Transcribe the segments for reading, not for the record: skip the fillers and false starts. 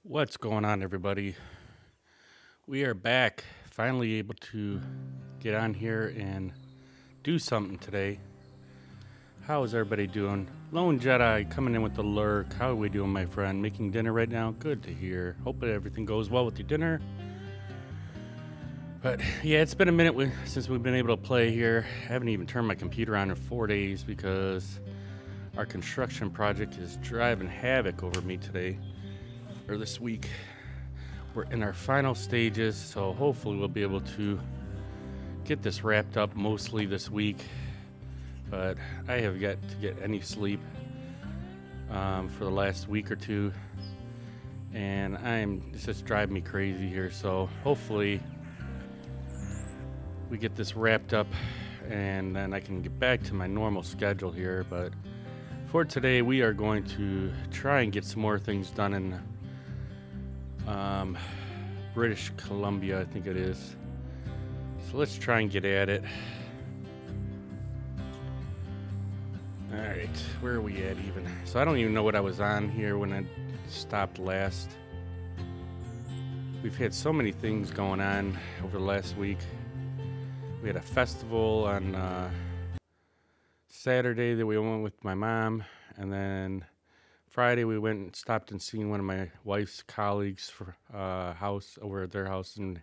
What's going on, everybody? We are back, finally able to get on here and do something today. How is everybody doing? Lone Jedi coming in with the lurk. How are we doing, my friend? Making dinner right now? Good to hear. Hope everything goes well with your dinner. But yeah, it's been a minute since we've been able to play here. I haven't even turned my computer on in 4 days because our construction project is driving havoc over me today, or this week. We're in our final stages, so hopefully we'll be able to get this wrapped up mostly this week. But I have yet to get any sleep for the last week or two, and it's just driving me crazy here. So hopefully we get this wrapped up, and then I can get back to my normal schedule here. But for today, we are going to try and get some more things done in British Columbia, I think it is. So let's try and get at it. Alright, where are we at even? So I don't even know what I was on here when I stopped last. We've had so many things going on over the last week. We had a festival on Saturday that we went with my mom, and then Friday we went and stopped and seen one of my wife's colleagues for house over at their house and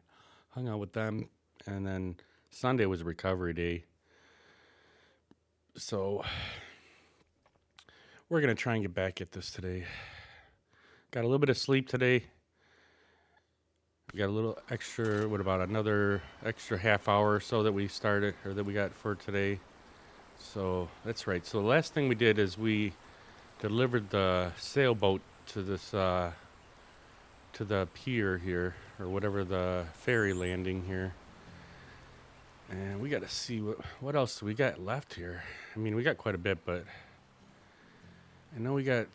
hung out with them. And then Sunday was a recovery day. So we're gonna try and get back at this today. Got a little bit of sleep today. We got a little extra, about another extra half hour or so that we started, or that we got for today. So that's right. So the last thing we did is we delivered the sailboat to this to the pier here, or whatever, the ferry landing here. And we got to see what else we got left here. I mean, we got quite a bit, but I know we got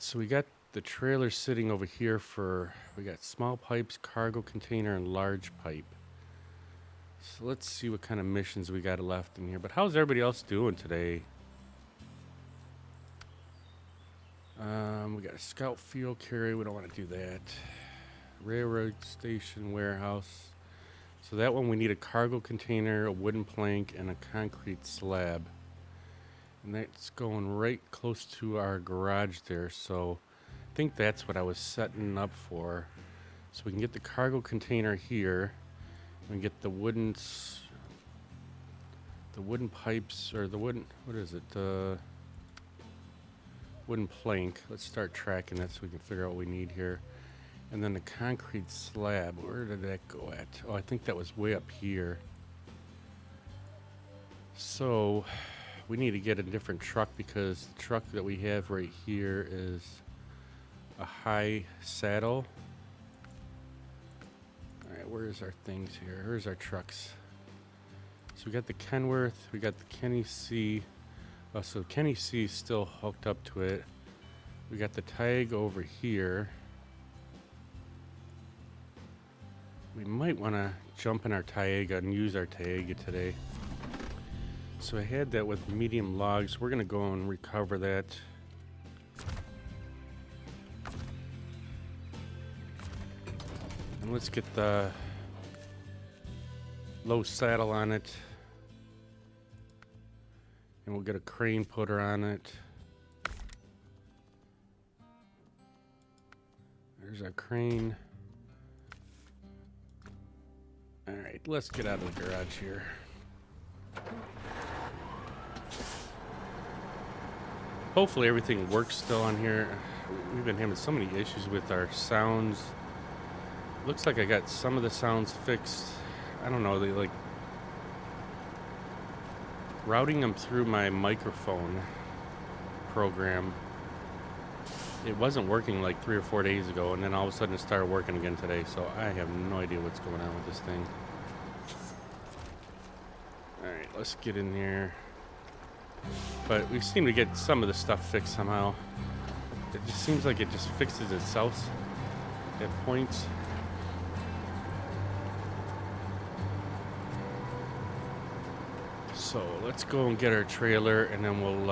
the trailer sitting over here we got small pipes, cargo container, and large pipe. So let's see what kind of missions we got left in here. But how's everybody else doing today? We got a scout field carry. We don't want to do that. Railroad station warehouse. So that one we need a cargo container, a wooden plank, and a concrete slab. And that's going right close to our garage there. So I think that's what I was setting up for. So we can get the cargo container here. We can get the wooden pipes, or the wooden, what is it? Wooden plank. Let's start tracking that so we can figure out what we need here. And then the concrete slab, where did that go at? Oh, I think that was way up here. So we need to get a different truck, because the truck that we have right here is a high saddle. Alright, where's our things here? Here's our trucks. So we got the Kenworth, we got the Kenny C. So Kenny C is still hooked up to it. We got the Tag over here. We might want to jump in our Taiga and use our Taiga today. So I had that with medium logs. We're going to go and recover that. And let's get the low saddle on it. And we'll get a crane putter on it. There's our crane. Alright, let's get out of the garage here. Hopefully everything works still on here. We've been having so many issues with our sounds. Looks like I got some of the sounds fixed. I don't know, they like routing them through my microphone program. It wasn't working like 3 or 4 days ago, and then all of a sudden it started working again today, so I have no idea what's going on with this thing. Alright, let's get in here. But we seem to get some of the stuff fixed somehow. It just seems like it just fixes itself at points. So let's go and get our trailer, and then we'll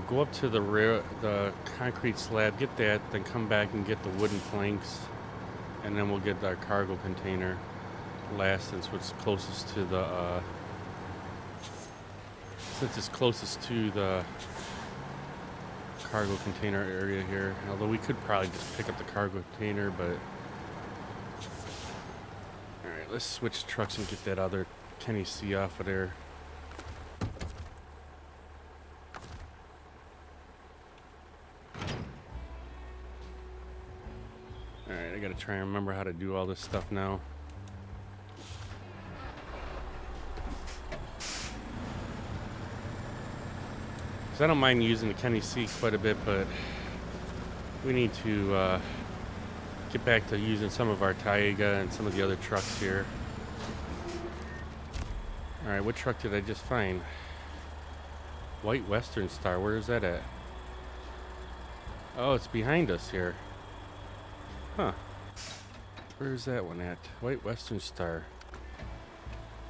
go up to the concrete slab, get that, then come back and get the wooden planks, and then we'll get our cargo container last, since it's closest to the cargo container area here. Although we could probably just pick up the cargo container, but all right, let's switch trucks and get that other Kenny C off of there. All right, I gotta try and remember how to do all this stuff now. I don't mind using the Kenny C quite a bit, but we need to get back to using some of our Taiga and some of the other trucks here. Alright, what truck did I just find? White Western Star, where is that at? Oh, it's behind us here. Huh. Where is that one at? White Western Star.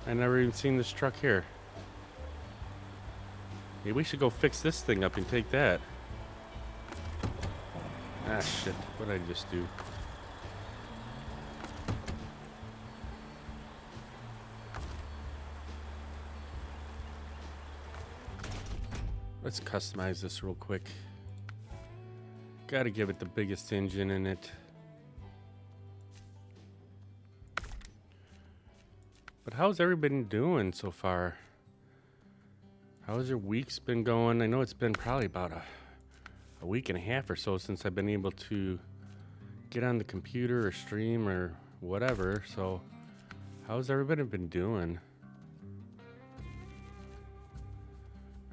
I never even seen this truck here. Maybe we should go fix this thing up and take that. Ah, shit. What did I just do? Let's customize this real quick. Gotta give it the biggest engine in it. But how's everybody doing so far? How's your week's been going? I know it's been probably about a week and a half or so since I've been able to get on the computer or stream or whatever. So how's everybody been doing?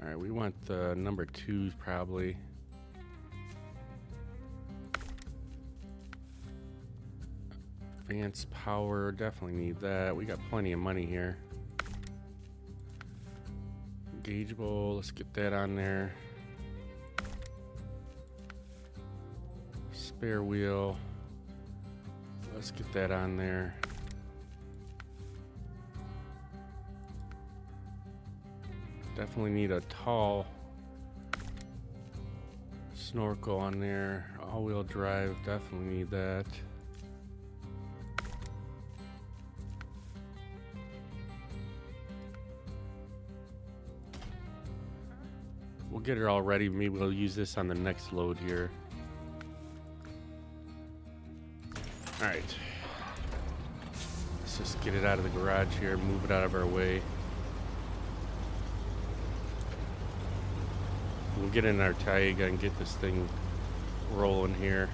All right, we want the number 2s probably. Advanced power, definitely need that. We got plenty of money here. Engageable, let's get that on there. Spare wheel, let's get that on there. Definitely need a tall snorkel on there. All-wheel drive, definitely need that. We'll get it all ready. Maybe we'll use this on the next load here. All right. Let's just get it out of the garage here, move it out of our way. We'll get in our Taiga and get this thing rolling here.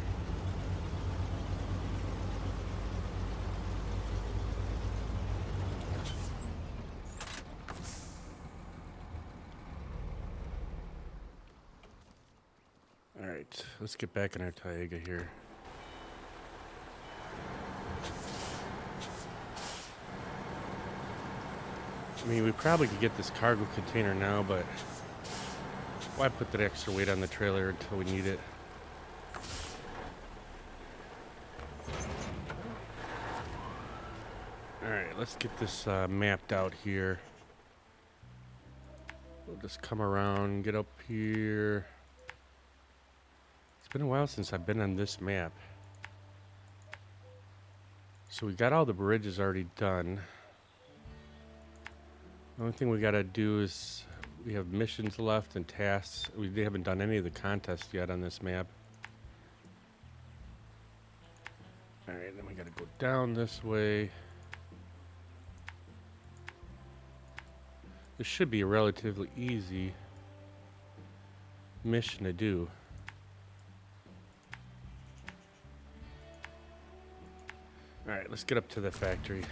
All right, let's get back in our Taiga here. I mean, we probably could get this cargo container now, but why put that extra weight on the trailer until we need it? Alright, let's get this mapped out here. We'll just come around, get up here. It's been a while since I've been on this map. So we got all the bridges already done. The only thing we gotta do is we have missions left and tasks. We haven't done any of the contests yet on this map. Alright, then we gotta go down this way. This should be relatively easy. mission to do. All right, let's get up to the factory.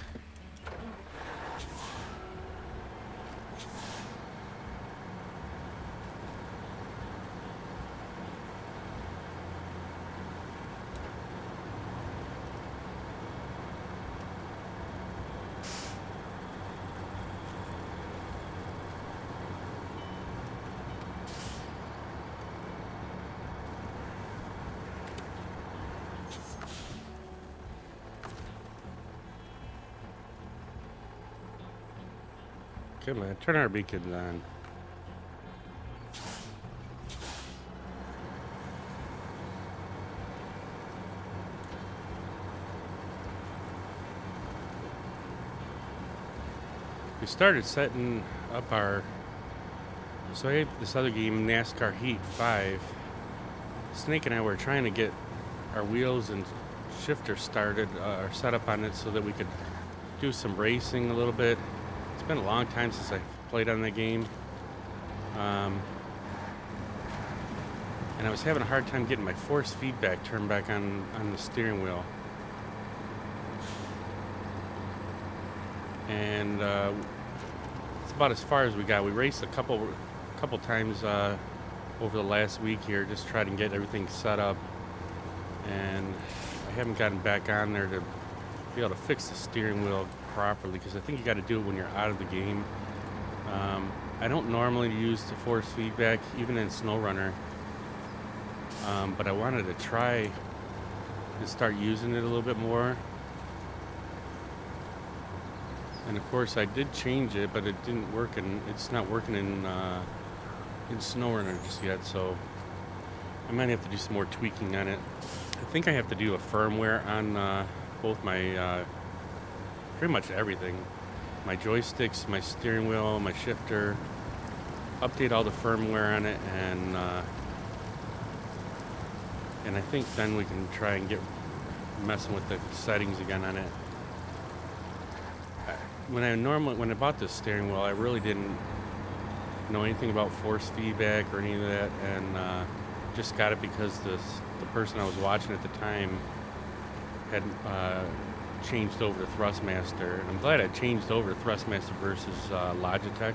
Come on, turn our beacons on. We started setting up our... So I had this other game, NASCAR Heat 5. Snake and I were trying to get our wheels and shifter started, or set up on it so that we could do some racing a little bit. It's been a long time since I played on the game. And I was having a hard time getting my force feedback turned back on the steering wheel. And it's about as far as we got. We raced a couple times over the last week here, just trying to get everything set up. And I haven't gotten back on there to be able to fix the steering wheel properly, because I think you got to do it when you're out of the game. I don't normally use the force feedback, even in SnowRunner, but I wanted to try and start using it a little bit more. And of course, I did change it, but it didn't work, and it's not working in SnowRunner just yet. So I might have to do some more tweaking on it. I think I have to do a firmware on both my pretty much everything. My joysticks, my steering wheel, my shifter. Update all the firmware on it, and I think then we can try and get messing with the settings again on it. When I bought this steering wheel, I really didn't know anything about force feedback or any of that, and just got it because the person I was watching at the time had changed over to Thrustmaster, and I'm glad I changed over to Thrustmaster versus Logitech,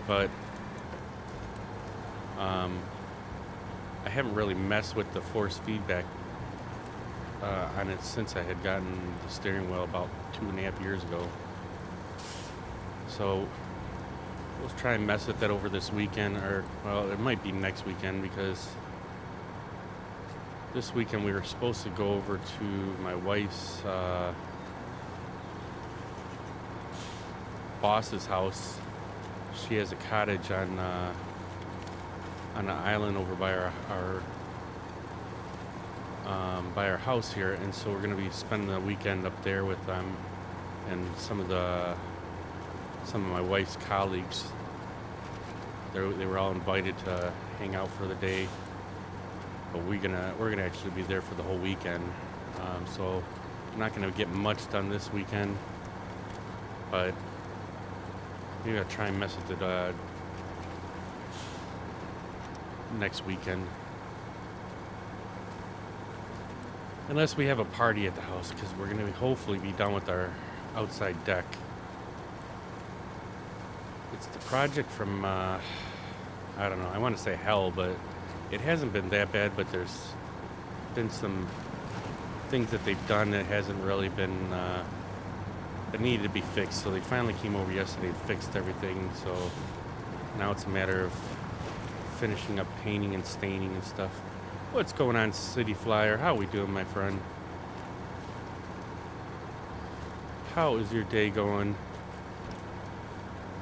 but I haven't really messed with the force feedback on it since I had gotten the steering wheel about 2.5 years ago. So we'll try and mess with that over this weekend, or well, it might be next weekend, because this weekend we were supposed to go over to my wife's boss's house. She has a cottage on an island over by our house here, and so we're going to be spending the weekend up there with them and some of my wife's colleagues. They were all invited to hang out for the day, but we're gonna actually be there for the whole weekend. So I'm not gonna get much done this weekend, but maybe I'll try and mess with it next weekend. Unless we have a party at the house, because we're going to hopefully be done with our outside deck. It's the project from, I don't know, I want to say hell, but it hasn't been that bad, but there's been some things that they've done that hasn't really been, that needed to be fixed. So they finally came over yesterday and fixed everything. So now it's a matter of finishing up painting and staining and stuff. What's going on, City Flyer? How we doing, my friend? How is your day going?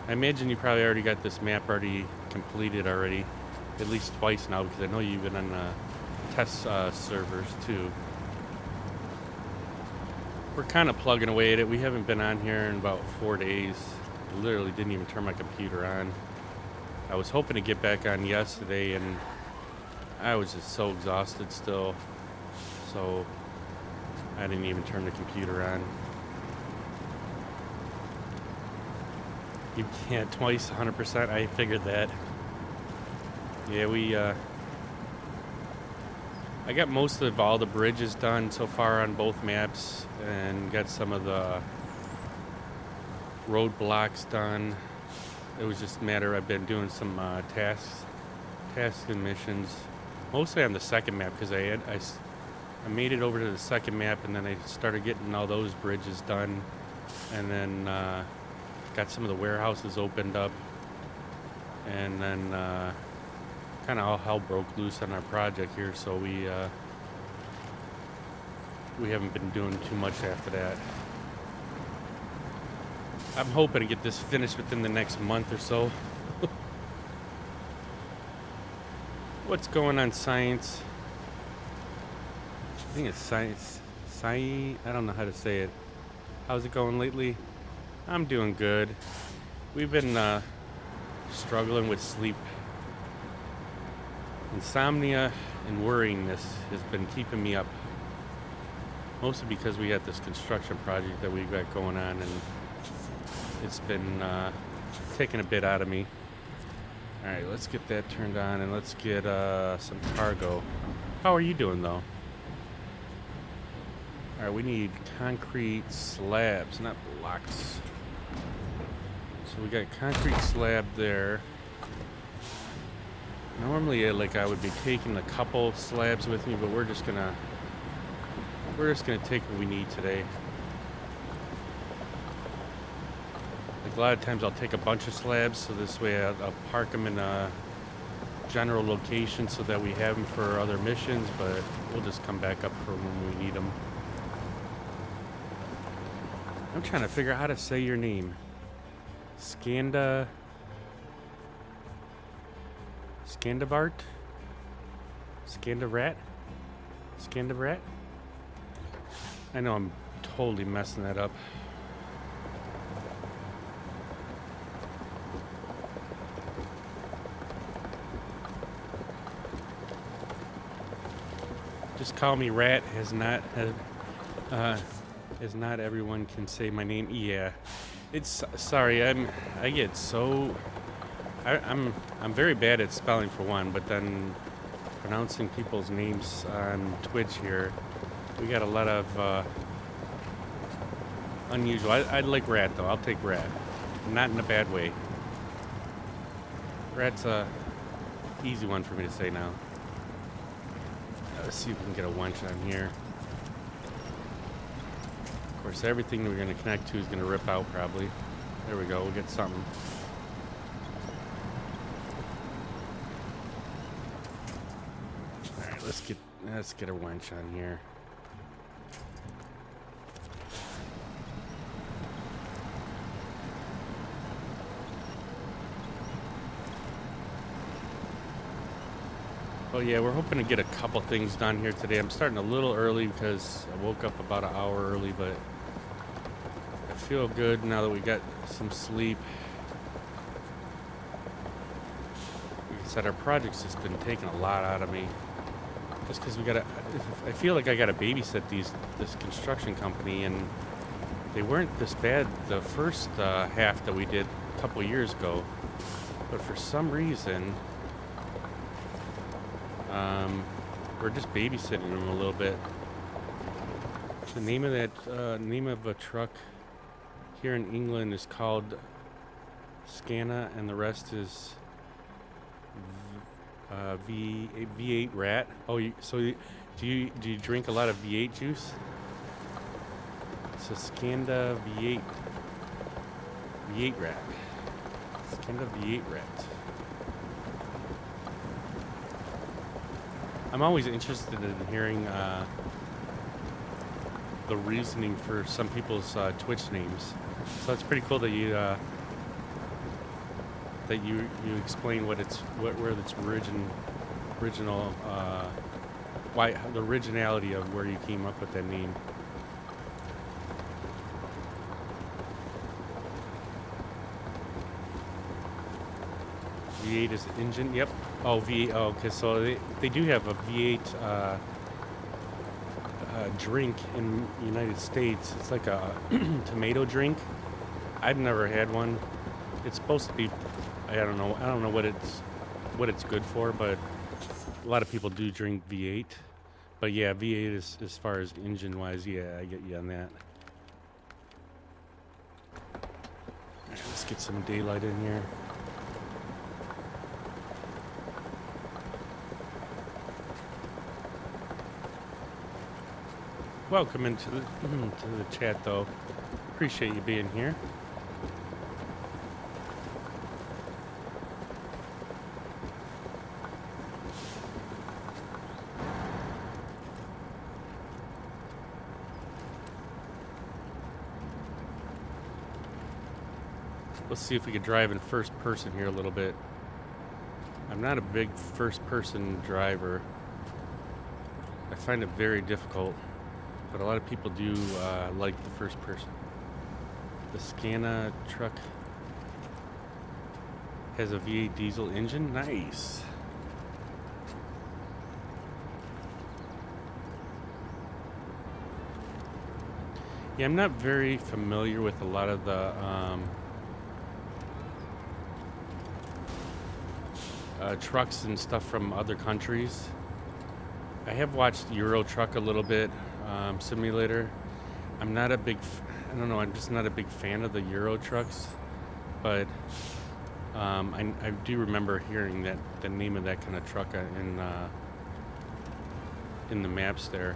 I imagine you probably already got this map already completed already, at least twice now, because I know you've been on test servers too. We're kind of plugging away at it. We haven't been on here in about 4 days. I literally didn't even turn my computer on. I was hoping to get back on yesterday, and I was just so exhausted still, so I didn't even turn the computer on. You can't twice 100%, I figured that. Yeah, I got most of all the bridges done so far on both maps, and got some of the roadblocks done. It was just a matter, I've been doing some tasks and missions, mostly on the second map, because I made it over to the second map, and then I started getting all those bridges done, and then got some of the warehouses opened up, and then kind of all hell broke loose on our project here, so we haven't been doing too much after that. I'm hoping to get this finished within the next month or so. What's going on, Science? I think it's Science. I don't know how to say it. How's it going lately? I'm doing good. We've been struggling with sleep. Insomnia and worryingness has been keeping me up. Mostly because we got this construction project that we've got going on, and it's been taking a bit out of me. Alright, let's get that turned on, and let's get some cargo. How are you doing, though? Alright, we need concrete slabs, not blocks. So we got concrete slab there. Normally, I would be taking a couple slabs with me, but we're just gonna take what we need today. Like a lot of times, I'll take a bunch of slabs, so this way I'll park them in a general location so that we have them for other missions. But we'll just come back up for when we need them. I'm trying to figure out how to say your name. Skandavart? Skandavrat? I know I'm totally messing that up. Just call me Rat, as not everyone can say my name. Yeah. It's sorry, I'm very bad at spelling, for one, but then pronouncing people's names on Twitch here, we got a lot of unusual. I'd like Rat, though. I'll take Rat. Not in a bad way. Rat's a easy one for me to say now. Let's see if we can get a winch on here. Of course, everything we're going to connect to is going to rip out, probably. There we go. We'll get something. All right, let's get a winch on here. Oh yeah, we're hoping to get a couple things done here today. I'm starting a little early because I woke up about an hour early, but I feel good now that we got some sleep. Like I said, our project's just been taking a lot out of me. Just because I feel like I gotta babysit this construction company, and they weren't this bad the first half that we did a couple years ago. But for some reason, we're just babysitting them a little bit. The name of a truck here in England is called Scana, and the rest is V8 Rat. Oh, do you drink a lot of V8 juice? So Scanda V8 Rat. Scanda V8 Rat. I'm always interested in hearing the reasoning for some people's Twitch names. So it's pretty cool that you explain where its original why the originality of where you came up with that name. V8 is engine. Yep. Oh, V8. Oh, okay. So they do have a V8 drink in the United States. It's like a tomato drink. I've never had one. It's supposed to be. I don't know what it's what it's good for, but a lot of people do drink V8. But yeah, V8 is as far as engine wise. Yeah, I get you on that. All right, let's get some daylight in here. Welcome into the to the chat, though. Appreciate you being here. Let's see if we could drive in first person here a little bit. I'm not a big first person driver. I find it very difficult, but a lot of people do like the first person. The Scania truck has a V8 diesel engine. Nice. Yeah, I'm not very familiar with a lot of the trucks and stuff from other countries. I have watched Euro Truck a little bit, simulator. I'm not a big, I don't know, I'm just not a big fan of the Euro trucks, but I do remember hearing that the name of that kind of truck in the maps there,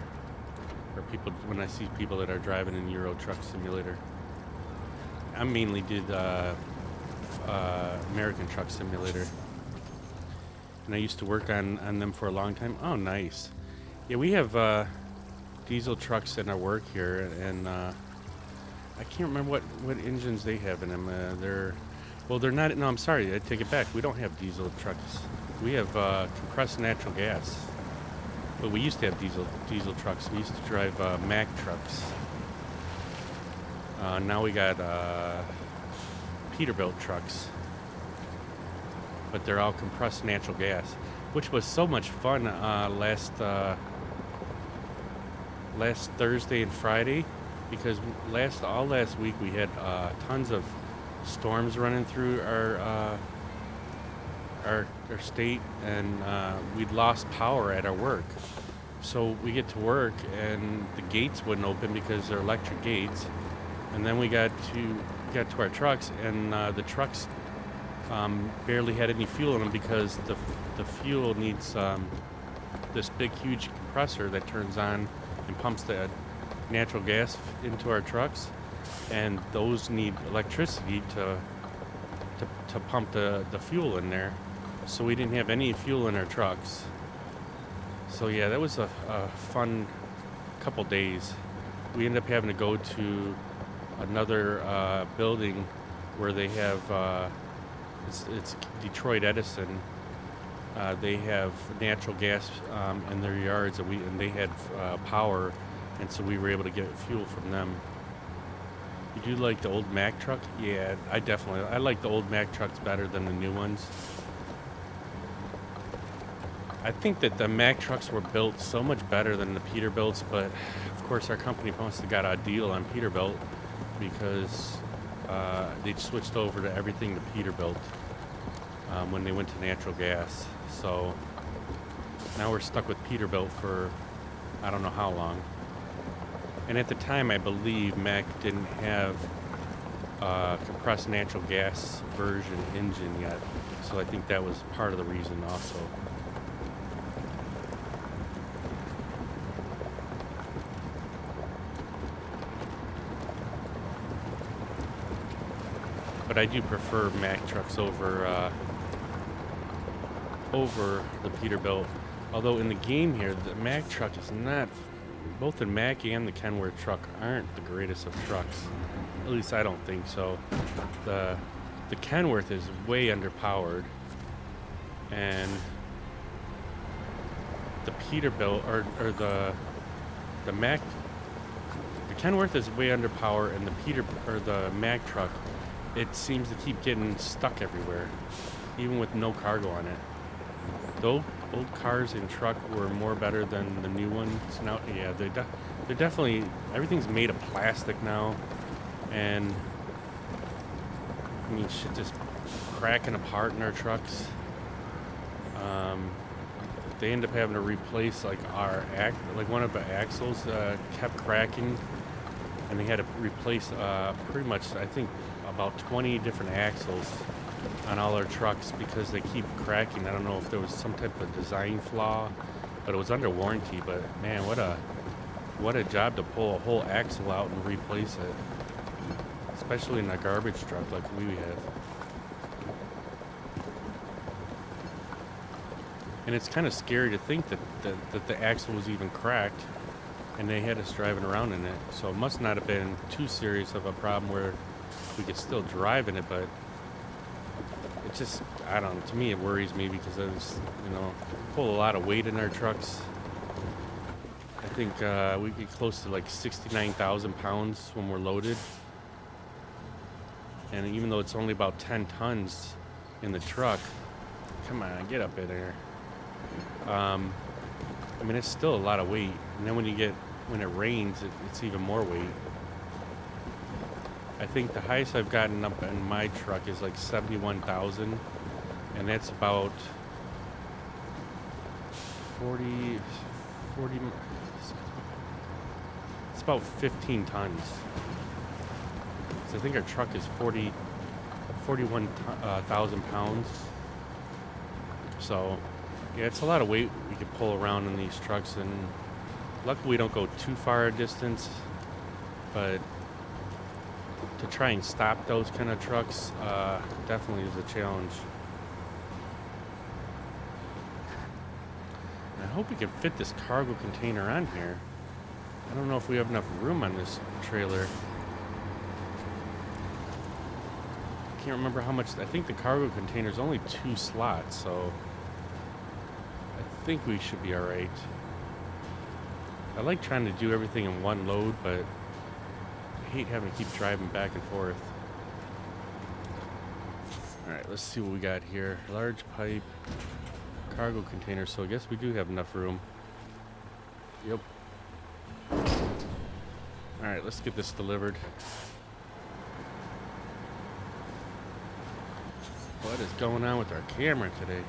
or people when I see people that are driving in Euro Truck Simulator. I mainly did American Truck Simulator, and I used to work on them for a long time. Oh, nice. Yeah, we have diesel trucks in our work here, and I can't remember what engines they have in them. They're not. No, I'm sorry. I take it back. We don't have diesel trucks. We have compressed natural gas. But we used to have diesel trucks. We used to drive Mack trucks. Now we got Peterbilt trucks. But they're all compressed natural gas, which was so much fun last Thursday and Friday, because all last week we had tons of storms running through our state, and we'd lost power at our work. So we get to work and the gates wouldn't open because they're electric gates, and then we got to our trucks, and the trucks barely had any fuel in them because the fuel needs this big huge compressor that turns on and pumps the natural gas into our trucks, and those need electricity to pump the fuel in there. So we didn't have any fuel in our trucks. So yeah, that was a fun couple days. We ended up having to go to another building where they have it's Detroit Edison. They have natural gas in their yards, and they had power, and so we were able to get fuel from them. You do like the old Mack truck? Yeah, I like the old Mack trucks better than the new ones. I think that the Mack trucks were built so much better than the Peterbilts, but of course our company must have got a deal on Peterbilt because they switched over to everything to Peterbilt when they went to natural gas. So now we're stuck with Peterbilt for I don't know how long. And at the time, I believe Mack didn't have compressed natural gas version engine yet. So I think that was part of the reason also. But I do prefer Mack trucks over the Peterbilt. Although in the game here, the Mack truck is not. Both the Mack and the Kenworth truck aren't the greatest of trucks. At least I don't think so. The Kenworth is way underpowered, and the Peterbilt or the Mack. The Kenworth is way underpowered, and the Mack truck, it seems to keep getting stuck everywhere, even with no cargo on it. The old cars and truck were more better than the new ones now. Yeah, they're definitely, everything's made of plastic now, and I mean shit just cracking apart in our trucks. Um, they end up having to replace like like one of the axles kept cracking, and they had to replace pretty much I think about 20 different axles on all our trucks because they keep cracking. I don't know if there was some type of design flaw, but it was under warranty. But man, what a job to pull a whole axle out and replace it, especially in a garbage truck like we have. And it's kind of scary to think that the axle was even cracked and they had us driving around in it. So it must not have been too serious of a problem where we could still drive in it, but it just, I don't know, to me it worries me because it's, you know, we pull a lot of weight in our trucks. I think we get close to like 69,000 pounds when we're loaded. And even though it's only about 10 tons in the truck, come on, get up in there. I mean, it's still a lot of weight. And then when it rains, it's even more weight. I think the highest I've gotten up in my truck is like 71,000. And that's about 40, it's about 15 tons. So I think our truck is 41,000 pounds. So yeah, it's a lot of weight we could pull around in these trucks, and luckily we don't go too far a distance, but to try and stop those kind of trucks definitely is a challenge. And I hope we can fit this cargo container on here. I don't know if we have enough room on this trailer. I can't remember how much. I think the cargo container is only 2 slots, so I think we should be all right. I like trying to do everything in one load, but I hate having to keep driving back and forth. All right, let's see what we got here. Large pipe, cargo container. So I guess we do have enough room. Yep. All right, let's get this delivered. What is going on with our camera today?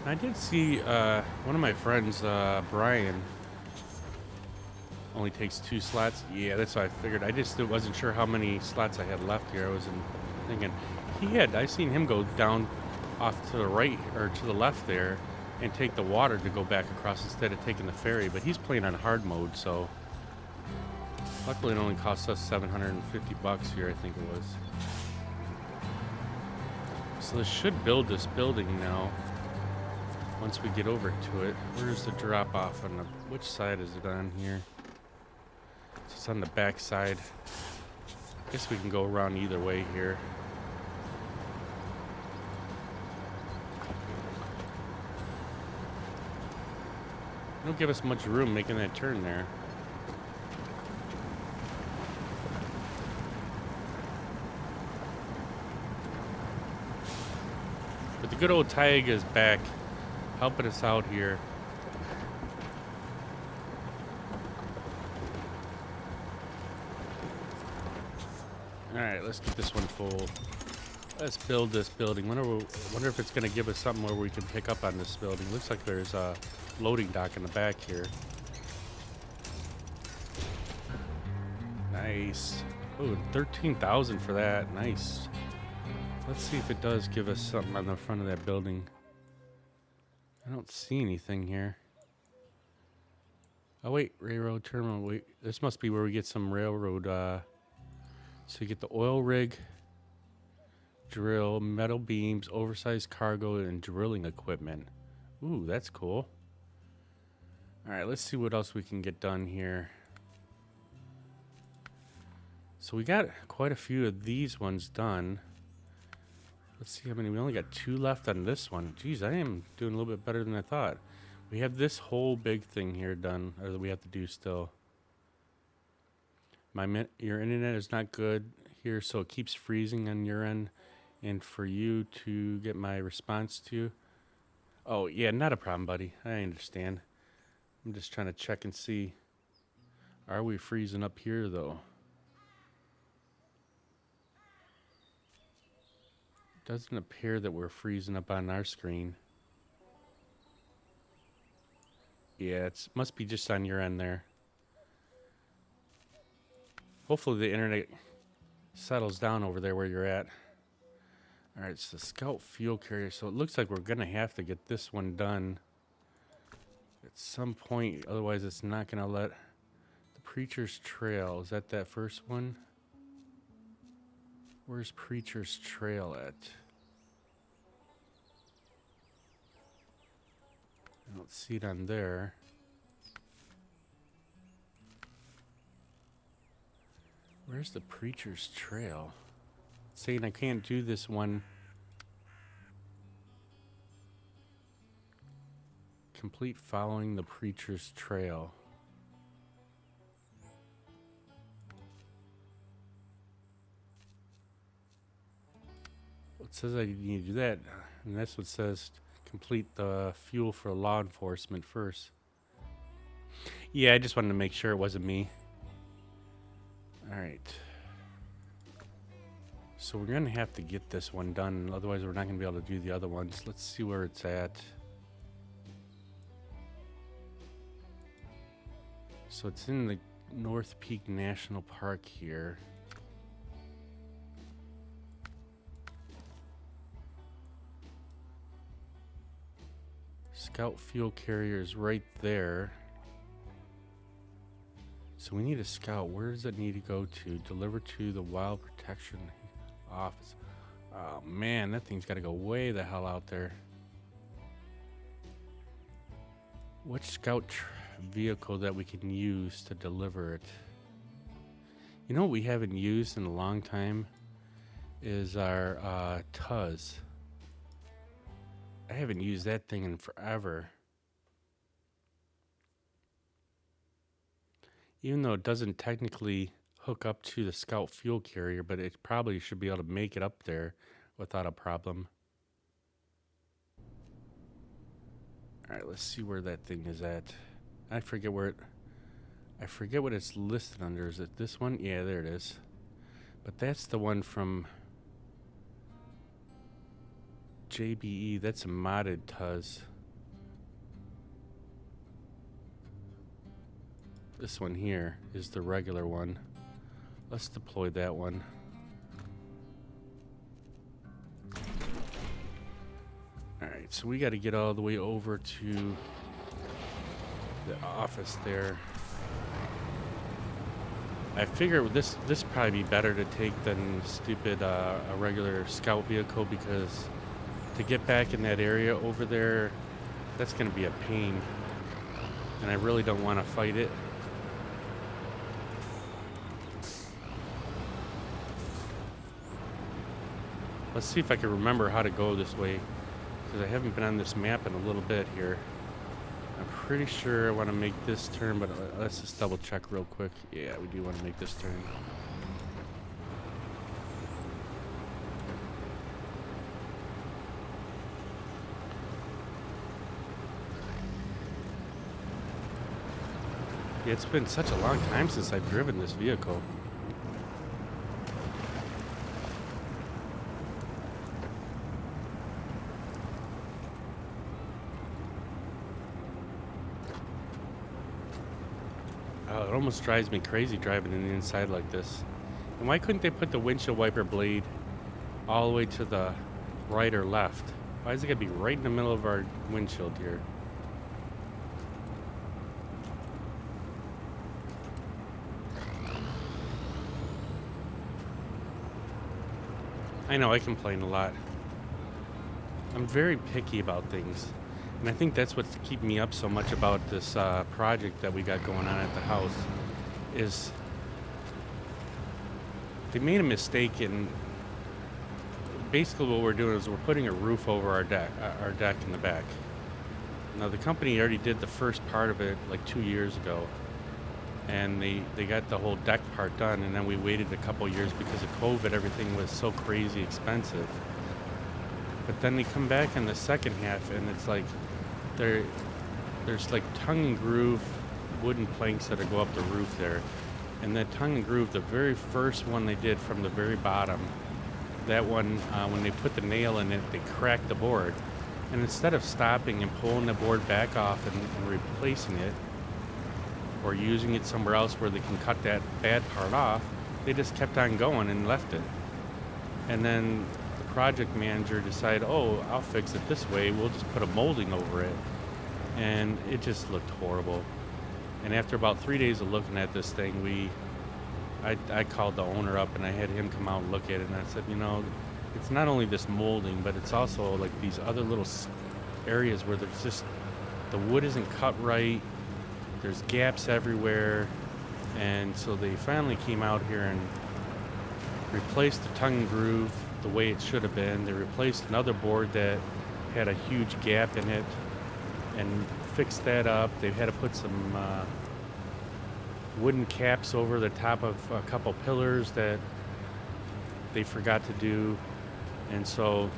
I did see one of my friends, Brian, only takes 2 slots. Yeah, that's what I figured. I just wasn't sure how many slots I had left here. I wasn't thinking. I seen him go down off to the right or to the left there and take the water to go back across instead of taking the ferry. But he's playing on hard mode, so luckily it only cost us $750 here, I think it was. So this should build this building now. Once we get over to it. Where's the drop off on which side is it on here? It's on the back side. Guess we can go around either way here. Don't give us much room making that turn there. But the good old Taiga is back, helping us out here. Alright, let's get this one full. Let's build this building. Wonder if it's going to give us something where we can pick up on this building. Looks like there's a loading dock in the back here. Nice. Oh, 13,000 for that. Nice. Let's see if it does give us something on the front of that building. I don't see anything here. Oh wait, railroad terminal. Wait, this must be where we get some railroad. So you get the oil rig, drill, metal beams, oversized cargo, and drilling equipment. Ooh, that's cool. All right, let's see what else we can get done here. So we got quite a few of these ones done. Let's see how many. We only got 2 left on this one. Geez, I am doing a little bit better than I thought. We have this whole big thing here done, or that we have to do still. Your internet is not good here, so it keeps freezing on your end. And for you to get my response to you. Oh, yeah, not a problem, buddy. I understand. I'm just trying to check and see. Are we freezing up here, though? Doesn't appear that we're freezing up on our screen. Yeah, it must be just on your end there. Hopefully the internet settles down over there where you're at. All right, it's the Scout fuel carrier. So it looks like we're going to have to get this one done at some point. Otherwise, it's not going to let... The Preacher's Trail. Is that first one? Where's Preacher's Trail at? I don't see it on there. Where's the Preacher's Trail? It's saying I can't do this one. Complete following the Preacher's Trail. It says I need to do that, and that's what says complete the fuel for law enforcement first. Yeah, I just wanted to make sure it wasn't me. Alright. So we're going to have to get this one done, otherwise we're not going to be able to do the other ones. Let's see where it's at. So it's in the North Peak National Park here. Scout fuel carrier is right there. So we need a scout. Where does it need to go to? Deliver to the Wild Protection Office. Oh man, that thing's got to go way the hell out there. Which scout vehicle that we can use to deliver it? You know what we haven't used in a long time is our Tuz. I haven't used that thing in forever. Even though it doesn't technically hook up to the Scout fuel carrier, but it probably should be able to make it up there without a problem. Alright, let's see where that thing is at. I forget what it's listed under. Is it this one? Yeah, there it is. But that's the one from JBE. That's a modded Tuz. This one here is the regular one. Let's deploy that one. Alright, so we got to get all the way over to the office there. I figure this probably be better to take than stupid a regular scout vehicle, because to get back in that area over there, that's going to be a pain. And I really don't want to fight it. Let's see if I can remember how to go this way, because I haven't been on this map in a little bit here. I'm pretty sure I want to make this turn, but let's just double check real quick. Yeah, we do want to make this turn. Yeah, it's been such a long time since I've driven this vehicle. It almost drives me crazy driving in the inside like this. And why couldn't they put the windshield wiper blade all the way to the right or left? Why is it gonna be right in the middle of our windshield here? I know I complain a lot. I'm very picky about things. And I think that's what's keeping me up so much about this project that we got going on at the house, is they made a mistake in basically what we're doing is we're putting a roof over our deck in the back. Now the company already did the first part of it like 2 years ago, and they got the whole deck part done, and then we waited a couple years because of COVID. Everything was so crazy expensive. But then they come back in the second half, and it's like there's like tongue and groove wooden planks that go up the roof there. And that tongue and groove, the very first one they did from the very bottom, that one, when they put the nail in it, they cracked the board. And instead of stopping and pulling the board back off and replacing it, or using it somewhere else where they can cut that bad part off, they just kept on going and left it. And then the project manager decided, oh, I'll fix it this way. We'll just put a molding over it. And it just looked horrible. And after about 3 days of looking at this thing, I called the owner up and I had him come out and look at it. And I said, it's not only this molding, but it's also like these other little areas where there's just, the wood isn't cut right. There's gaps everywhere. And so they finally came out here and replaced the tongue and groove the way it should have been. They replaced another board that had a huge gap in it and fixed that up. They've had to put some wooden caps over the top of a couple pillars that they forgot to do. And so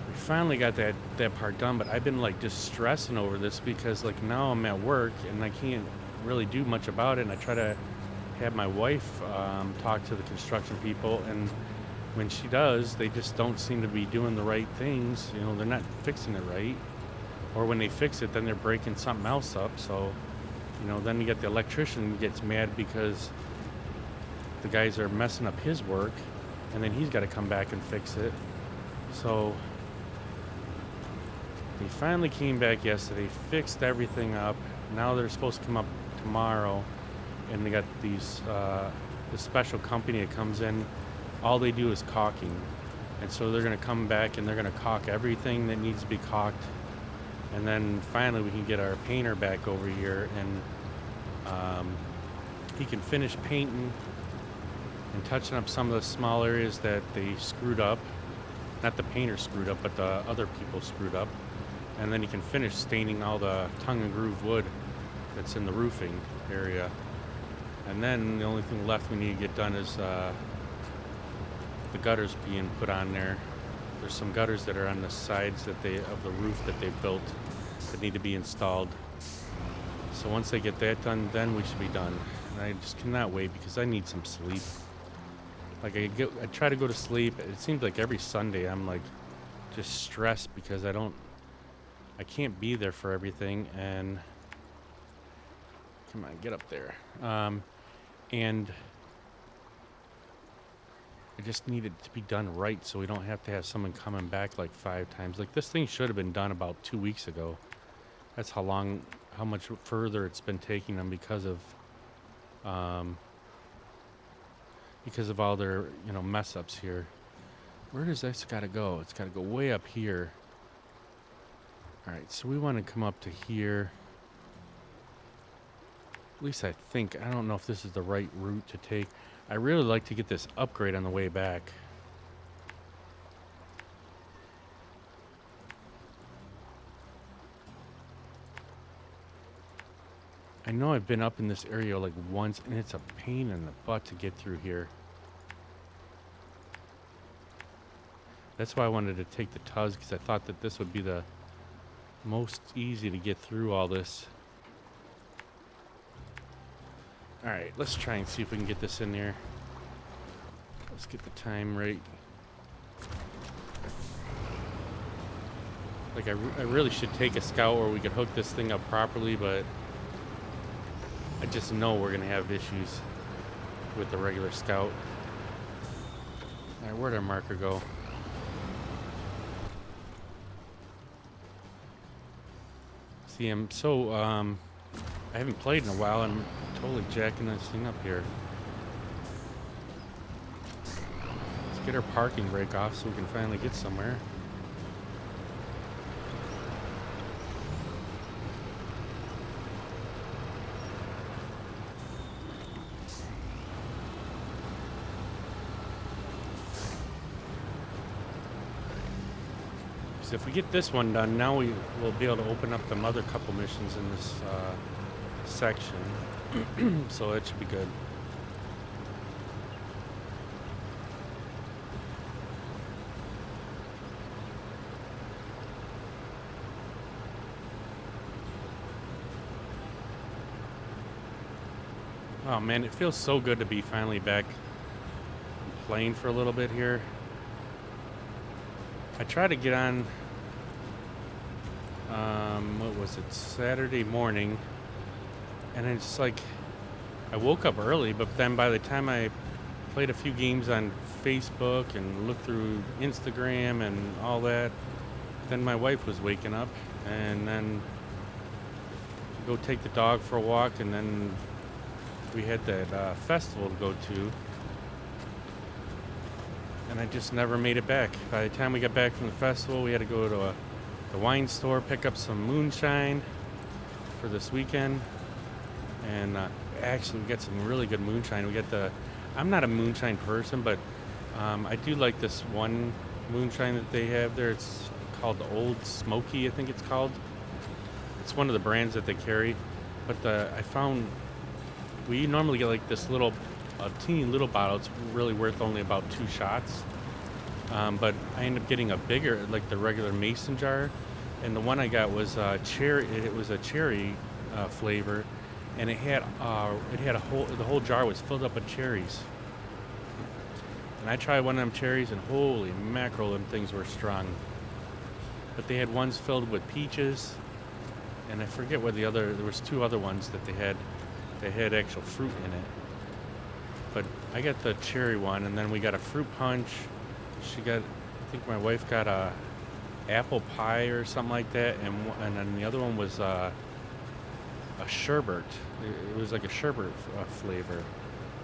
we finally got that part done, but I've been like just stressing over this because like now I'm at work and I can't really do much about it. And I try to have my wife talk to the construction people, and when she does, they just don't seem to be doing the right things. They're not fixing it right. Or when they fix it, then they're breaking something else up. So, then you get the electrician who gets mad because the guys are messing up his work, and then he's got to come back and fix it. So they finally came back yesterday, fixed everything up. Now they're supposed to come up tomorrow, and they got this special company that comes in. All they do is caulking. And so they're going to come back and they're going to caulk everything that needs to be caulked. And then finally we can get our painter back over here, and he can finish painting and touching up some of the small areas that they screwed up. Not the painter screwed up, but the other people screwed up. And then he can finish staining all the tongue and groove wood that's in the roofing area. And then the only thing left we need to get done is the gutters being put on there. There's some gutters that are on the sides of the roof that they built that need to be installed. So once they get that done, then we should be done. And I just cannot wait because I need some sleep. Like I try to go to sleep. It seems like every Sunday I'm like just stressed because I can't be there for everything. And come on, get up there. And I just need it to be done right so we don't have to have someone coming back like 5 times. Like this thing should have been done about 2 weeks ago. That's how much further it's been taking them because of all their, mess ups here. Where does this gotta go? It's gotta go way up here. All right, so we want to come up to here. At least I think. I don't know if this is the right route to take. I really like to get this upgrade on the way back. I know I've been up in this area like once, and it's a pain in the butt to get through here. That's why I wanted to take the Tuz, because I thought that this would be the most easy to get through all this. All right, let's try and see if we can get this in there. Let's get the time right. Like, I really should take a Scout where we could hook this thing up properly, but I just know we're going to have issues with the regular Scout. All right, where'd our marker go? See, I'm so, I haven't played in a while. I'm totally jacking this thing up here. Let's get our parking brake off so we can finally get somewhere. So if we get this one done, now we will be able to open up the other couple missions in this section. So it should be good. Oh man, it feels so good to be finally back playing for a little bit here. I tried to get on, what was it, Saturday morning, and it's like I woke up early, but then by the time I played a few games on Facebook and looked through Instagram and all that, then my wife was waking up, and then go take the dog for a walk, and then we had that festival to go to, and I just never made it back. By the time we got back from the festival, we had to go to the wine store, pick up some moonshine for this weekend, and actually we got some really good moonshine. We got I'm not a moonshine person, but I do like this one moonshine that they have there. It's called the Old Smoky, I think it's called. It's one of the brands that they carry, but I found we normally get like this a teeny little bottle. It's really worth only about 2 shots. But I ended up getting a bigger, like the regular mason jar, and the one I got was cherry. It was a cherry flavor, and it had the whole jar was filled up with cherries. And I tried one of them cherries, and holy mackerel, them things were strong. But they had ones filled with peaches, and I forget what there was 2 other ones that they had. They had actual fruit in it. But I got the cherry one, and then we got a fruit punch. I think my wife got a apple pie or something like that, and then the other one was a sherbet. It was like a sherbet flavor,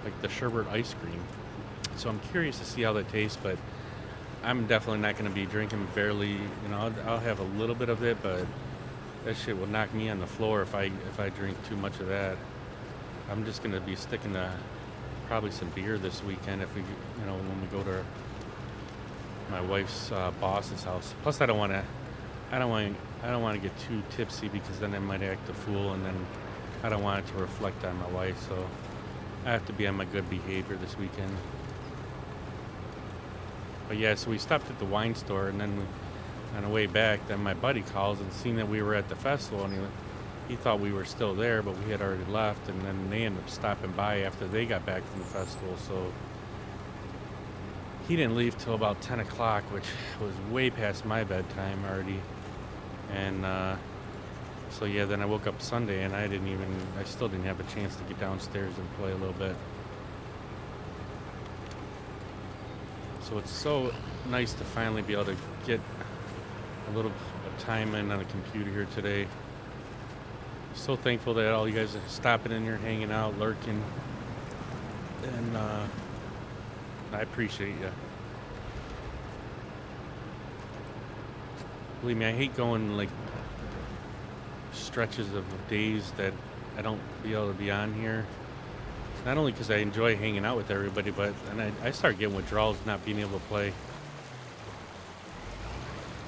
like the sherbet ice cream. So I'm curious to see how that tastes, but I'm definitely not going to be drinking barely. I'll have a little bit of it, but that shit will knock me on the floor if I drink too much of that. I'm just going to be sticking to probably some beer this weekend if when we go to my wife's boss's house. Plus, I don't want to get too tipsy because then I might act a fool, and then I don't want it to reflect on my wife. So I have to be on my good behavior this weekend. But yeah, so we stopped at the wine store, and then on the way back, then my buddy calls and seen that we were at the festival, and he thought we were still there, but we had already left, and then they ended up stopping by after they got back from the festival. So he didn't leave till about 10 o'clock, which was way past my bedtime already. And so yeah, then I woke up Sunday, and I still didn't have a chance to get downstairs and play a little bit. So it's so nice to finally be able to get a little time in on the computer here today. So thankful that all you guys are stopping in here, hanging out, lurking, and I appreciate you. Believe me, I hate going like stretches of days that I don't be able to be on here. Not only because I enjoy hanging out with everybody, but then I start getting withdrawals not being able to play.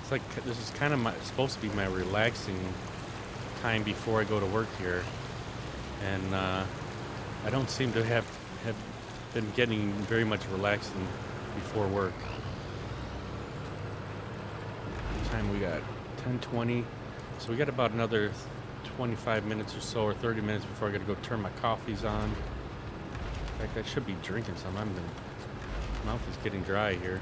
It's like this is kind of supposed to be my relaxing time before I go to work here, and I don't seem to have been getting very much relaxing before work. What time we got? 10:20. So we got about another 25 minutes or so, or 30 minutes before I got to go turn my coffees on. In fact, I should be drinking some. My mouth is getting dry here.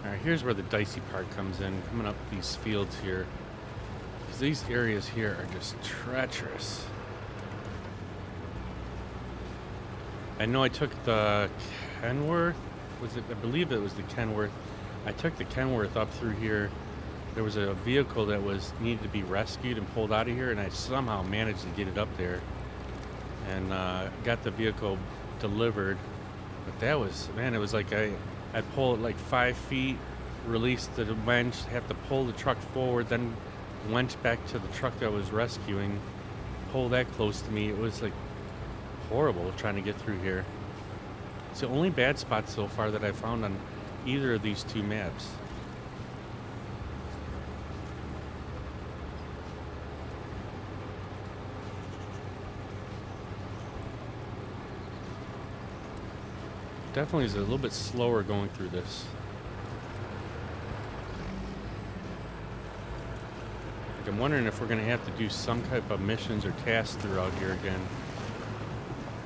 Alright, here's where the dicey part comes in, coming up these fields here. Because these areas here are just treacherous. I know I took the Kenworth. I believe it was the Kenworth. I took the Kenworth up through here. There was a vehicle that needed to be rescued and pulled out of here, and I somehow managed to get it up there. And got the vehicle delivered. But that was, man, it was like I'd pull it like 5 feet, release the winch, have to pull the truck forward, then winch back to the truck that was rescuing, pull that close to me. It was like horrible trying to get through here. It's the only bad spot so far that I found on either of these 2 maps. definitely is a little bit slower going through this. Like, I'm wondering if we're going to have to do some type of missions or tasks throughout here again.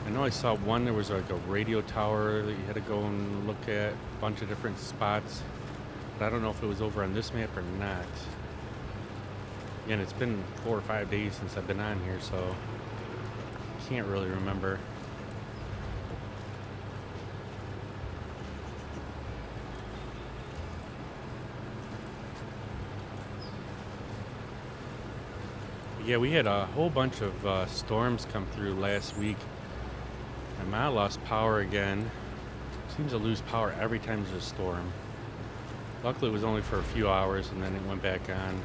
I know I saw one, there was like a radio tower that you had to go and look at, a bunch of different spots. But I don't know if it was over on this map or not. Again, it's been 4 or 5 days since I've been on here, so can't really remember. Yeah, we had a whole bunch of storms come through last week. And I lost power again. Seems to lose power every time there's a storm. Luckily, it was only for a few hours, and then it went back on.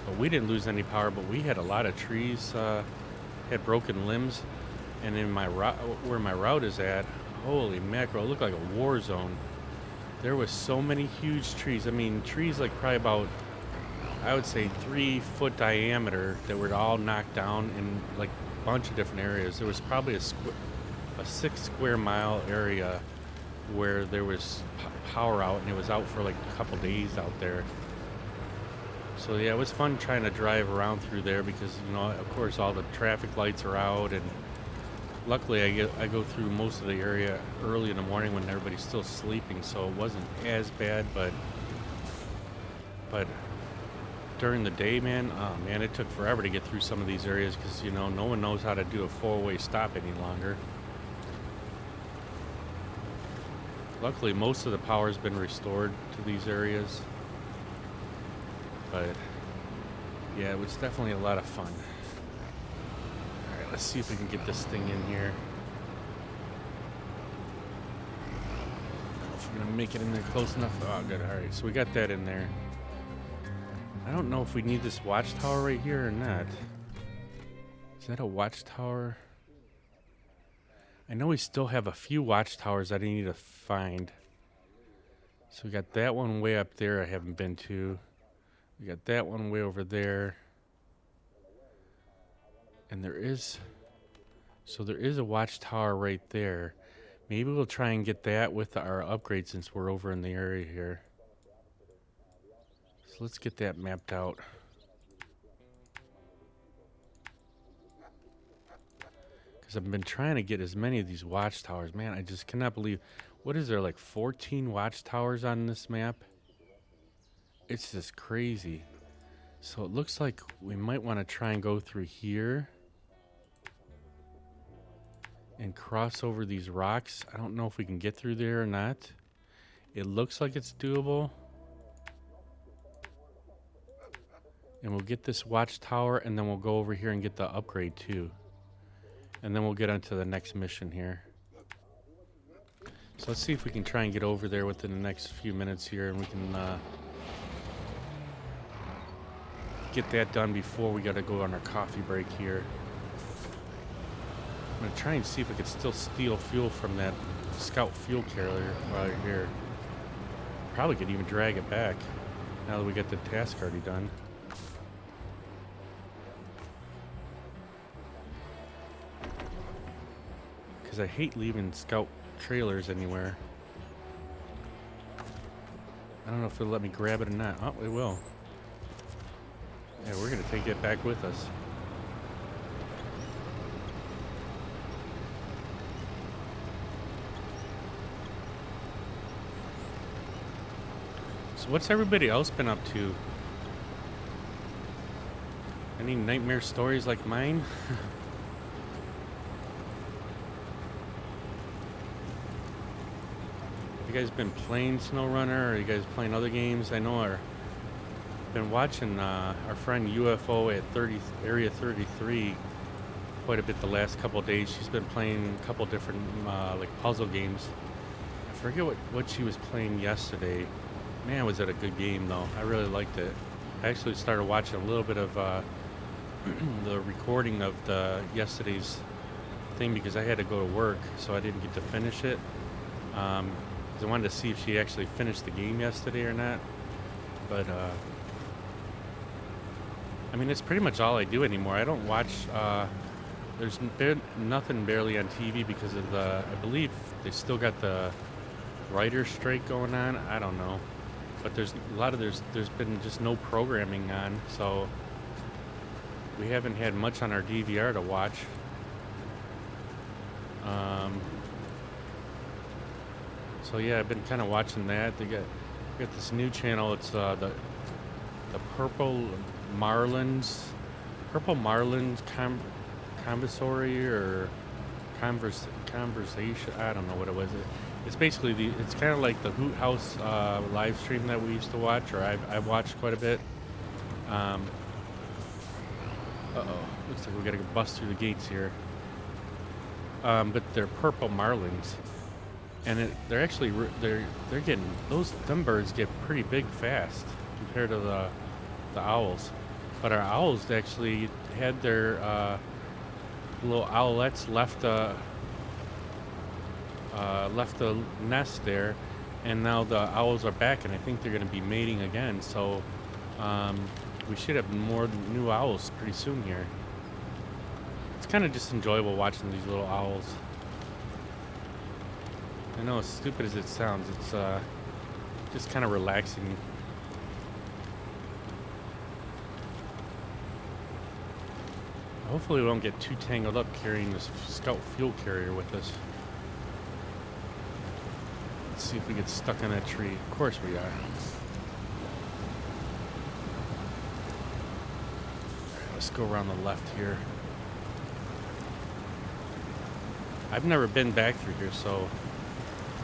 But we didn't lose any power, but we had a lot of trees had broken limbs. And in my where my route is at, holy mackerel, it looked like a war zone. There was so many huge trees. I mean, trees like probably about, I would say, 3-foot diameter that were all knocked down in like a bunch of different areas. There was probably a 6 square mile area where there was power out, and it was out for like a couple days out there. So yeah, it was fun trying to drive around through there because, you know, of course all the traffic lights are out, and luckily I go through most of the area early in the morning when everybody's still sleeping, so it wasn't as bad. But during the day, man, oh man, it took forever to get through some of these areas because, you know, no one knows how to do a 4-way stop any longer. Luckily, most of the power has been restored to these areas. But yeah, it was definitely a lot of fun. All right, let's see if we can get this thing in here. I don't know if we're gonna make it in there close enough. Oh, good. All right, so we got that in there. I don't know if we need this watchtower right here or not. Is that a watchtower? I know we still have a few watchtowers that I need to find. So we got that one way up there I haven't been to. We got that one way over there. And there is a watchtower right there. Maybe we'll try and get that with our upgrade since we're over in the area here. So let's get that mapped out. Because I've been trying to get as many of these watchtowers. Man, I just cannot believe. What is there, like 14 watchtowers on this map? It's just crazy. So it looks like we might want to try and go through here and cross over these rocks. I don't know if we can get through there or not. It looks like it's doable. And we'll get this watchtower, and then we'll go over here and get the upgrade too. And then we'll get onto the next mission here. So let's see if we can try and get over there within the next few minutes here, and we can get that done before we got to go on our coffee break here. I'm going to try and see if we can still steal fuel from that scout fuel carrier while you're here. Probably could even drag it back now that we get the task already done. Because I hate leaving scout trailers anywhere. I don't know if it'll let me grab it or not. Oh, it will. Yeah, we're going to take it back with us. So what's everybody else been up to? Any nightmare stories like mine? You guys been playing SnowRunner, or you guys playing other games? I know I've been watching our friend UFO at Area 33 quite a bit the last couple of days. She's been playing a couple different like puzzle games. I forget what she was playing yesterday. Man, was that a good game though. I really liked it. I actually started watching a little bit of the recording of yesterday's thing because I had to go to work, so I didn't get to finish it. I wanted to see if she actually finished the game yesterday or not. But I mean, it's pretty much all I do anymore. I don't watch. There's nothing barely on TV because of I believe they still got the writer strike going on. I don't know, but there's there's been just no programming on, so we haven't had much on our DVR to watch. So yeah, I've been kind of watching that. They got this new channel. It's the Purple Marlins Conversatory or conversation. I don't know what it was. It's basically it's kind of like the Hoot House live stream that we used to watch, or I've watched quite a bit. Looks like we gotta bust through the gates here. But they're Purple Marlins, and they're actually they're getting them birds get pretty big fast compared to the owls. But our owls actually had their little owlets left the nest there, and now the owls are back, and I think they're going to be mating again. So we should have more new owls pretty soon here. It's kind of just enjoyable watching these little owls. I know, as stupid as it sounds, it's just kind of relaxing. Hopefully we won't get too tangled up carrying this Scout fuel carrier with us. Let's see if we get stuck on that tree. Of course we are. Alright, let's go around the left here. I've never been back through here, so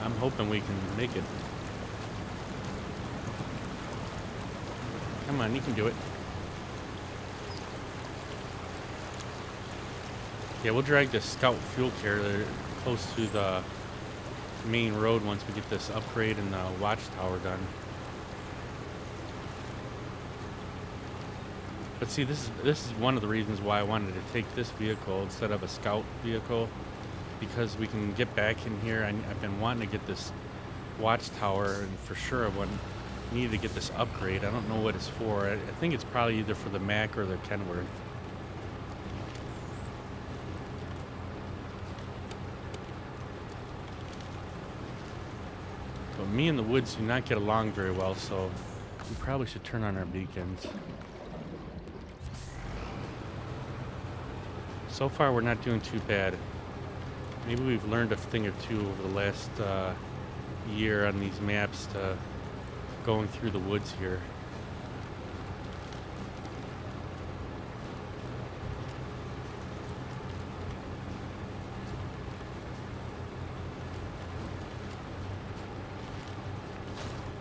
I'm hoping we can make it. Come on, you can do it. Yeah, we'll drag the Scout fuel carrier close to the main road once we get this upgrade and the watchtower done. But see, this is one of the reasons why I wanted to take this vehicle instead of a Scout vehicle, because we can get back in here. I've been wanting to get this watchtower, and for sure I needed to get this upgrade. I don't know what it's for. I think it's probably either for the Mack or the Kenworth. But me and the woods do not get along very well, so we probably should turn on our beacons. So far, we're not doing too bad. Maybe we've learned a thing or two over the last year on these maps to going through the woods here.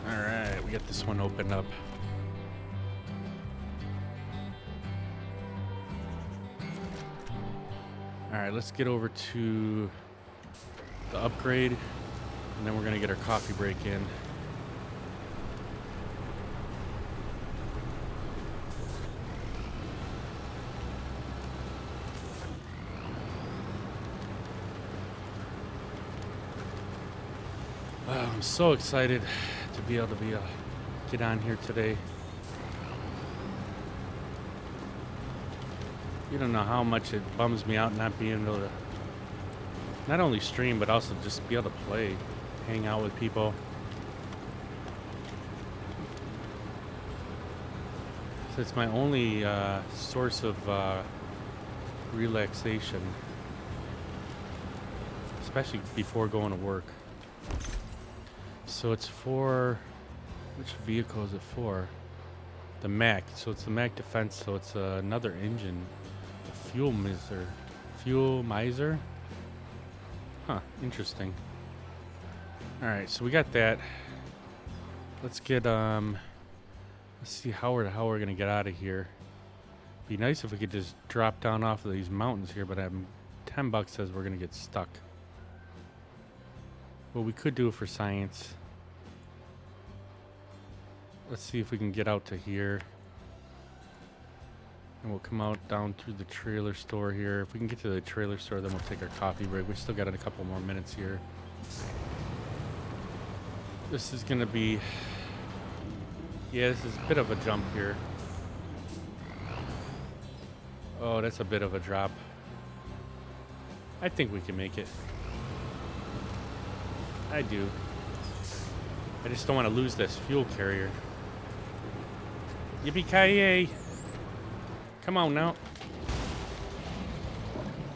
Alright, we got this one opened up. Alright, let's get over to the upgrade, and then we're going to get our coffee break in. Wow, I'm so excited to be able to get on here today. You don't know how much it bums me out not being able to not only stream, but also just be able to play, hang out with people. So it's my only source of relaxation, especially before going to work. So it's for, which vehicle is it for? The Mack. So it's the Mack Defense. So it's another engine. Fuel miser. Huh, interesting. Alright, so we got that. Let's get let's see how we're gonna get out of here. Be nice if we could just drop down off of these mountains here, but $10 says we're gonna get stuck. Well, we could do it for science. Let's see if we can get out to here. And we'll come out down through the trailer store here. If we can get to the trailer store, then we'll take our coffee break. We still got a couple more minutes here. This is going to be... Yeah, this is a bit of a jump here. Oh, that's a bit of a drop. I think we can make it. I do. I just don't want to lose this fuel carrier. Yippee-ki-yay! Come on now.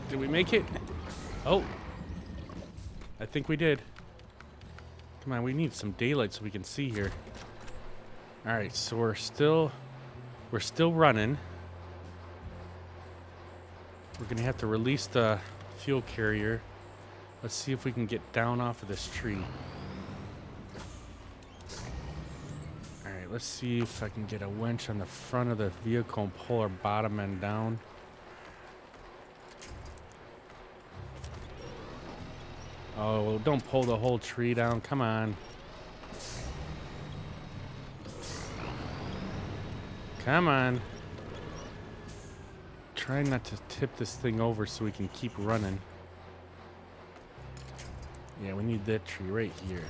Did we make it? Oh. I think we did. Come on, we need some daylight so we can see here. Alright, so we're still running. We're gonna have to release the fuel carrier. Let's see if we can get down off of this tree. Alright, let's see if I can get a winch on the front of the vehicle and pull our bottom end down. Oh, don't pull the whole tree down. Come on. Come on. Try not to tip this thing over so we can keep running. Yeah, we need that tree right here.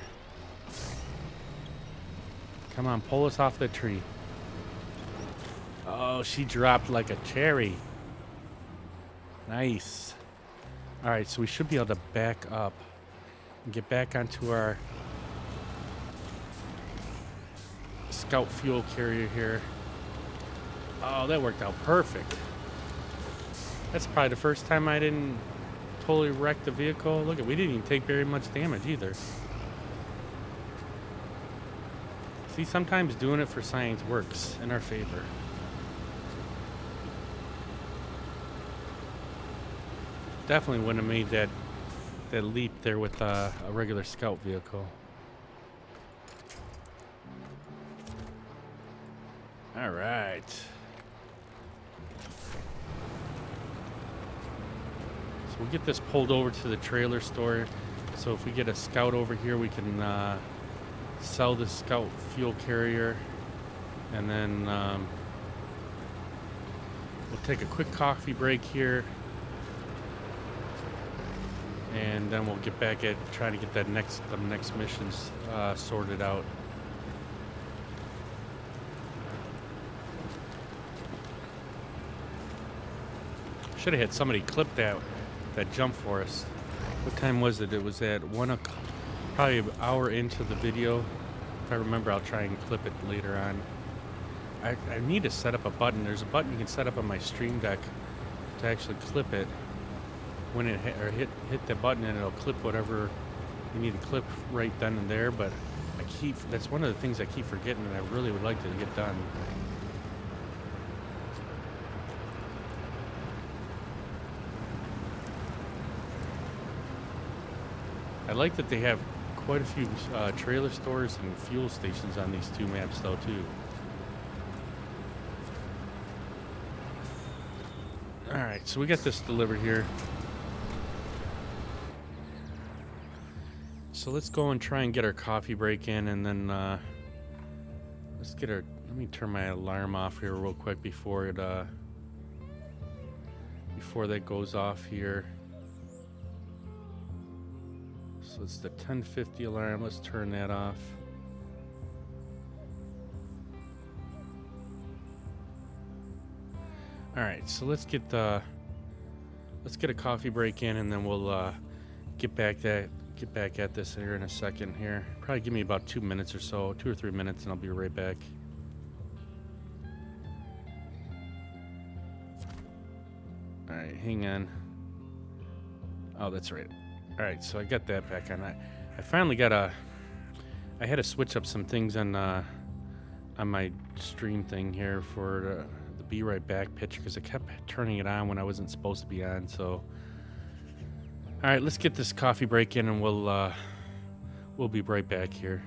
Come on, pull us off the tree. Oh, she dropped like a cherry. Nice. All right, so we should be able to back up and get back onto our scout fuel carrier here. Oh, that worked out perfect. That's probably the first time I didn't totally wreck the vehicle. Look at, we didn't even take very much damage either. See, sometimes doing it for science works in our favor. Definitely wouldn't have made that leap there with a regular scout vehicle. All right. So we'll get this pulled over to the trailer store. So if we get a scout over here, we can sell the scout fuel carrier. And then we'll take a quick coffee break here. And then we'll get back at trying to get the next missions sorted out. Should have had somebody clip that jump for us. What time was it? It was at 1 o'clock, probably an hour into the video. If I remember, I'll try and clip it later on. I need to set up a button. There's a button you can set up on my Stream Deck to actually clip it. When it hit the button and it'll clip whatever you need to clip right then and there. But that's one of the things I keep forgetting, and I really would like to get done. I like that they have quite a few trailer stores and fuel stations on these two maps, though, too. All right, so we got this delivered here. So let's go and try and get our coffee break in, and then let's get our. Let me turn my alarm off here real quick before that goes off here. So it's the 10:50 alarm. Let's turn that off. All right, so let's get a coffee break in, and then we'll get back at this here in a second here. Probably give me about 2 minutes or so, 2 or 3 minutes, and I'll be right back. All right, hang on. Oh, that's right. All right, so I got that back on. I finally got I had to switch up some things on my stream thing here for the Be Right Back picture, because I kept turning it on when I wasn't supposed to be on. So, all right, let's get this coffee break in, and we'll be right back here.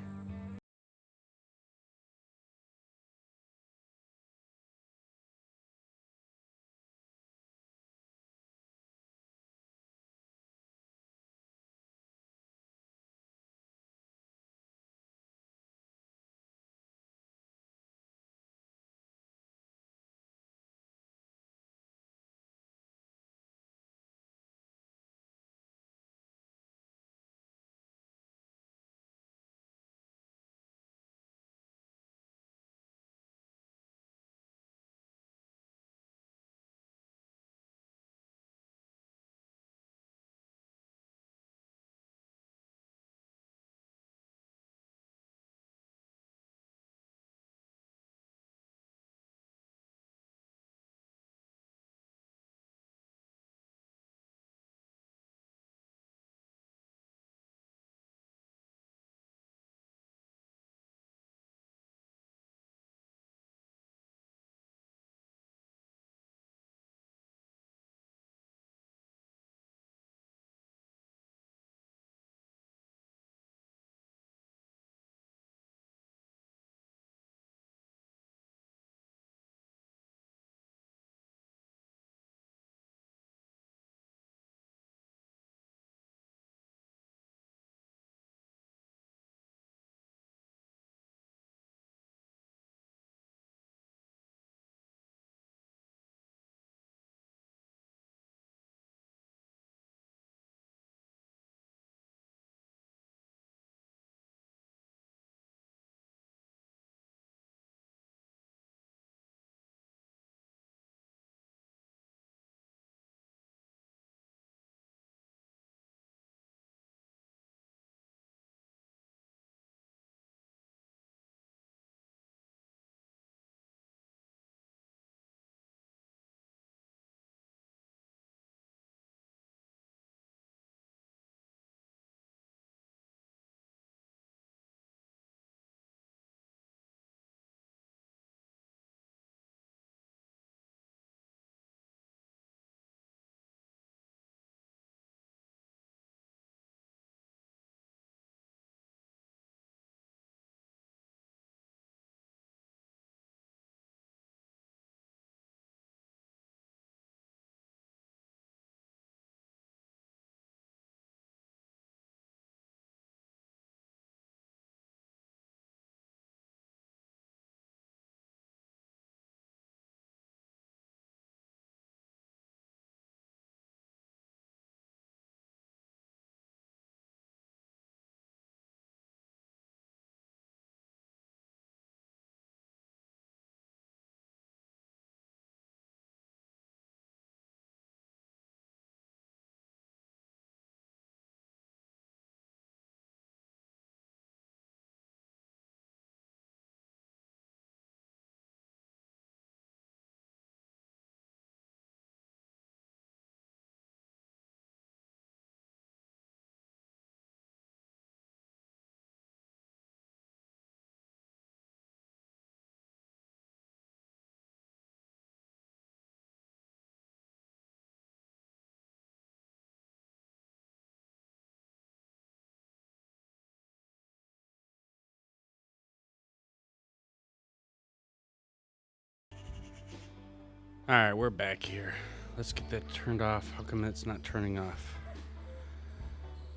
All right, we're back here. Let's get that turned off. How come that's not turning off?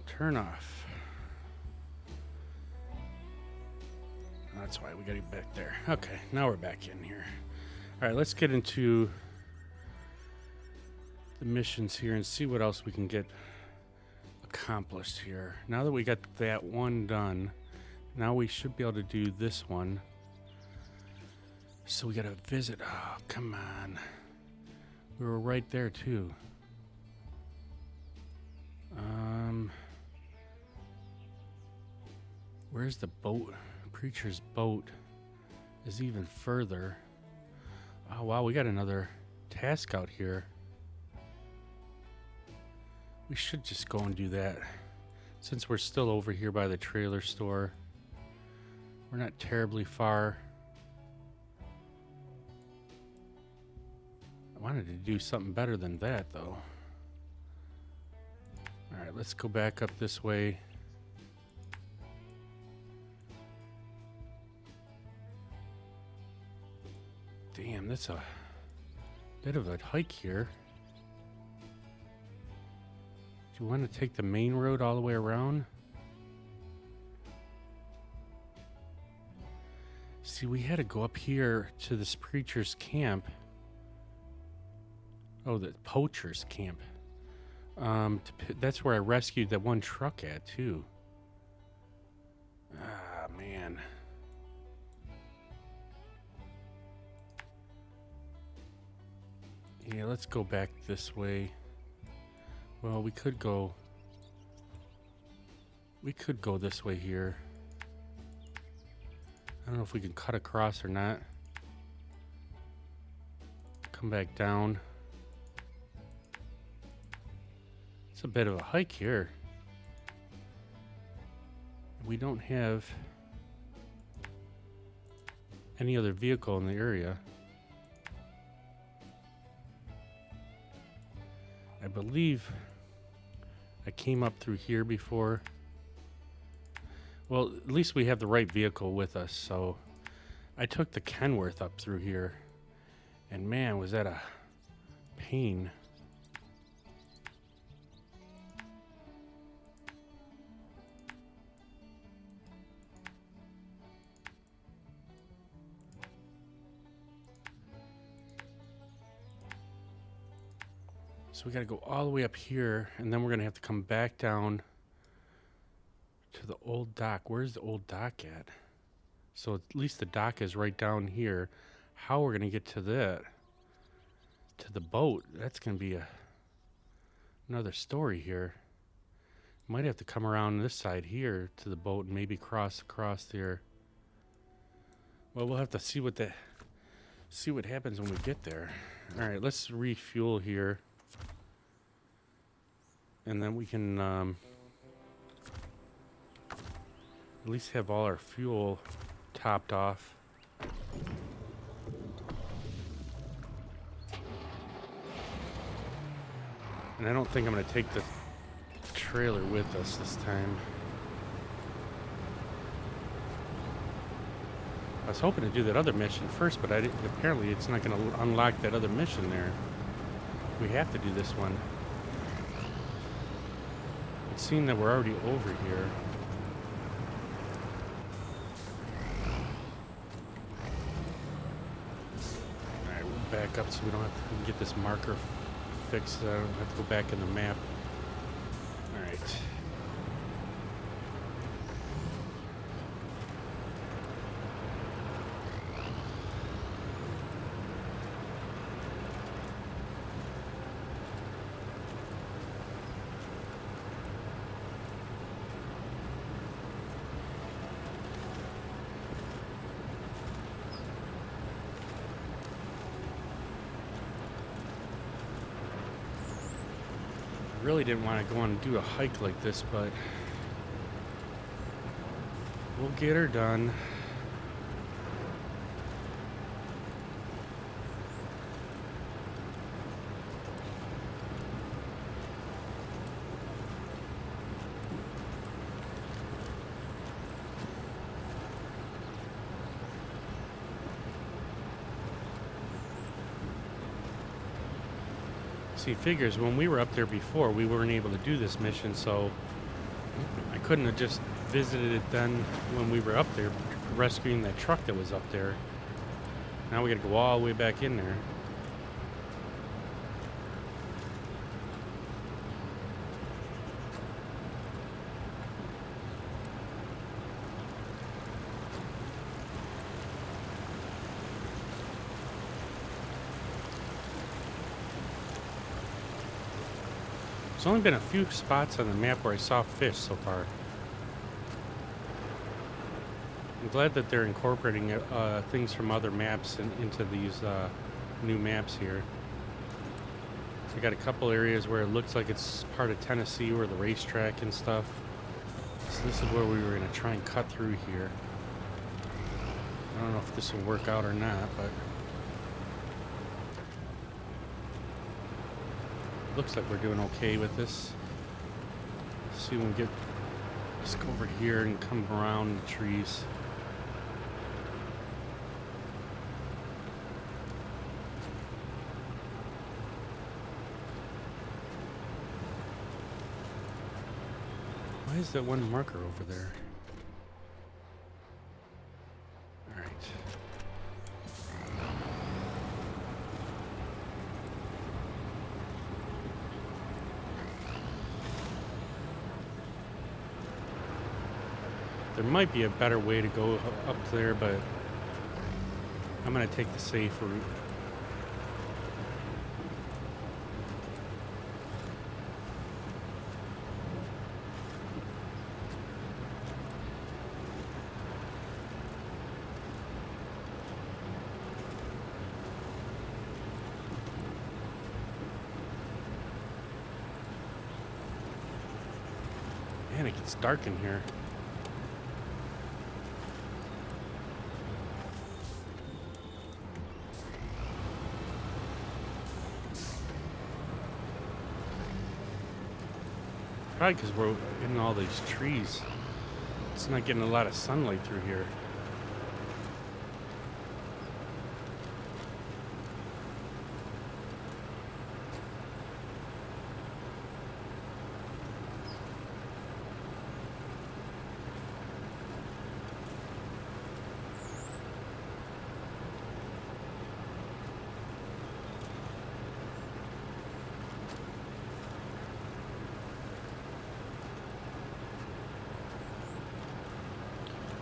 Turn off. That's why we got to get back there. Okay, now we're back in here. All right, let's get into the missions here and see what else we can get accomplished here. Now that we got that one done, now we should be able to do this one. So we got to visit. Oh, come on. We were right there too. Where's the boat? Preacher's boat is even further. Oh wow, we got another task out here. We should just go and do that. Since we're still over here by the trailer store, we're not terribly far. I wanted to do something better than that, though. All right, let's go back up this way. Damn, that's a bit of a hike here. Do you want to take the main road all the way around? See, we had to go up here to this preacher's camp. Oh, the poacher's camp. That's where I rescued that one truck at, too. Ah, man. Yeah, let's go back this way. Well, we could go this way here. I don't know if we can cut across or not. Come back down. It's a bit of a hike here. We don't have any other vehicle in the area. I believe I came up through here before. Well, at least we have the right vehicle with us, so I took the Kenworth up through here, and man, was that a pain. So we got to go all the way up here, and then we're going to have to come back down to the old dock. Where's the old dock at? So at least the dock is right down here. How we're going to get to that, to the boat, that's going to be another story here. Might have to come around this side here to the boat and maybe cross across there. Well, we'll have to see what happens when we get there. All right, let's refuel here. And then we can at least have all our fuel topped off. And I don't think I'm going to take the trailer with us this time. I was hoping to do that other mission first, but apparently it's not going to unlock that other mission there. We have to do this one. Seeing that we're already over here. Alright, we'll back up so we don't have to get this marker fixed. I don't have to go back in the map. Alright. Really didn't want to go on and do a hike like this, but we'll get her done. See, figures, when we were up there before, we weren't able to do this mission, so I couldn't have just visited it then when we were up there rescuing that truck that was up there. Now we gotta go all the way back in there. There's only been a few spots on the map where I saw fish so far. I'm glad that they're incorporating things from other maps into these new maps here. We got a couple areas where it looks like it's part of Tennessee, where the racetrack and stuff. So this is where we were going to try and cut through here. I don't know if this will work out or not, but looks like we're doing okay with this. Let's see when we get. Let's go over here and come around the trees. Why is that one marker over there? All right. There might be a better way to go up there, but I'm going to take the safe route. Man, it gets dark in here. Probably because we're in all these trees. It's not getting a lot of sunlight through here.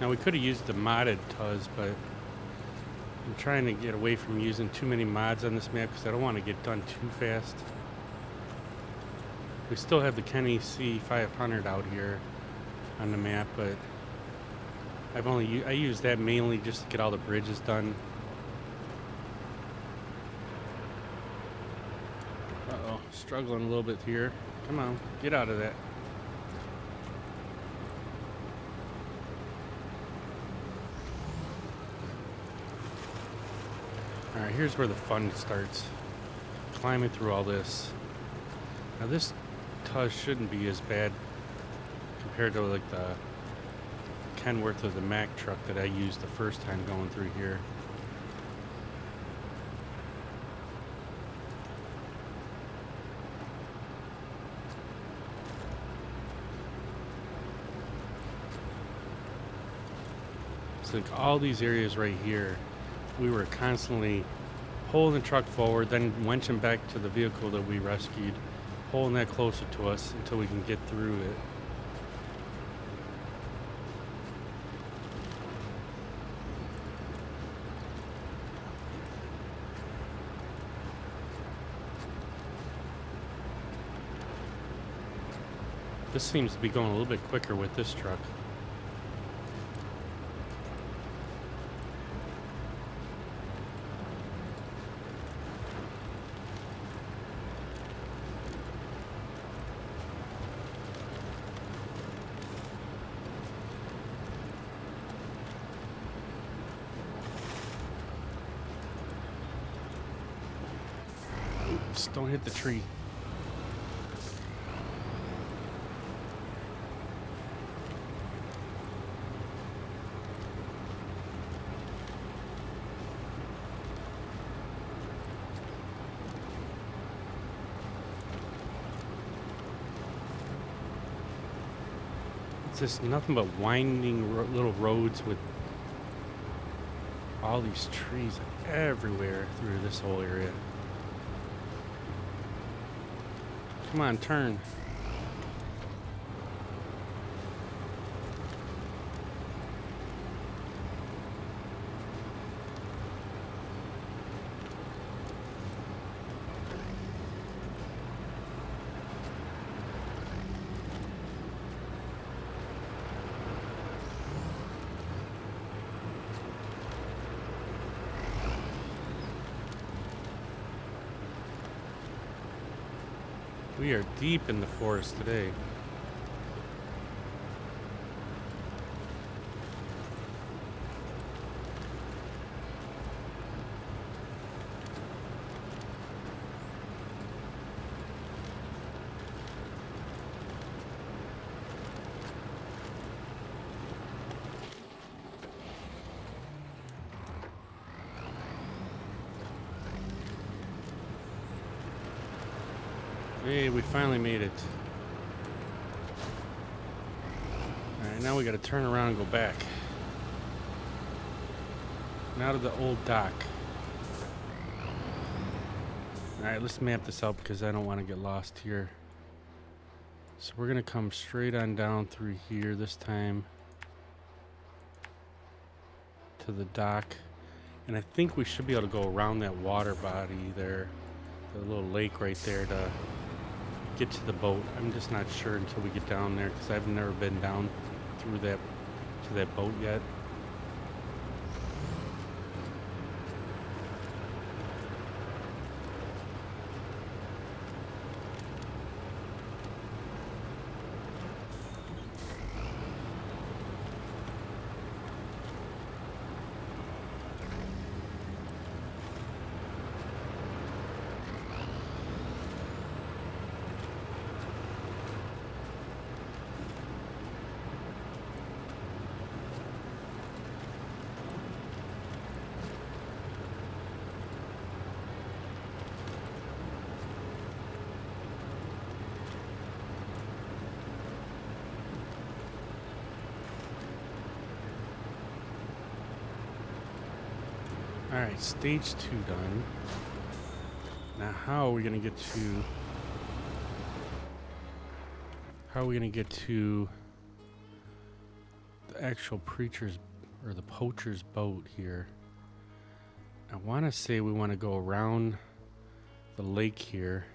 Now we could have used the modded Tuz, but I'm trying to get away from using too many mods on this map because I don't want to get done too fast. We still have the Kenny C500 out here on the map, but I use that mainly just to get all the bridges done. Uh-oh, struggling a little bit here. Come on, get out of that. Alright, here's where the fun starts. Climbing through all this. Now this Tuz shouldn't be as bad compared to like the Kenworth or the Mack truck that I used the first time going through here. So like all these areas right here, we were constantly pulling the truck forward, then winching back to the vehicle that we rescued, pulling that closer to us until we can get through it. This seems to be going a little bit quicker with this truck. Oops, don't hit the tree. It's just nothing but winding little roads with all these trees everywhere through this whole area. Come on, turn. We are deep in the forest today. Hey, we finally made it. Alright, now we gotta turn around and go back. Now to the old dock. Alright, let's map this out because I don't want to get lost here. So we're gonna come straight on down through here this time to the dock. And I think we should be able to go around that water body there, the little lake right there, to get to the boat. I'm just not sure until we get down there because I've never been down through that to that boat yet. Alright, stage 2 done. Now how are we gonna get to the actual preacher's or the poacher's boat here? I wanna say we wanna go around the lake here.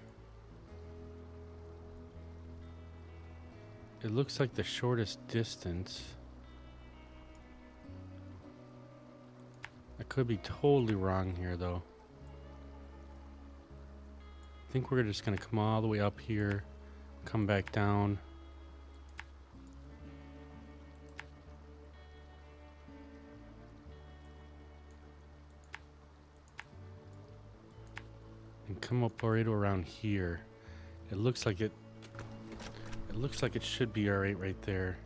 It looks like the shortest distance. I could be totally wrong here, though. I think we're just going to come all the way up here, come back down. And come up right around here. It looks like it should be all right there.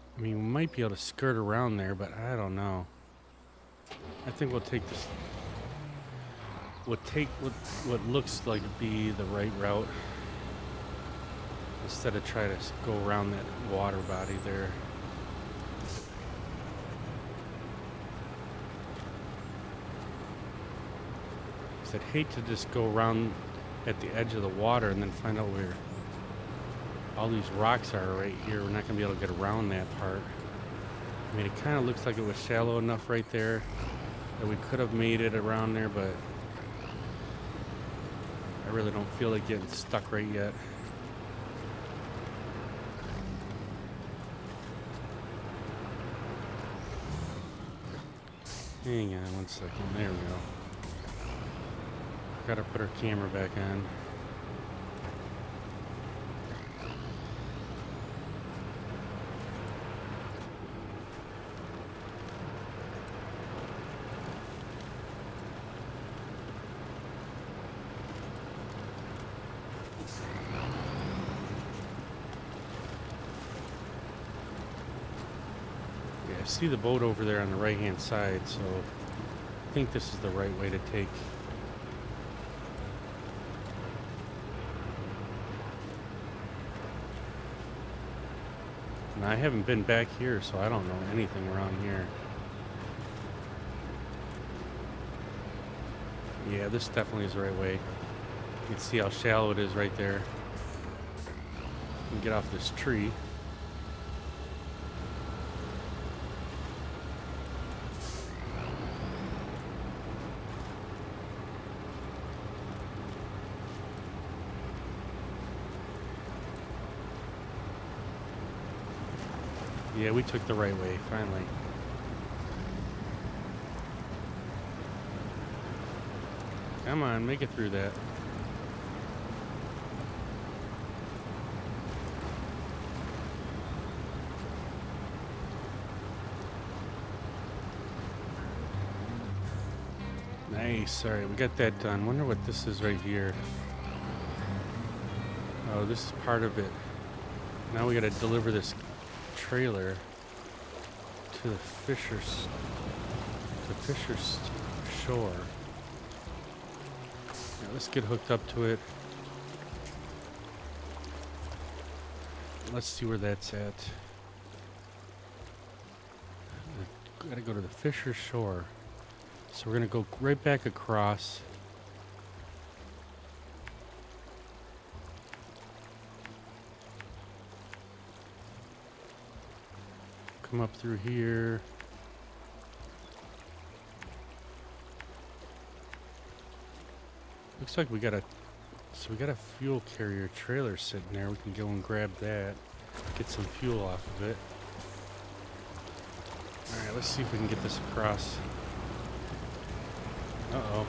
I mean, we might be able to skirt around there, but I don't know. I think we'll take this. We'll take what looks like to be the right route instead of try to go around that water body there. Because I'd hate to just go around at the edge of the water and then find out where all these rocks are right here. We're not going to be able to get around that part. I mean, it kind of looks like it was shallow enough right there that we could have made it around there, but I really don't feel like getting stuck right yet. Hang on one second. There we go. Gotta put our camera back on. See the boat over there on the right hand side, so I think this is the right way to take. I haven't been back here, so I don't know anything around here. Yeah, this definitely is the right way. You can see how shallow it is right there. You can get off this tree. Yeah, we took the right way, finally. Come on, make it through that. Nice. All right, we got that done. Wonder what this is right here. Oh, this is part of it. Now we got to deliver this trailer to the Fisher's shore. Now let's get hooked up to it. Let's see where that's at. Gotta go to the Fisher's shore. So we're gonna go right back across. Come up through here. Looks like we got a fuel carrier trailer sitting there. We can go and grab that. Get some fuel off of it. Alright, let's see if we can get this across. Uh-oh.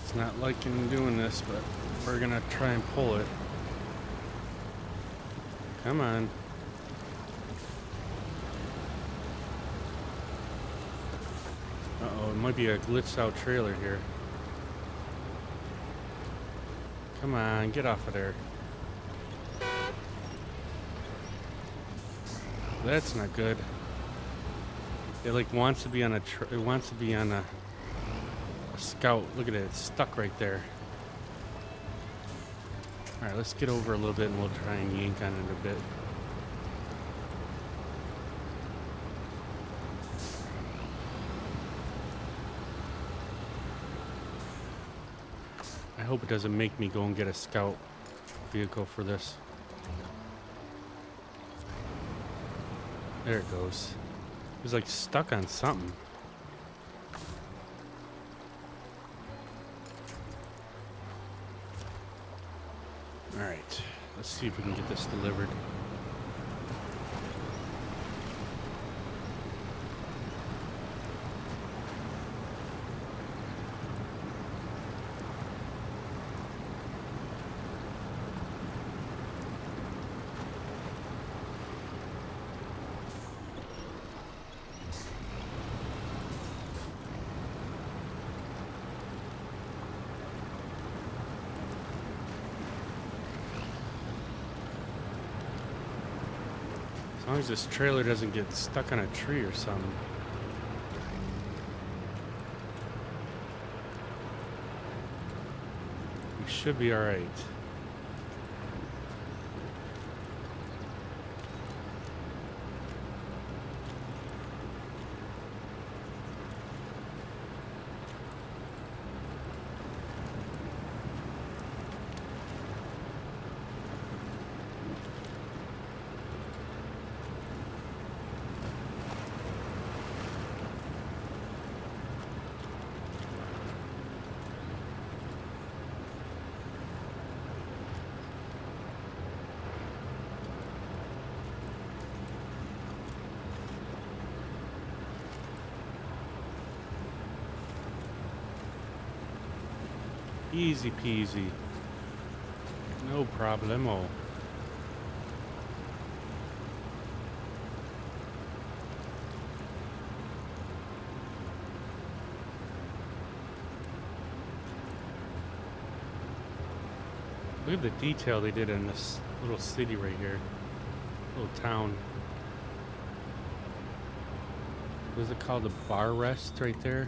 It's not liking doing this, but we're gonna try and pull it. Come on. Uh-oh, it might be a glitched out trailer here. Come on, get off of there. That's not good. It like wants to be on a scout. Look at it, it's stuck right there. All right, let's get over a little bit and we'll try and yank on it a bit. I hope it doesn't make me go and get a scout vehicle for this. There it goes. It was like stuck on something. All right, let's see if we can get this delivered. As long as this trailer doesn't get stuck on a tree or something. We should be all right. Easy peasy. No problemo. Look at the detail they did in this little city right here. Little town. What is it called? The Bar Rest right there?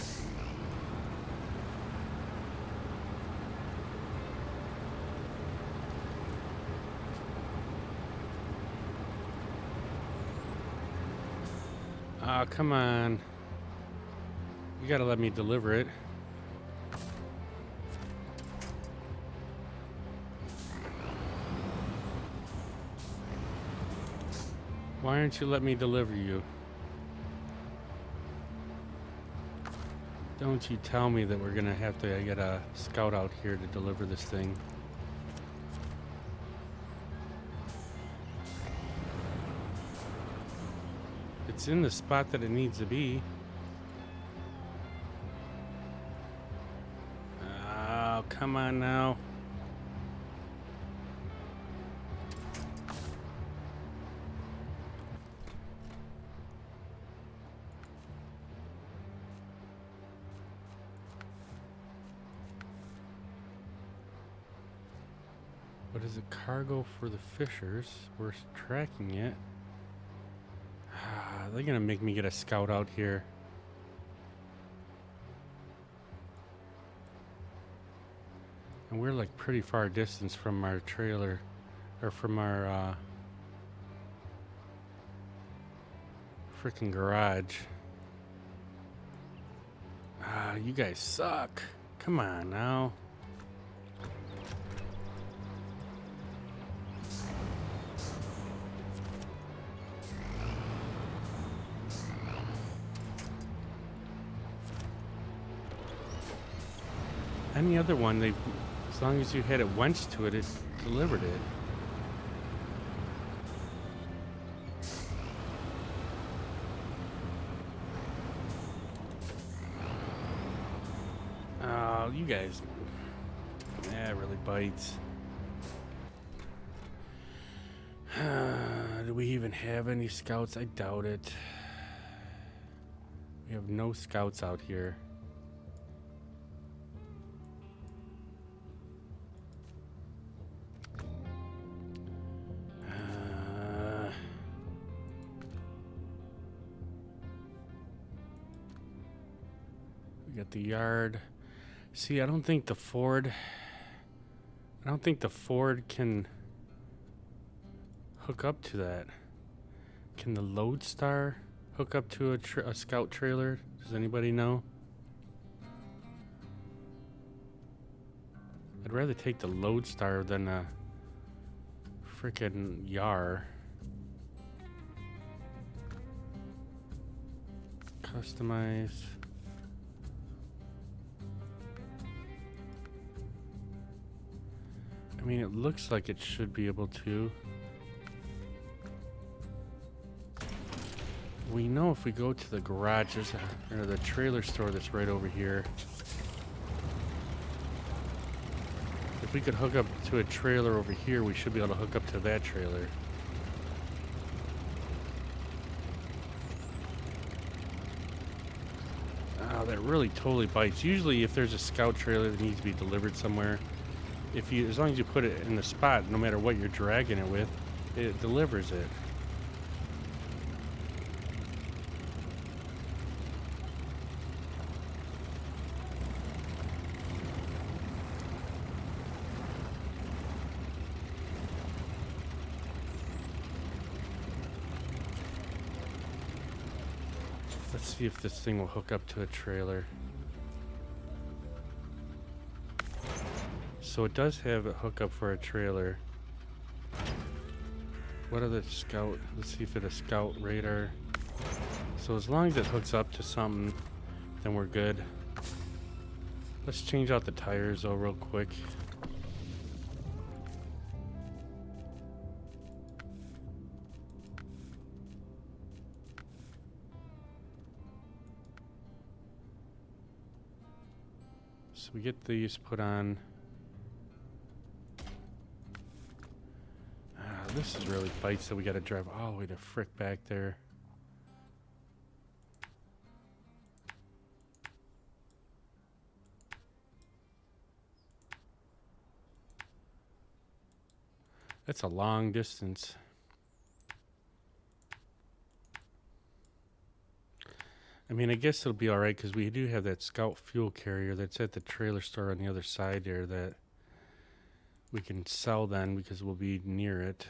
Ah, come on. You gotta let me deliver it. Why aren't you letting me deliver you? Don't you tell me that we're gonna have to get a scout out here to deliver this thing. It's in the spot that it needs to be. Oh, come on now. What is it? Cargo for the fishers. We're tracking it. They're gonna make me get a scout out here. And we're like pretty far distance from our trailer, or from our freaking garage. You guys suck. Come on now. Any other one, they, as long as you had it wenched to it, it delivered it. Oh, you guys. That really bites. Do we even have any scouts? I doubt it. We have no scouts out here. We got the yard. See, I don't think the Ford can hook up to that. Can the Lodestar hook up to a scout trailer? Does anybody know? I'd rather take the Lodestar than a frickin' Yar. Customize. I mean, it looks like it should be able to. We know if we go to the garage, or the trailer store that's right over here. If we could hook up to a trailer over here, we should be able to hook up to that trailer. Oh, that really totally bites. Usually if there's a scout trailer that needs to be delivered somewhere, as long as you put it in the spot, no matter what you're dragging it with, it delivers it. Let's see if this thing will hook up to a trailer. So it does have a hookup for a trailer. What are the scout? Let's see if it's a scout radar. So as long as it hooks up to something, then we're good. Let's change out the tires though real quick. So we get these put on. This is really bites that we gotta drive all the way to frick back there. That's a long distance. I mean, I guess it'll be alright because we do have that Scout fuel carrier that's at the trailer store on the other side there that we can sell then because we'll be near it.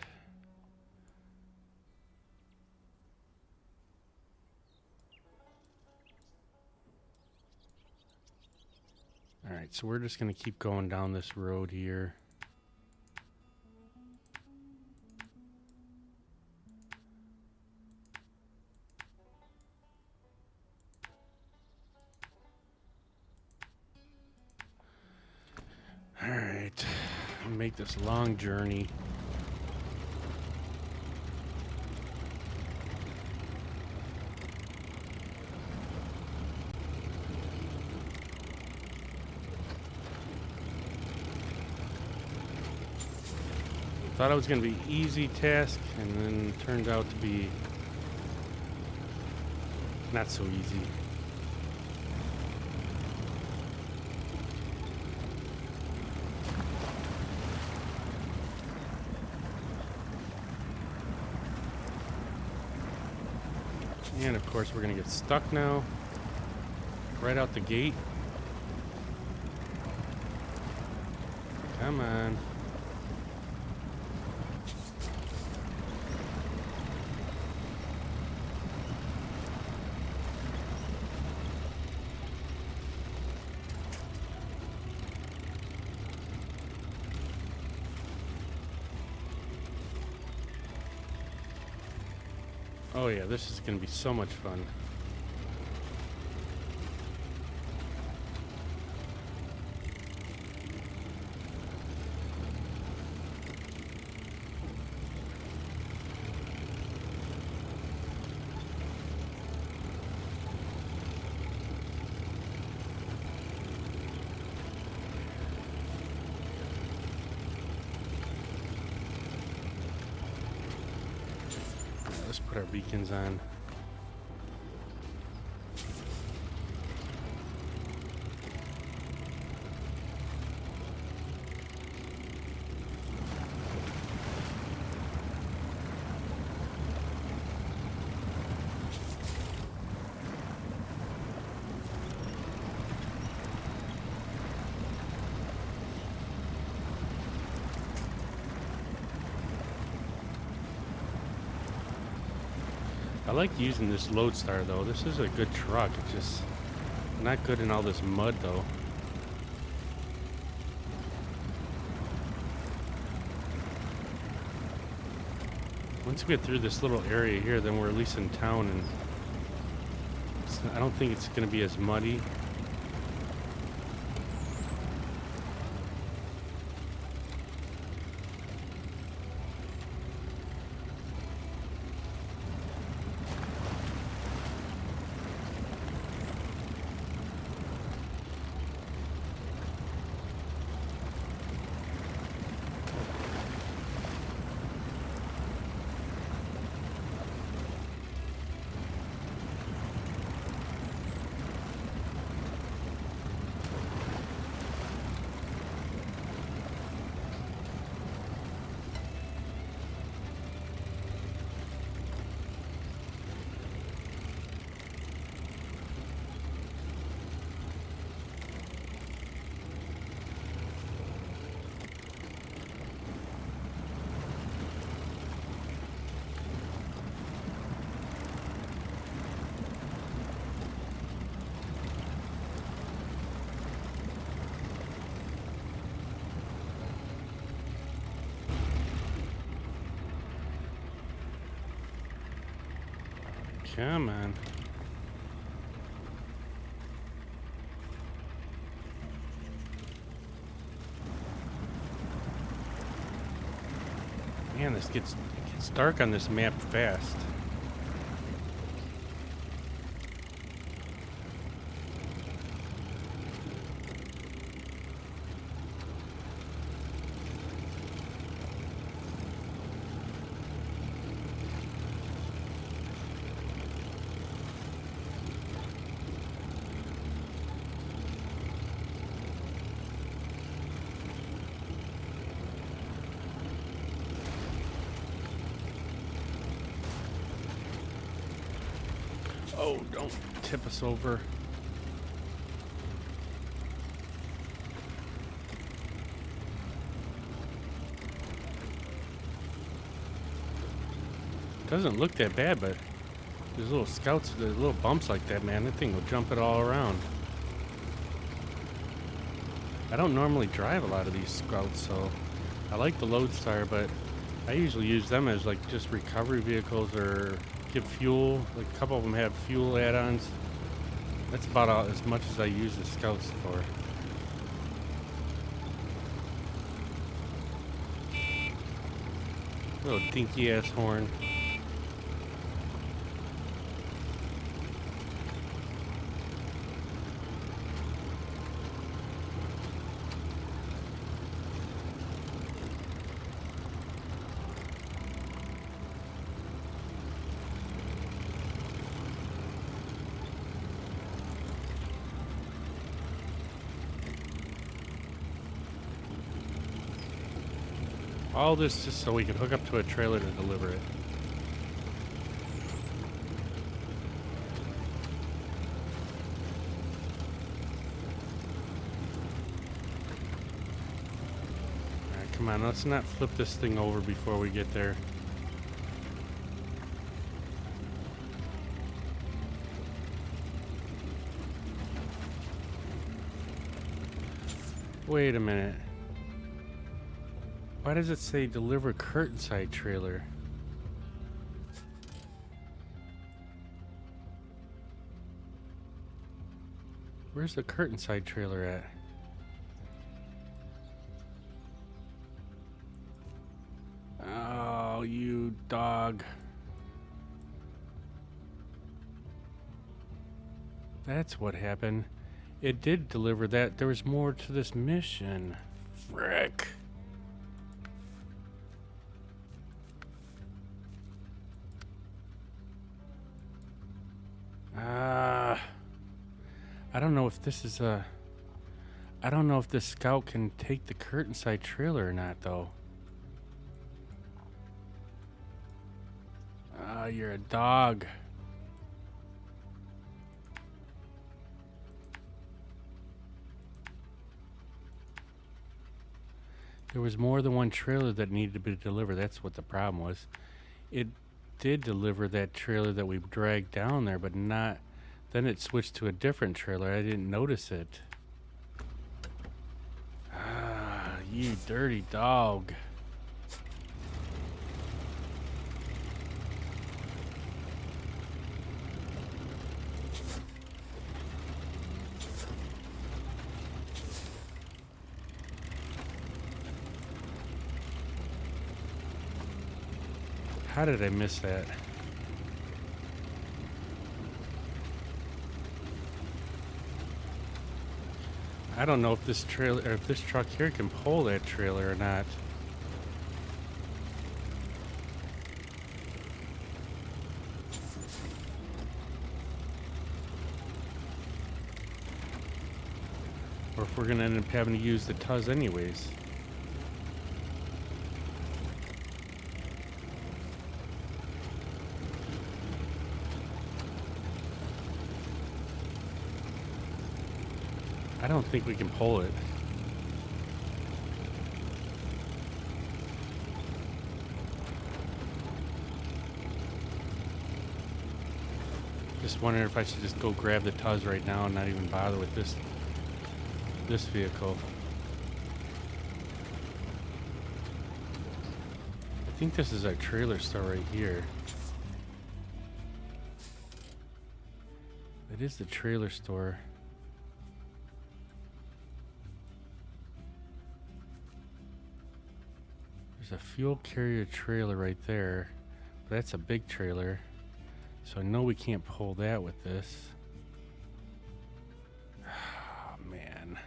Alright, so we're just going to keep going down this road here. Alright, make this long journey. Thought it was going to be easy task, and then it turned out to be not so easy. And of course we're going to get stuck now, right out the gate. Come on. Oh yeah, this is going to be so much fun. Let's put our beacons on. I like using this Lodestar though. This is a good truck. It's just not good in all this mud though. Once we get through this little area here, then we're at least in town, and I don't think it's going to be as muddy. Come on. Man, it gets dark on this map fast. Oh, don't tip us over. Doesn't look that bad, but there's little scouts, there's little bumps like that, man. That thing will jump it all around. I don't normally drive a lot of these Scouts, so I like the Lodestar, but I usually use them as like just recovery vehicles or give fuel. Like a couple of them have fuel add-ons. That's about as much as I use the Scouts for. Little dinky ass horn. All this just so we can hook up to a trailer to deliver it. Alright, come on, let's not flip this thing over before we get there. Wait a minute. Why does it say deliver curtain side trailer? Where's the curtain side trailer at? Oh, you dog. That's what happened. It did deliver that. There was more to this mission. Frick. I don't know if this is a... I don't know if this Scout can take the curtain side trailer or not, though. You're a dog. There was more than one trailer that needed to be delivered. That's what the problem was. It did deliver that trailer that we dragged down there, but not... Then it switched to a different trailer. I didn't notice it. You dirty dog. How did I miss that? I don't know if this trailer or if this truck here can pull that trailer or not. Or if we're gonna end up having to use the Tuz anyways. I don't think we can pull it. Just wondering if I should just go grab the Tuz right now and not even bother with this vehicle. I think this is our trailer store right here. It is the trailer store. There's a fuel carrier trailer right there. That's a big trailer. So I know we can't pull that with this. Oh, man.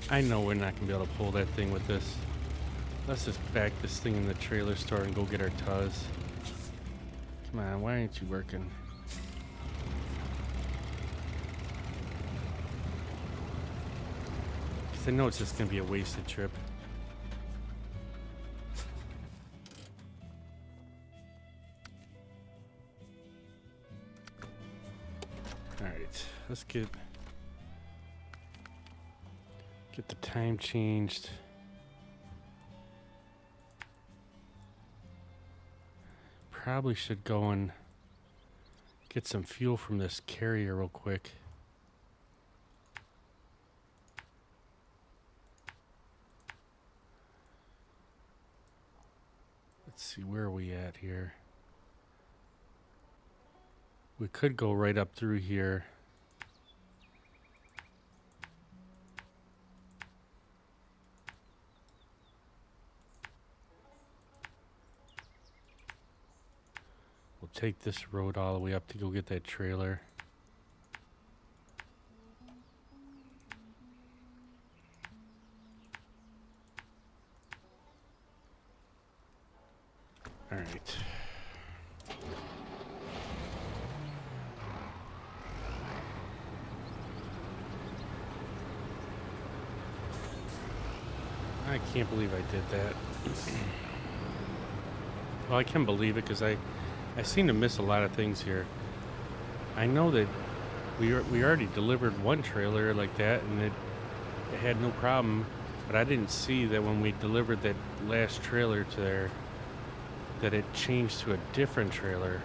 I know we're not going to be able to pull that thing with this. Let's just back this thing in the trailer store and go get our Tuz. Come on, why aren't you working? I know it's just going to be a wasted trip. Alright, let's get the time changed. probably should go and get some fuel from this carrier real quick. Let's see, where are we at here? We could go right up through here. We'll take this road all the way up to go get that trailer. All right. I can't believe I did that. Well, I can believe it because I seem to miss a lot of things here. I know that we already delivered one trailer like that, and it had no problem. But I didn't see that when we delivered that last trailer to there, that it changed to a different trailer.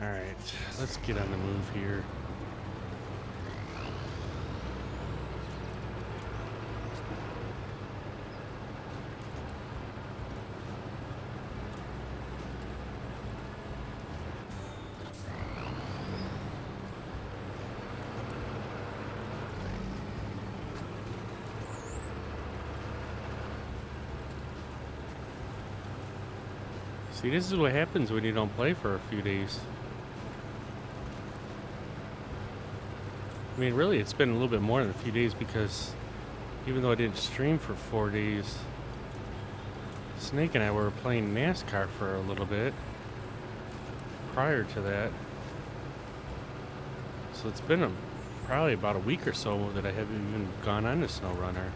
All right, let's get on the move here. See, this is what happens when you don't play for a few days. I mean, really, it's been a little bit more than a few days because even though I didn't stream for 4 days, Snake and I were playing NASCAR for a little bit prior to that. So it's been probably about a week or so that I haven't even gone on the SnowRunner.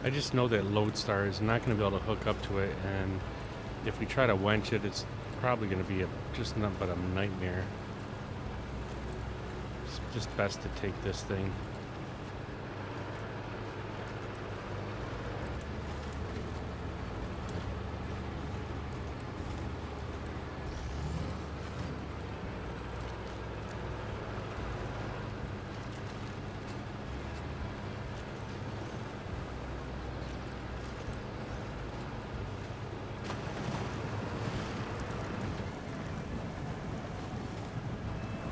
I just know that Lodestar is not going to be able to hook up to it, and if we try to wench it, it's probably going to be just not but a nightmare. It's just best to take this thing.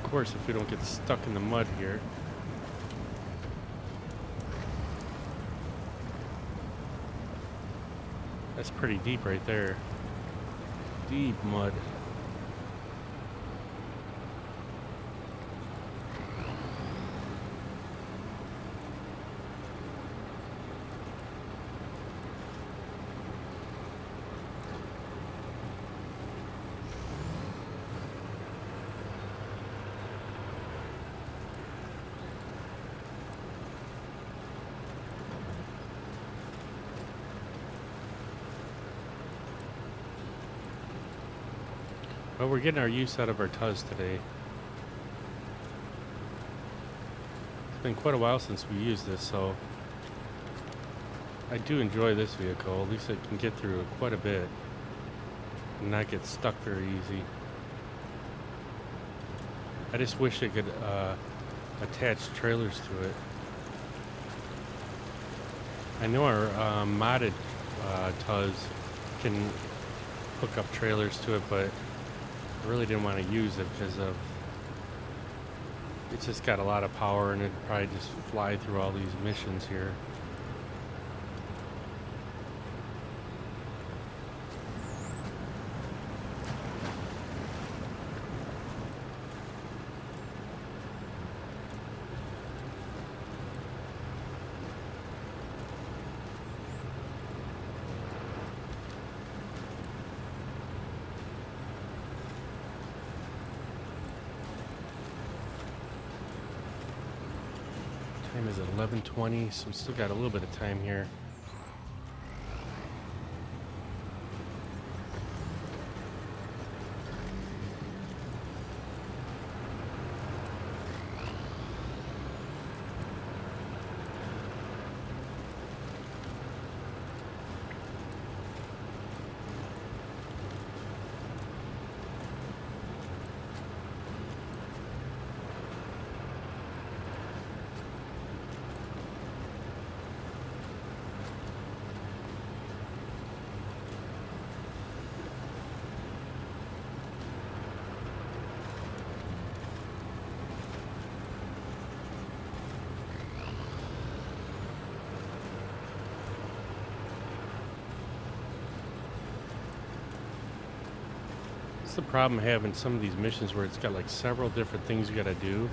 Of course, if we don't get stuck in the mud here. That's pretty deep right there. Deep mud. Well, we're getting our use out of our Tuz today. It's been quite a while since we used this, so I do enjoy this vehicle. At least I can get through quite a bit and not get stuck very easy. I just wish I could attach trailers to it. I know our modded Tuz can hook up trailers to it, but I really didn't want to use it because of it's just got a lot of power and it'd probably just fly through all these missions here. Time is 11:20, so we still got a little bit of time here. It's the problem having some of these missions where it's got like several different things you gotta do.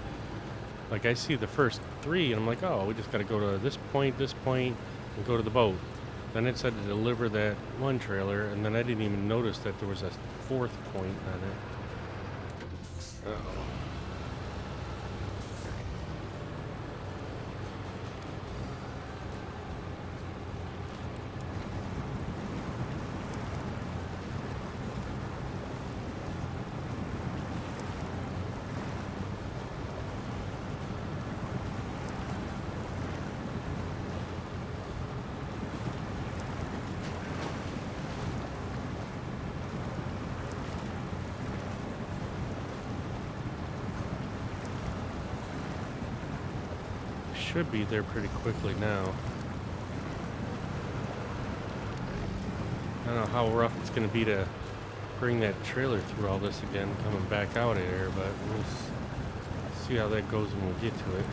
Like I see the first three and I'm like, oh, we just gotta go to this point, and go to the boat. Then it said to deliver that one trailer, and then I didn't even notice that there was a fourth point on it. Uh-oh. Should be there pretty quickly now. I don't know how rough it's going to be to bring that trailer through all this again, coming back out of here, but we'll see how that goes when we get to it.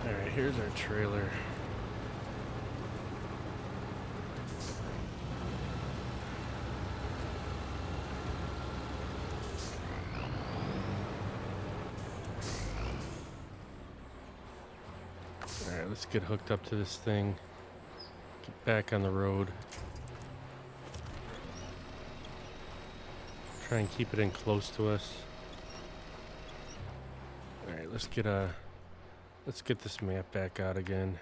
Alright, here's our trailer. Alright, let's get hooked up to this thing. Get back on the road. Try and keep it in close to us. Alright, let's get this map back out again.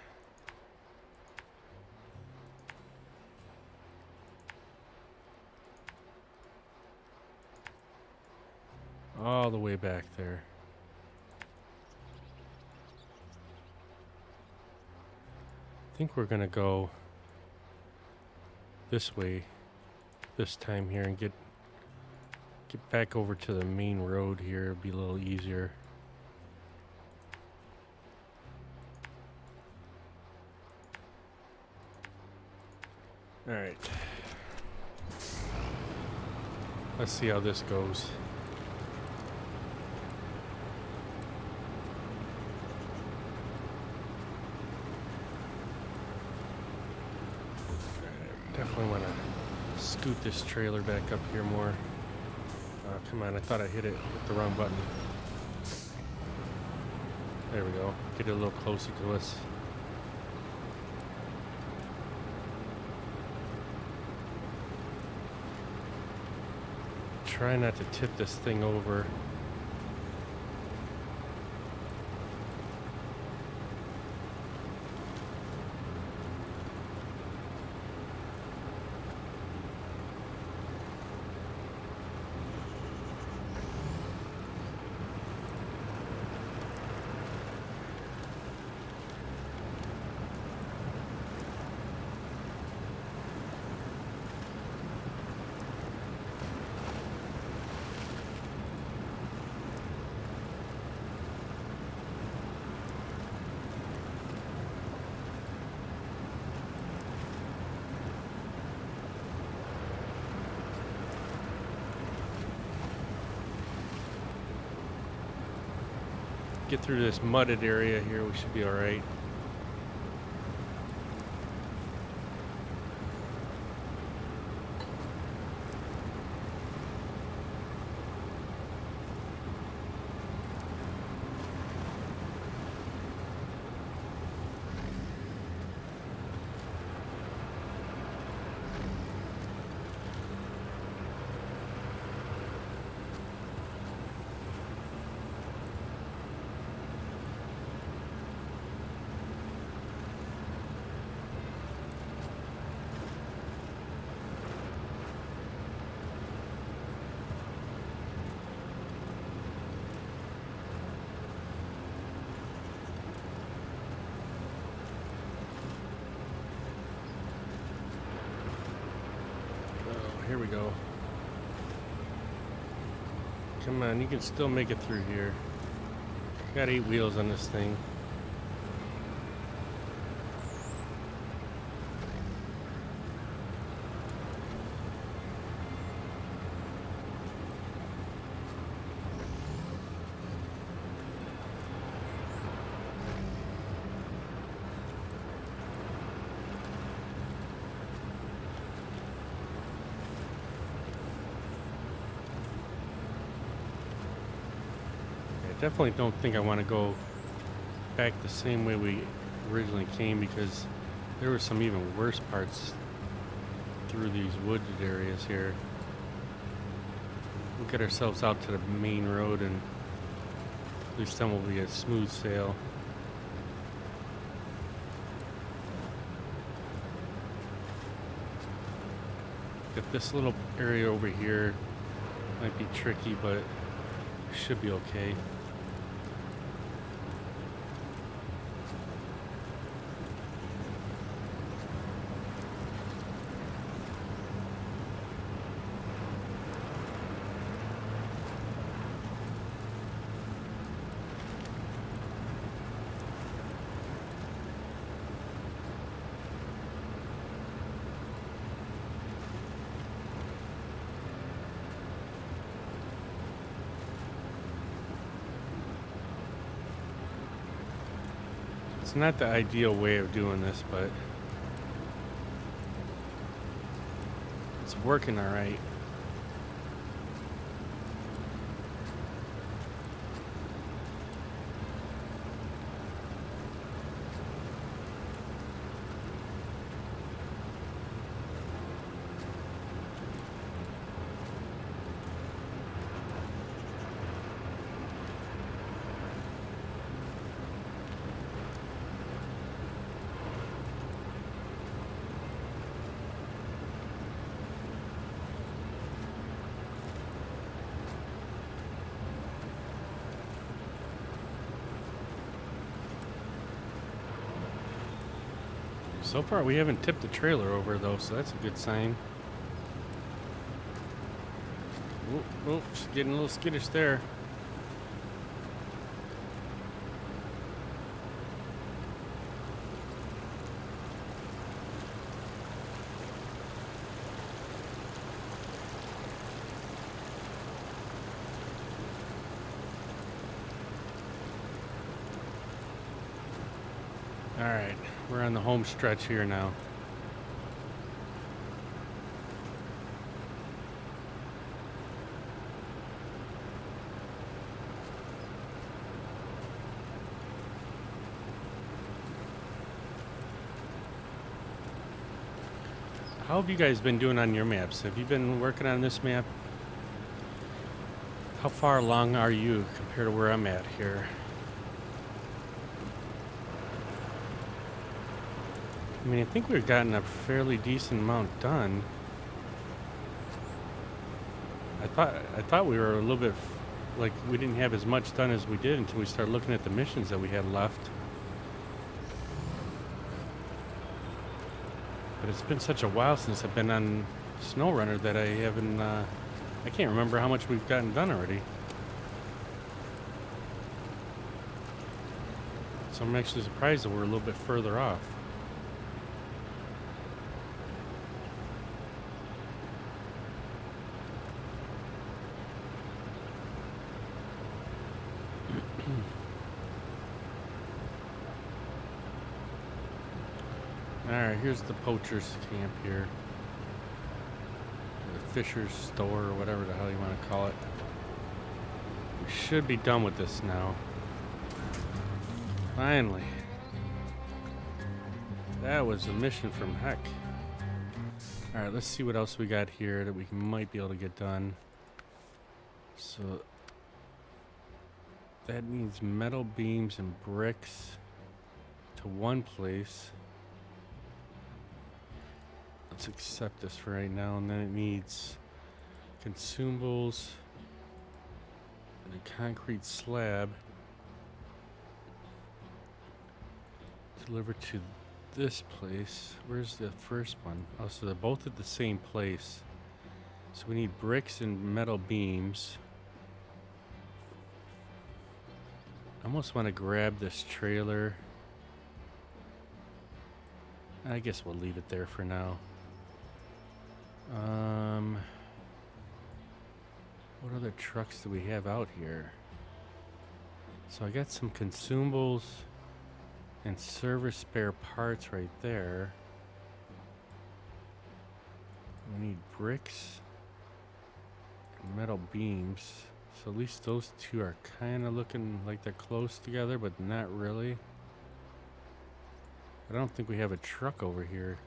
All the way back there. I think we're gonna go this way this time here and get back over to the main road here. It'll be a little easier. All right. Let's see how this goes. Definitely want to scoot this trailer back up here more. Come on, I thought I hit the wrong button. There we go. Get it a little closer to us. Try not to tip this thing over. get through this mudded area here, we should be all right. Here we go. Come on, you can still make it through here. Got 8 wheels on this thing. Definitely don't think I want to go back the same way we originally came, because there were some even worse parts through these wooded areas here. We'll get ourselves out to the main road, and at least then we'll be a smooth sail. Got this little area over here. Might be tricky, but should be okay. It's not the ideal way of doing this, but it's working all right. So far, we haven't tipped the trailer over, though, so that's a good sign. Oh, she's getting a little skittish there. All right, we're on the home stretch here now. How have you guys been doing on your maps? Have you been working on this map? How far along are you compared to where I'm at here? I mean, I think we've gotten a fairly decent amount done. I thought we were a little bit like we didn't have as much done as we did until we started looking at the missions that we had left. But it's been such a while since I've been on SnowRunner that I haven't, I can't remember how much we've gotten done already. So I'm actually surprised that we're a little bit further off. Alright, here's the poacher's camp here. The fisher's store, or whatever the hell you want to call it. We should be done with this now. Finally. That was a mission from heck. Alright, let's see what else we got here that we might be able to get done. So that needs metal beams and bricks to one place. Let's accept this for right now, and then it needs consumables and a concrete slab delivered to this place. Where's the first one? Oh, so they're both at the same place. So we need bricks and metal beams. I almost want to grab this trailer. I guess we'll leave it there for now. What other trucks do we have out here? So I got some consumables and service spare parts right there. We need bricks and metal beams. So at least those two are kind of looking like they're close together, but not really. I don't think we have a truck over here.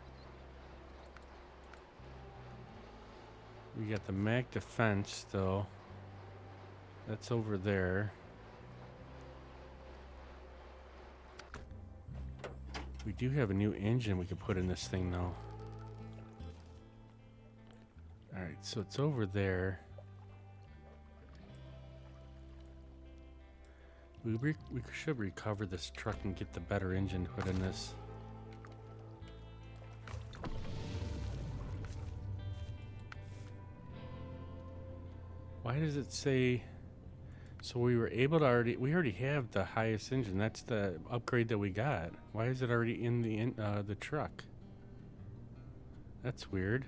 We got the Mack Defense still. That's over there. We do have a new engine we could put in this thing though. Alright, so it's over there. We should recover this truck and get the better engine put in this. Why does it say? So we were able to we already have the highest engine. That's the upgrade that we got. Why is it already in the truck? That's weird.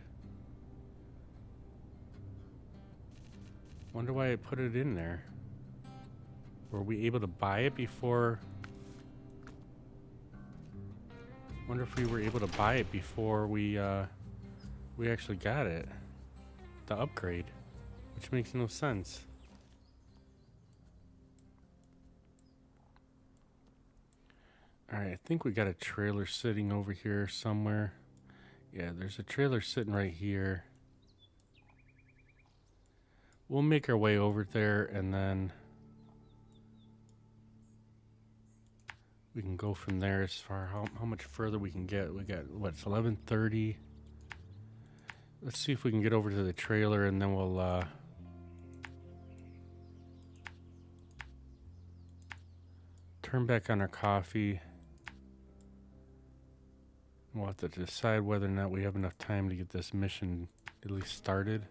Wonder why I put it in there. Were we able to buy it before? Wonder if we were able to buy it before we actually got it. The upgrade, which makes no sense. Alright, I think we got a trailer sitting over here somewhere. Yeah, there's a trailer sitting right here. We'll make our way over there and then we can go from there as far how much further we can get. We got what, it's 11:30. Let's see if we can get over to the trailer and then we'll turn back on our coffee. We'll have to decide whether or not we have enough time to get this mission at least started.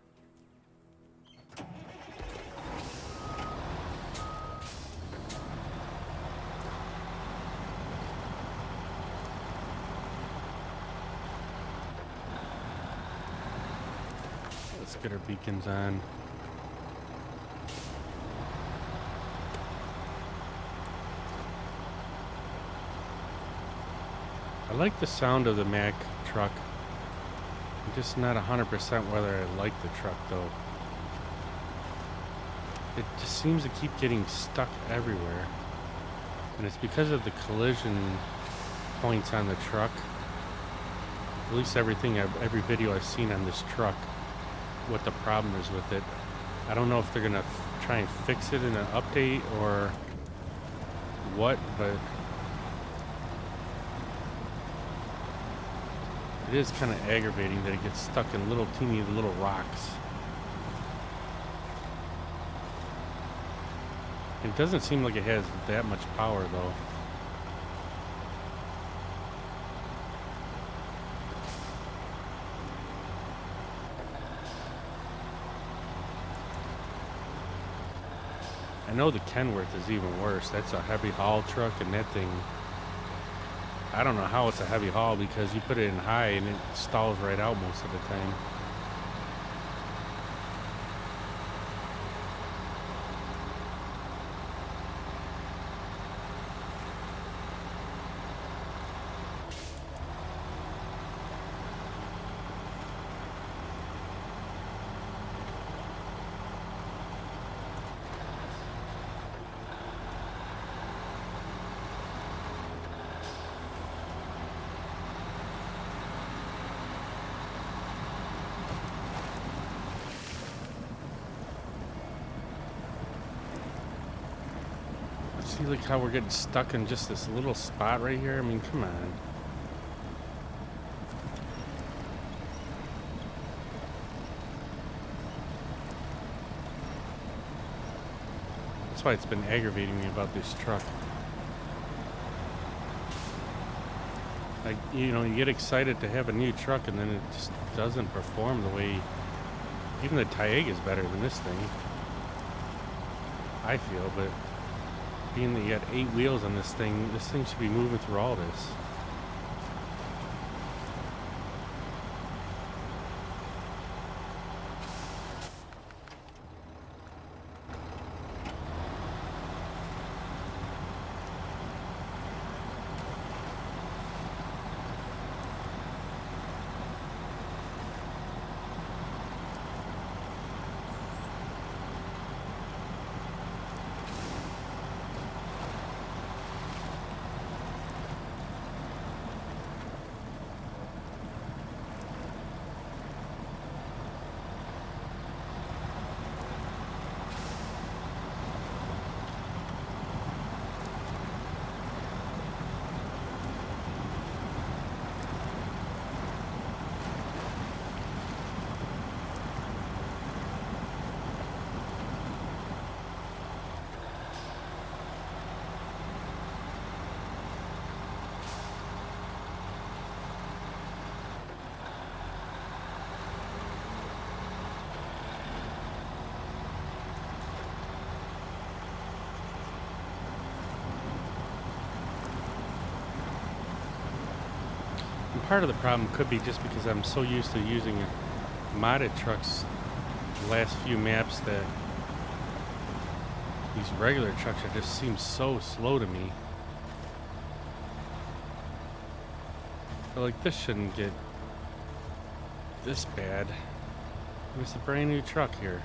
Let's get our beacons on. I like the sound of the Mack truck. I'm just not 100% whether I like the truck though. It just seems to keep getting stuck everywhere. And it's because of the collision points on the truck. At least every video I've seen on this truck, what the problem is with it. I don't know if they're gonna try and fix it in an update or what, but it is kind of aggravating that it gets stuck in little teeny little rocks. It doesn't seem like it has that much power though. I know the Kenworth is even worse. That's a heavy haul truck, and that thing, I don't know how it's a heavy haul because you put it in high and it stalls right out most of the time. See, like how we're getting stuck in just this little spot right here? I mean, come on. That's why it's been aggravating me about this truck. Like, you know, you get excited to have a new truck and then it just doesn't perform the way... Even the Taiga is better than this thing, I feel, but being that you got 8 wheels on this thing should be moving through all this. Part of the problem could be just because I'm so used to using modded trucks the last few maps that these regular trucks just seem so slow to me. But like, this shouldn't get this bad. It's a brand new truck here.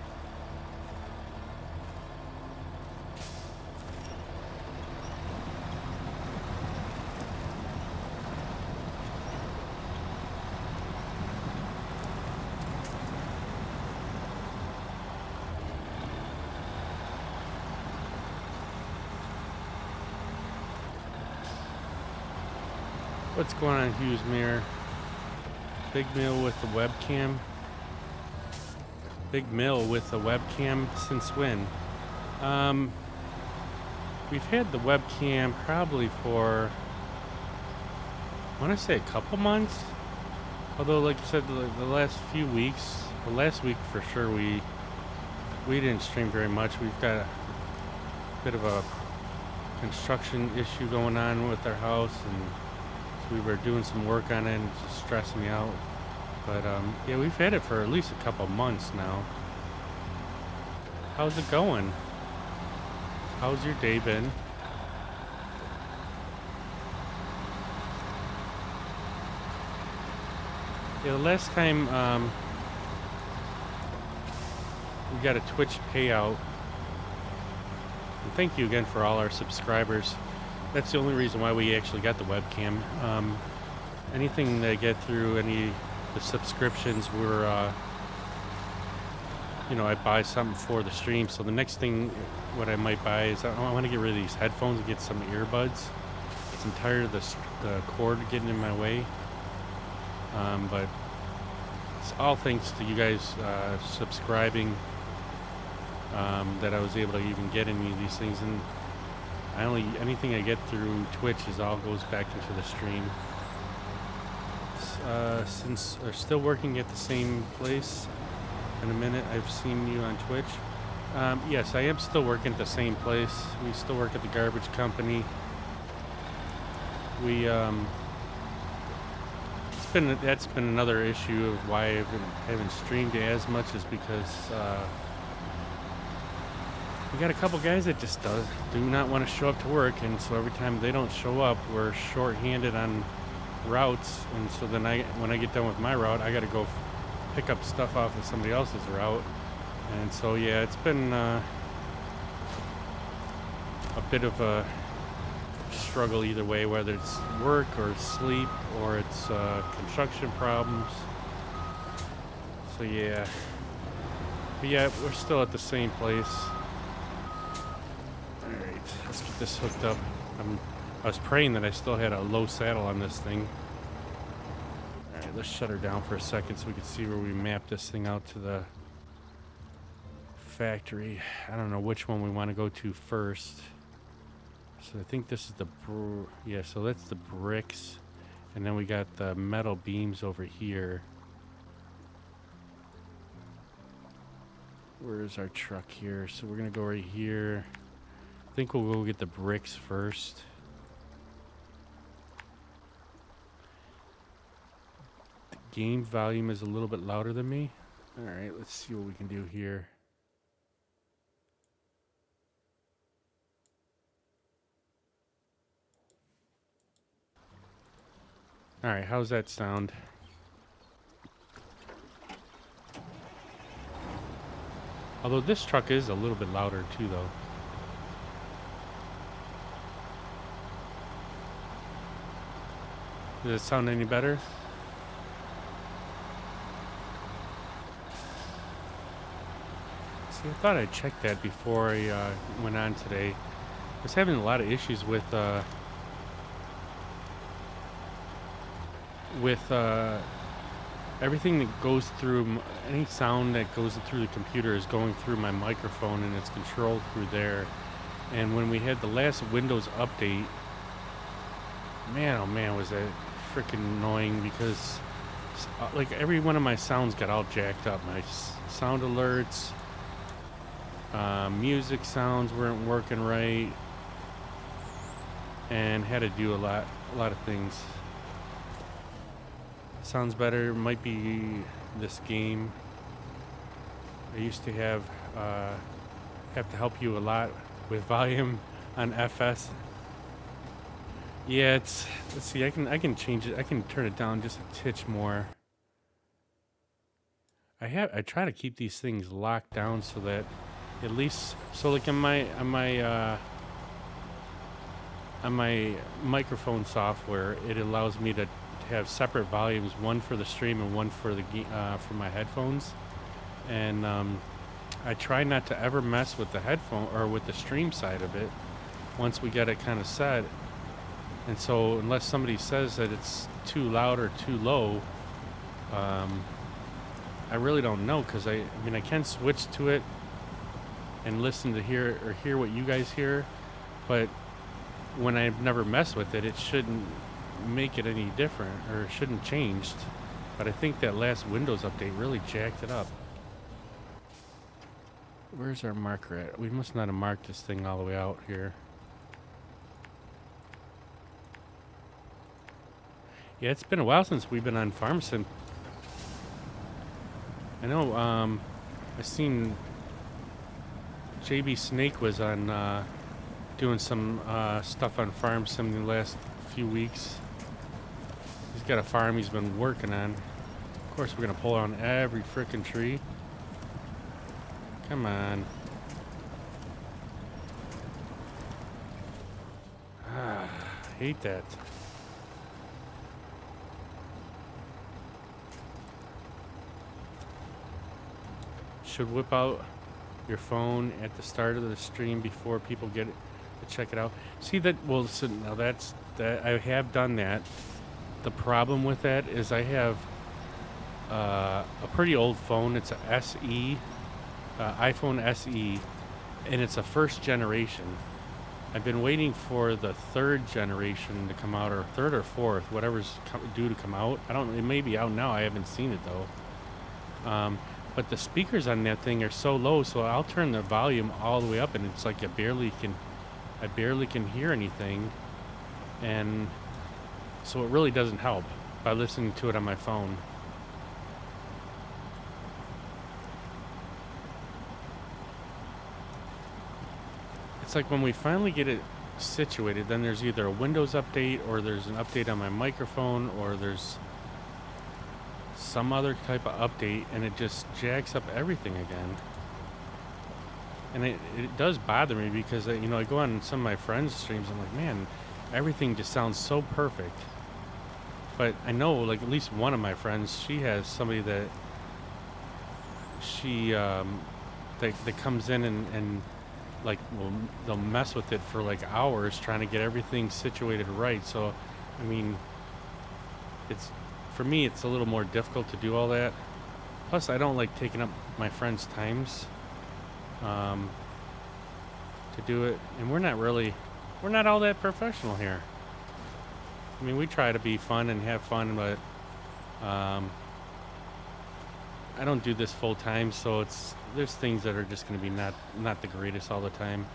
What's going on, Hughes Mirror? Big Mill with the webcam. Big Mill with the webcam since when? We've had the webcam probably for, I want to say a couple months. Although, like I said, the last few weeks, the last week for sure, we didn't stream very much. We've got a bit of a construction issue going on with our house, and we were doing some work on it and it's just stressing me out. But yeah, we've had it for at least a couple months now. How's it going? How's your day been? Yeah, the last time we got a Twitch payout. And thank you again for all our subscribers. That's the only reason why we actually got the webcam. Anything that I get through any of the subscriptions, we're, you know, I buy something for the stream. So the next thing, what I might buy is I want to get rid of these headphones and get some earbuds. I'm tired of the cord getting in my way. But it's all thanks to you guys subscribing that I was able to even get any of these things. And anything I get through Twitch all goes back into the stream. Since we're still working at the same place, in a minute I've seen you on Twitch. Yes, I am still working at the same place. We still work at the garbage company. We that's been another issue of why I haven't streamed as much, is because we got a couple guys that just do not want to show up to work, and so every time they don't show up, we're short-handed on routes, and so then when I get done with my route, I got to go pick up stuff off of somebody else's route, and so yeah, it's been a bit of a struggle either way, whether it's work or sleep or it's construction problems. So yeah, but yeah, we're still at the same place. All right. let's get this hooked up. I was praying that I still had a low saddle on this thing. All right, let's shut her down for a second so we can see where we map this thing out to the factory. I don't know which one we want to go to first. So I think this is the yeah, so that's the bricks, and then we got the metal beams over here. Where's our truck here? So we're gonna go right here. I think we'll go get the bricks first. The game volume is a little bit louder than me. All right, let's see what we can do here. All right, how's that sound? Although this truck is a little bit louder too, though. Does it sound any better? See, I thought I'd check that before I went on today. I was having a lot of issues with everything that goes through, any sound that goes through the computer is going through my microphone, and it's controlled through there. And when we had the last Windows update, man, oh man, was that freaking annoying, because like every one of my sounds got all jacked up. My sound alerts, music sounds weren't working right, and had to do a lot of things. Sounds better. Might be this game. I used to have to help you a lot with volume on FS. Yeah, it's, let's see, I can change it. I can turn it down just a titch more. I try to keep these things locked down so that at least, so like on my microphone software, it allows me to have separate volumes, one for the stream and one for the for my headphones. And I try not to ever mess with the headphone or with the stream side of it once we get it kind of set. And so unless somebody says that it's too loud or too low, I really don't know, because I mean I can switch to it and listen to hear what you guys hear, but when I've never messed with it, it shouldn't make it any different, or it shouldn't changed. But I think that last Windows update really jacked it up. Where's our marker at? We must not have marked this thing all the way out here. Yeah, it's been a while since we've been on Farm Sim. I know, I seen JB Snake was on doing some stuff on Farm Sim the last few weeks. He's got a farm he's been working on. Of course, we're gonna pull on every frickin' tree. Come on. Ah, hate that. Should whip out your phone at the start of the stream before people get it to check it out. See that? Well, so now that's that. I have done that. The problem with that is I have a pretty old phone. It's a SE, iPhone SE, and it's a first generation. I've been waiting for the third generation to come out, or third or fourth, whatever's due to come out. I don't know. It may be out now. I haven't seen it though. But the speakers on that thing are so low, so I'll turn the volume all the way up, and it's like I barely can hear anything, and so it really doesn't help by listening to it on my phone. It's like when we finally get it situated, then there's either a Windows update, or there's an update on my microphone, or there's some other type of update, and it just jacks up everything again. And it does bother me, because you know, I go on some of my friends' streams, I'm like, man, everything just sounds so perfect. But I know, like, at least one of my friends, she has somebody that she that comes in and like, they'll mess with it for like hours trying to get everything situated right. So, I mean, it's for me, it's a little more difficult to do all that. Plus, I don't like taking up my friends' times um, to do it, and we're not all that professional here. I mean, we try to be fun and have fun, but um, I don't do this full time, so there's things that are just going to be not the greatest all the time.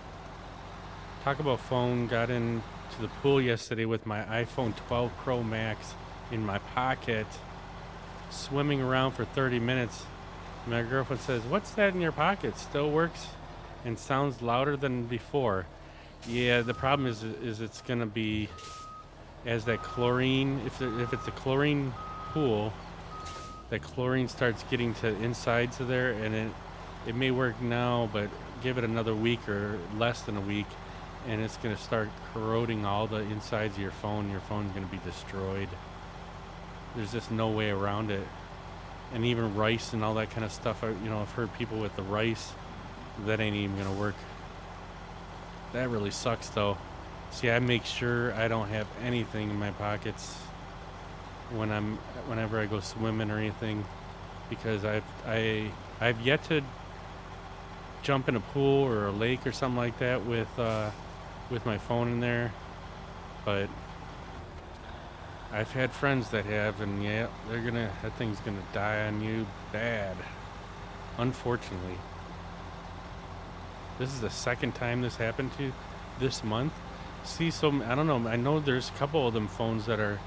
Talk about phone. Got into the pool yesterday with my iPhone 12 Pro Max in my pocket, swimming around for 30 minutes. My girlfriend says, "What's that in your pocket? Still works and sounds louder than before." Yeah, the problem is it's gonna be as that chlorine. If it's a chlorine pool, that chlorine starts getting to insides of there, and it may work now, but give it another week or less than a week, and it's gonna start corroding all the insides of your phone. Your phone's gonna be destroyed. There's just no way around it. And even rice and all that kind of stuff. I've heard people with the rice, that ain't even gonna work. That really sucks though. See, I make sure I don't have anything in my pockets whenever I go swimming or anything, because I've yet to jump in a pool or a lake or something like that with my phone in there, but I've had friends that have, and yeah, that thing's gonna die on you bad. Unfortunately. This is the second time this happened to this month. See, so I don't know. I know there's a couple of them phones that are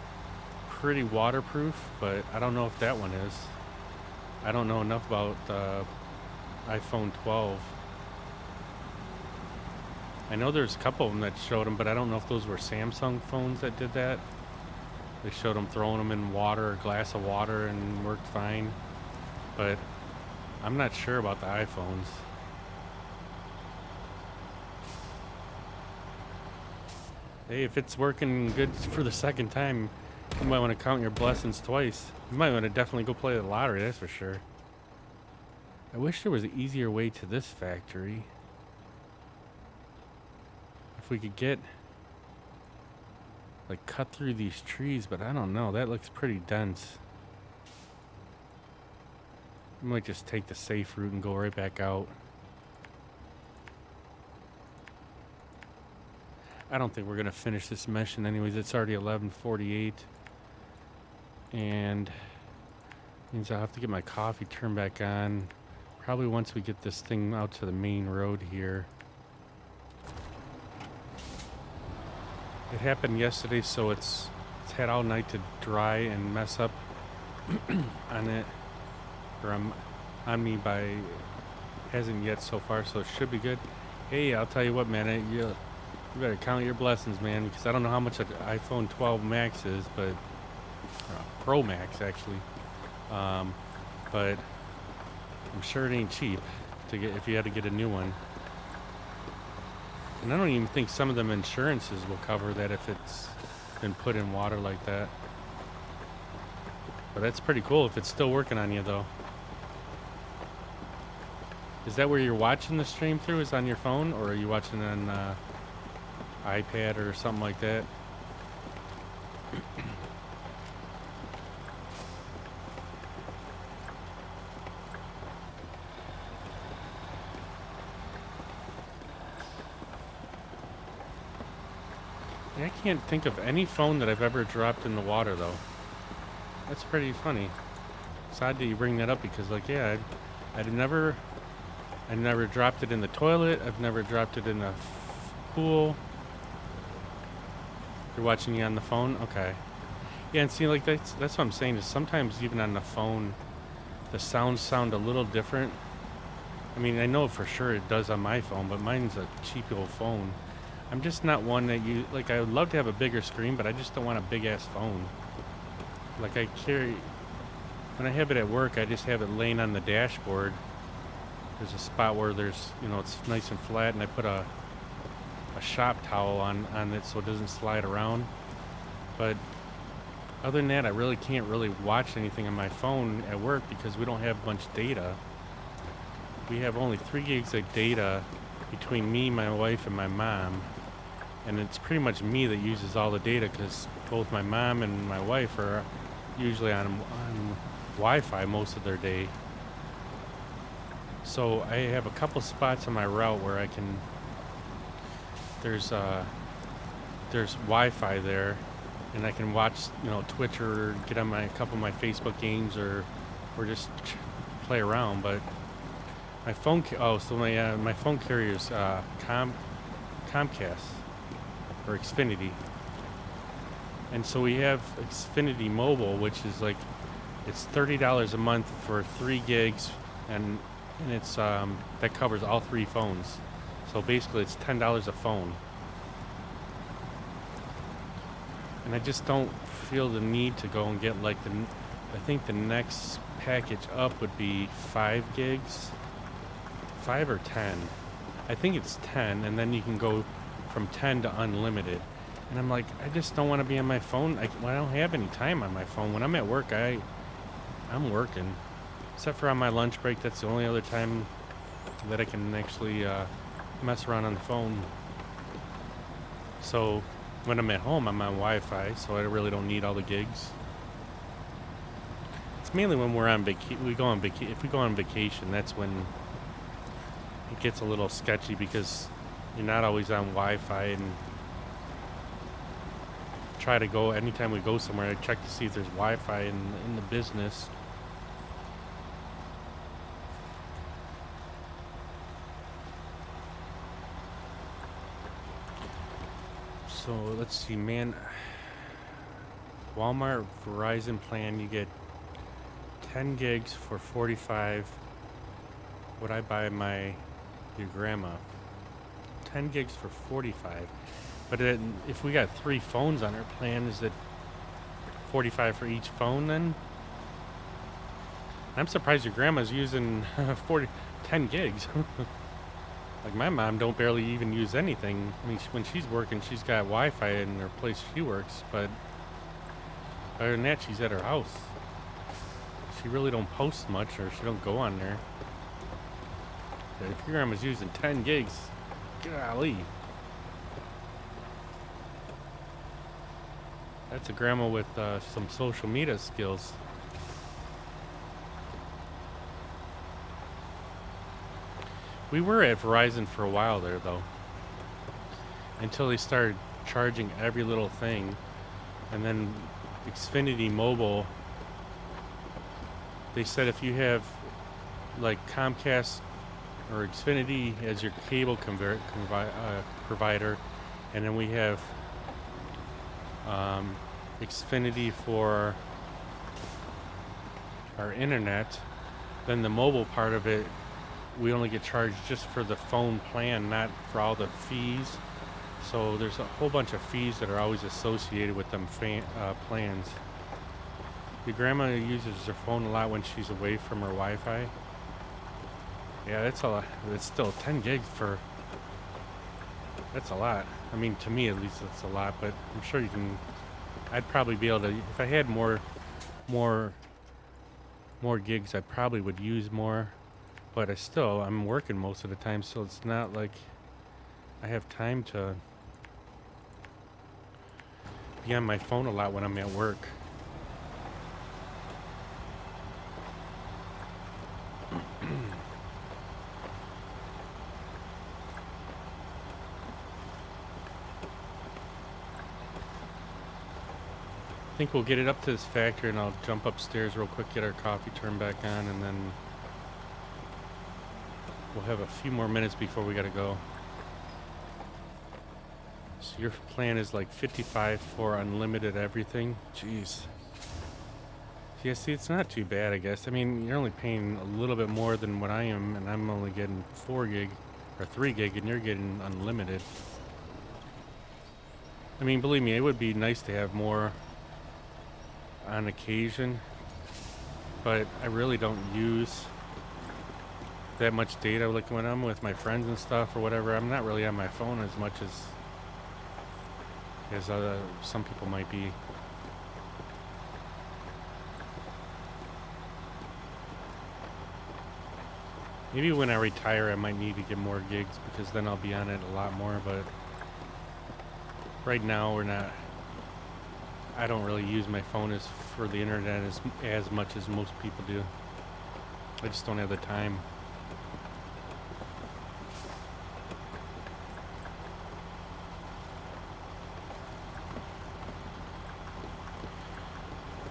pretty waterproof, but I don't know if that one is. I don't know enough about iPhone 12. I know there's a couple of them that showed them, but I don't know if those were Samsung phones that did that. They showed them throwing them in water, a glass of water, and worked fine. But I'm not sure about the iPhones. Hey, if it's working good for the second time, you might want to count your blessings twice. You might want to definitely go play the lottery, that's for sure. I wish there was an easier way to this factory. If we could get, like, cut through these trees, but I don't know. That looks pretty dense. I might just take the safe route and go right back out. I don't think we're going to finish this mission anyways. It's already 11:48. And means I'll have to get my coffee turned back on. Probably once we get this thing out to the main road here. It happened yesterday, so it's had all night to dry and mess up on it. Or on me by... Hasn't yet so far, so it should be good. Hey, I'll tell you what, man. You better count your blessings, man, because I don't know how much an iPhone 12 Max is, but Pro Max actually. But I'm sure it ain't cheap to get if you had to get a new one. And I don't even think some of them insurances will cover that if it's been put in water like that. But that's pretty cool if it's still working on you, though. Is that where you're watching the stream through? Is on your phone, or are you watching on iPad or something like that? I can't think of any phone that I've ever dropped in the water, though. That's pretty funny. It's odd that you bring that up because, like, yeah, I never dropped it in the toilet. I've never dropped it in the pool. You're watching me on the phone? Okay. Yeah, and see, like, that's what I'm saying is sometimes even on the phone, the sounds sound a little different. I mean, I know for sure it does on my phone, but mine's a cheap old phone. I'm just not one that you... Like, I would love to have a bigger screen, but I just don't want a big-ass phone. Like, I carry... When I have it at work, I just have it laying on the dashboard. There's a spot where there's... You know, it's nice and flat, and I put a shop towel on it so it doesn't slide around. But other than that, I really can't really watch anything on my phone at work because we don't have much data. We have only 3 gigs of data between me, my wife, and my mom. And it's pretty much me that uses all the data because both my mom and my wife are usually on Wi-Fi most of their day. So I have a couple spots on my route where I can. There's Wi-Fi there, and I can watch Twitch or get on a couple of my Facebook games or just play around. But my phone my phone carrier is Comcast or Xfinity, and so we have Xfinity Mobile, which is like it's $30 a month for 3 gigs, and it's that covers all 3 phones. So basically, it's $10 a phone. And I just don't feel the need to go and get like I think the next package up would be 5 gigs, 5 or 10. I think it's 10, and then you can go from 10 to unlimited. And I'm like, I just don't want to be on my phone. I don't have any time on my phone. When I'm at work, I'm working. Except for on my lunch break, that's the only other time that I can actually mess around on the phone. So when I'm at home, I'm on Wi-Fi, so I really don't need all the gigs. It's mainly when we're on if we go on vacation, that's when it gets a little sketchy because you're not always on Wi-Fi, and try to go anytime we go somewhere. I check to see if there's Wi-Fi in the business. So let's see, man. Walmart Verizon plan, you get 10 gigs for $45. Would I buy your grandma? 10 gigs for $45. But if we got 3 phones on our plan, is it $45 for each phone then? I'm surprised your grandma's using 10 gigs. Like my mom don't barely even use anything. I mean, when she's working, she's got Wi-Fi in her place she works, but other than that, she's at her house. She really don't post much, or she don't go on there. But if your grandma's using 10 gigs, golly. That's a grandma with some social media skills. We were at Verizon for a while there, though, until they started charging every little thing. And then Xfinity Mobile, they said if you have like Comcast or Xfinity as your cable provider, and then we have Xfinity for our internet, then the mobile part of it, we only get charged just for the phone plan, not for all the fees. So there's a whole bunch of fees that are always associated with them plans. Your grandma uses her phone a lot when she's away from her Wi-Fi. Yeah, that's a lot. It's still 10 gigs for. That's a lot. I mean, to me at least, it's a lot. But I'm sure you can. I'd probably be able to. If I had more gigs, I probably would use more. But I'm working most of the time, so it's not like I have time to be on my phone a lot when I'm at work. I think we'll get it up to this factory, and I'll jump upstairs real quick, get our coffee turned back on, and then we'll have a few more minutes before we gotta go. So your plan is like 55 for unlimited everything? Jeez. Yeah, see, it's not too bad, I guess. I mean, you're only paying a little bit more than what I am, and I'm only getting 4 gig or 3 gig, and you're getting unlimited. I mean, believe me, it would be nice to have more on occasion, but I really don't use that much data. Like when I'm with my friends and stuff or whatever, I'm not really on my phone as much as some people might be. Maybe when I retire, I might need to get more gigs because then I'll be on it a lot more. But right now, we're not. I don't really use my phone as for the internet as much as most people do. I just don't have the time.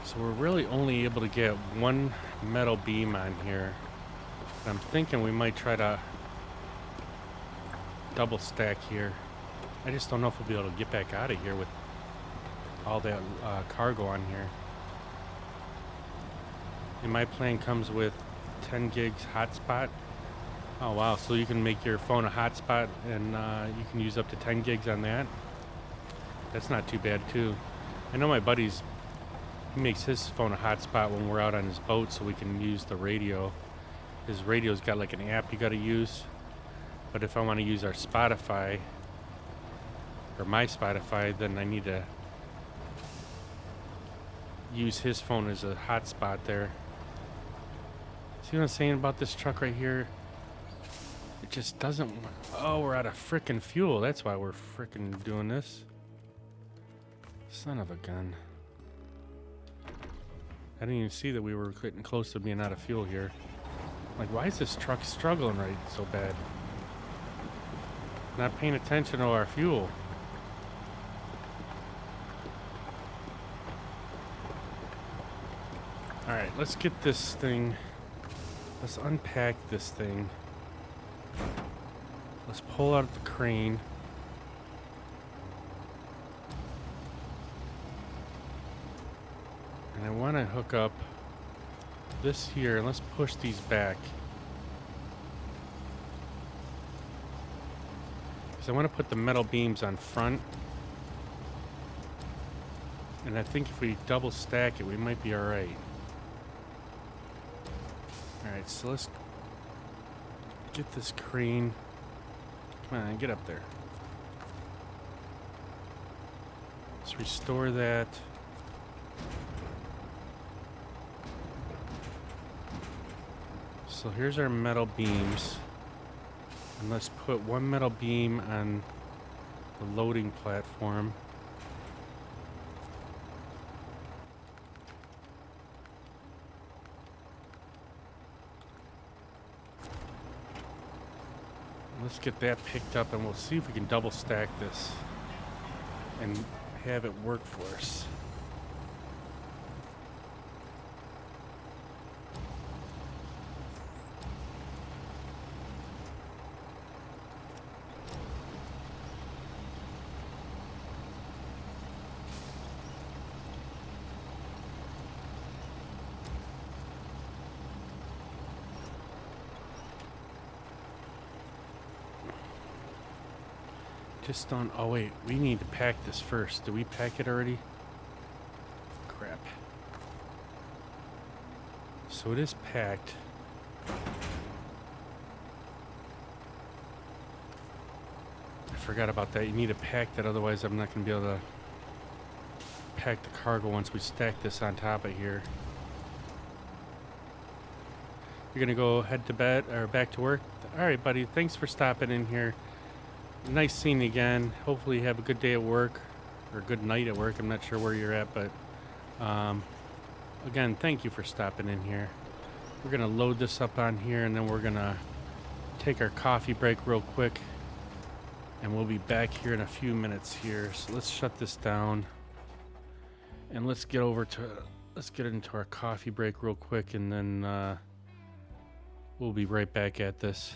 So we're really only able to get one metal beam on here. And I'm thinking we might try to double stack here. I just don't know if we'll be able to get back out of here with all that cargo on here. And my plan comes with 10 gigs hotspot. Oh wow, so you can make your phone a hotspot and you can use up to 10 gigs on that. That's not too bad too. I know my buddy's, he makes his phone a hotspot when we're out on his boat so we can use the radio. His radio's got like an app you gotta use. But if I want to use our Spotify, or my Spotify, then I need to use his phone as a hotspot there. See what I'm saying about this truck right here? It just doesn't... Oh, we're out of frickin' fuel. That's why we're frickin' doing this. Son of a gun. I didn't even see that we were getting close to being out of fuel here. Like, why is this truck struggling right so bad? Not paying attention to our fuel. Alright, let's get this thing. Let's unpack this thing. Let's pull out the crane. And I want to hook up this here. Let's push these back. Because I want to put the metal beams on front. And I think if we double stack it, we might be alright. Alright, so let's get this crane. Come on, get up there. Let's restore that. So here's our metal beams. And let's put one metal beam on the loading platform. Let's get that picked up and we'll see if we can double stack this and have it work for us. Just don't... Oh, wait. We need to pack this first. Did we pack it already? Crap. So it is packed. I forgot about that. You need to pack that, otherwise I'm not going to be able to pack the cargo once we stack this on top of here. You're going to go head to bed or back to work? Alright, buddy. Thanks for stopping in here. Nice seeing you again. Hopefully you have a good day at work, or a good night at work. I'm not sure where you're at, but again, thank you for stopping in here. We're gonna load this up on here, and then we're gonna take our coffee break real quick, and we'll be back here in a few minutes here. So let's shut this down, and let's get into our coffee break real quick, and then we'll be right back at this.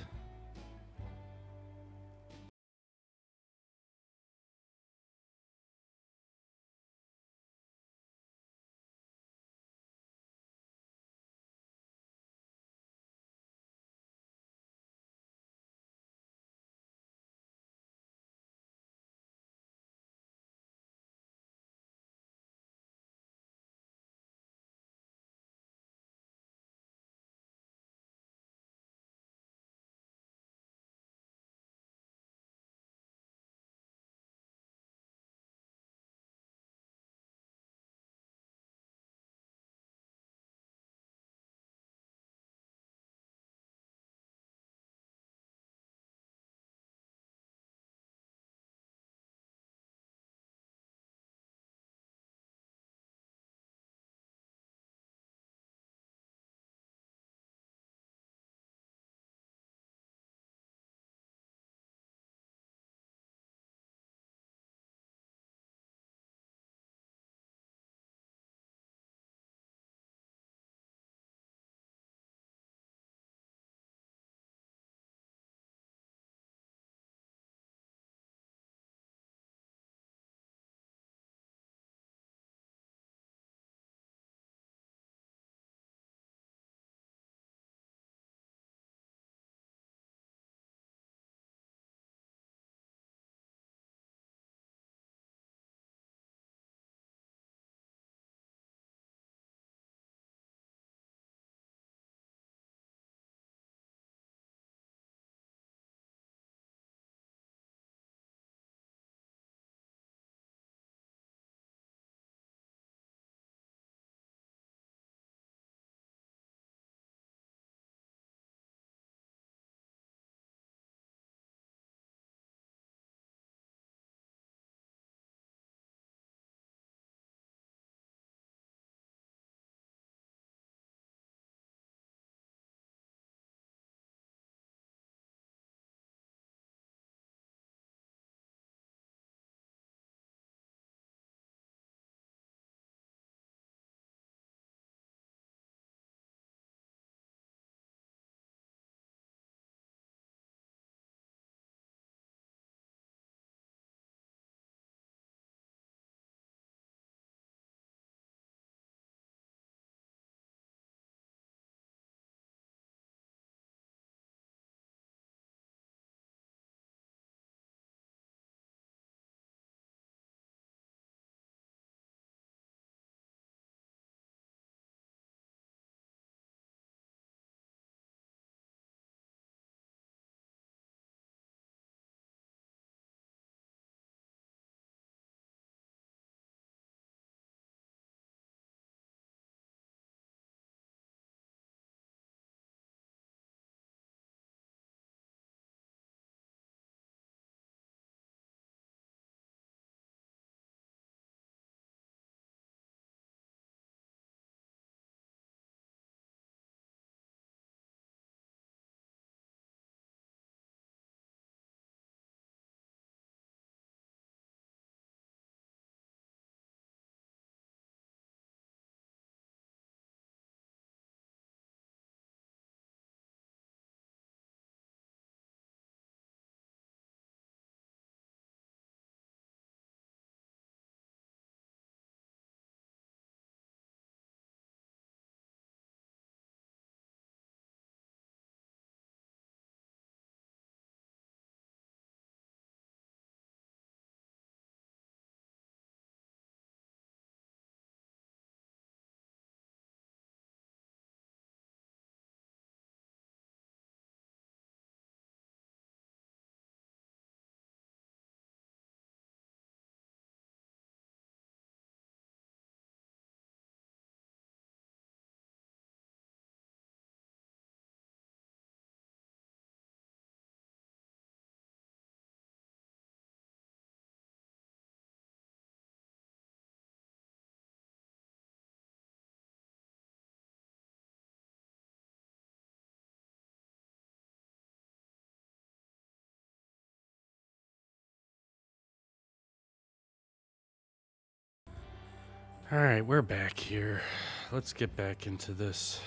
All right, we're back here. Let's get back into this.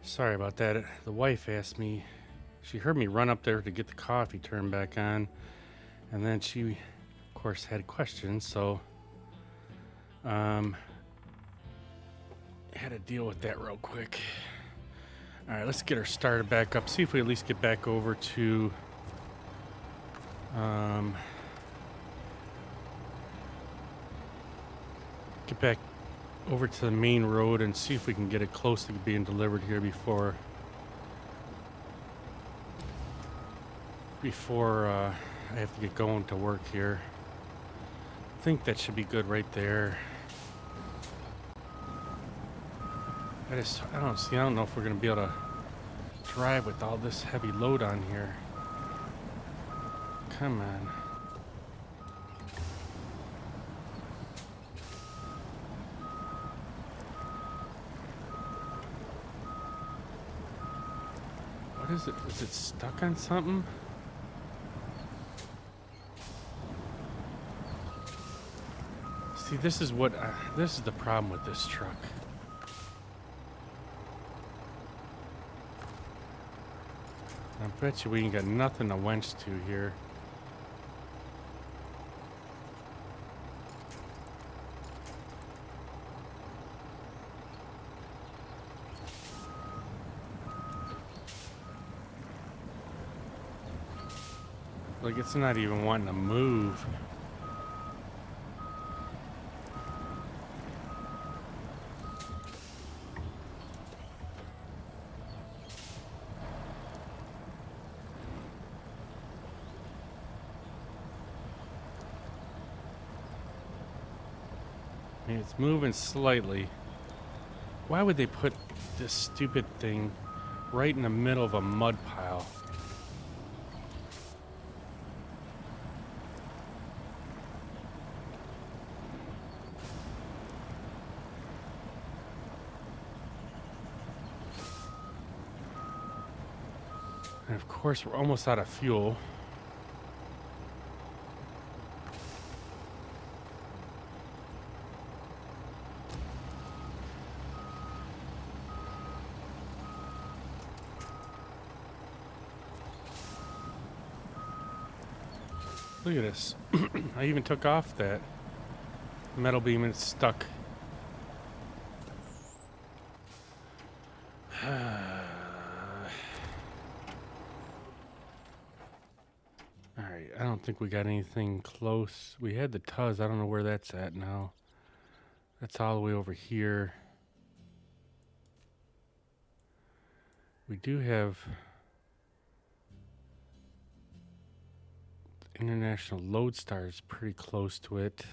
Sorry about that. The wife asked me, she heard me run up there to get the coffee turned back on, and then she, of course, had questions, so had to deal with that real quick. All right, let's get her started back up. See if we at least get back over to get back over to the main road and see if we can get it close to being delivered here before I have to get going to work here. I think that should be good right there. I don't know if we're gonna be able to drive with all this heavy load on here. Come on. What is it? Is it stuck on something? See, this is the problem with this truck. I bet you we ain't got nothing to winch to here. Like, it's not even wanting to move. I mean, it's moving slightly. Why would they put this stupid thing right in the middle of a mud pile? And of course, we're almost out of fuel. Look at this. I even took off that metal beam and it's stuck. Alright, I don't think we got anything close. We had the Tuz. I don't know where that's at now. That's all the way over here. We do have International Lodestar is pretty close to it.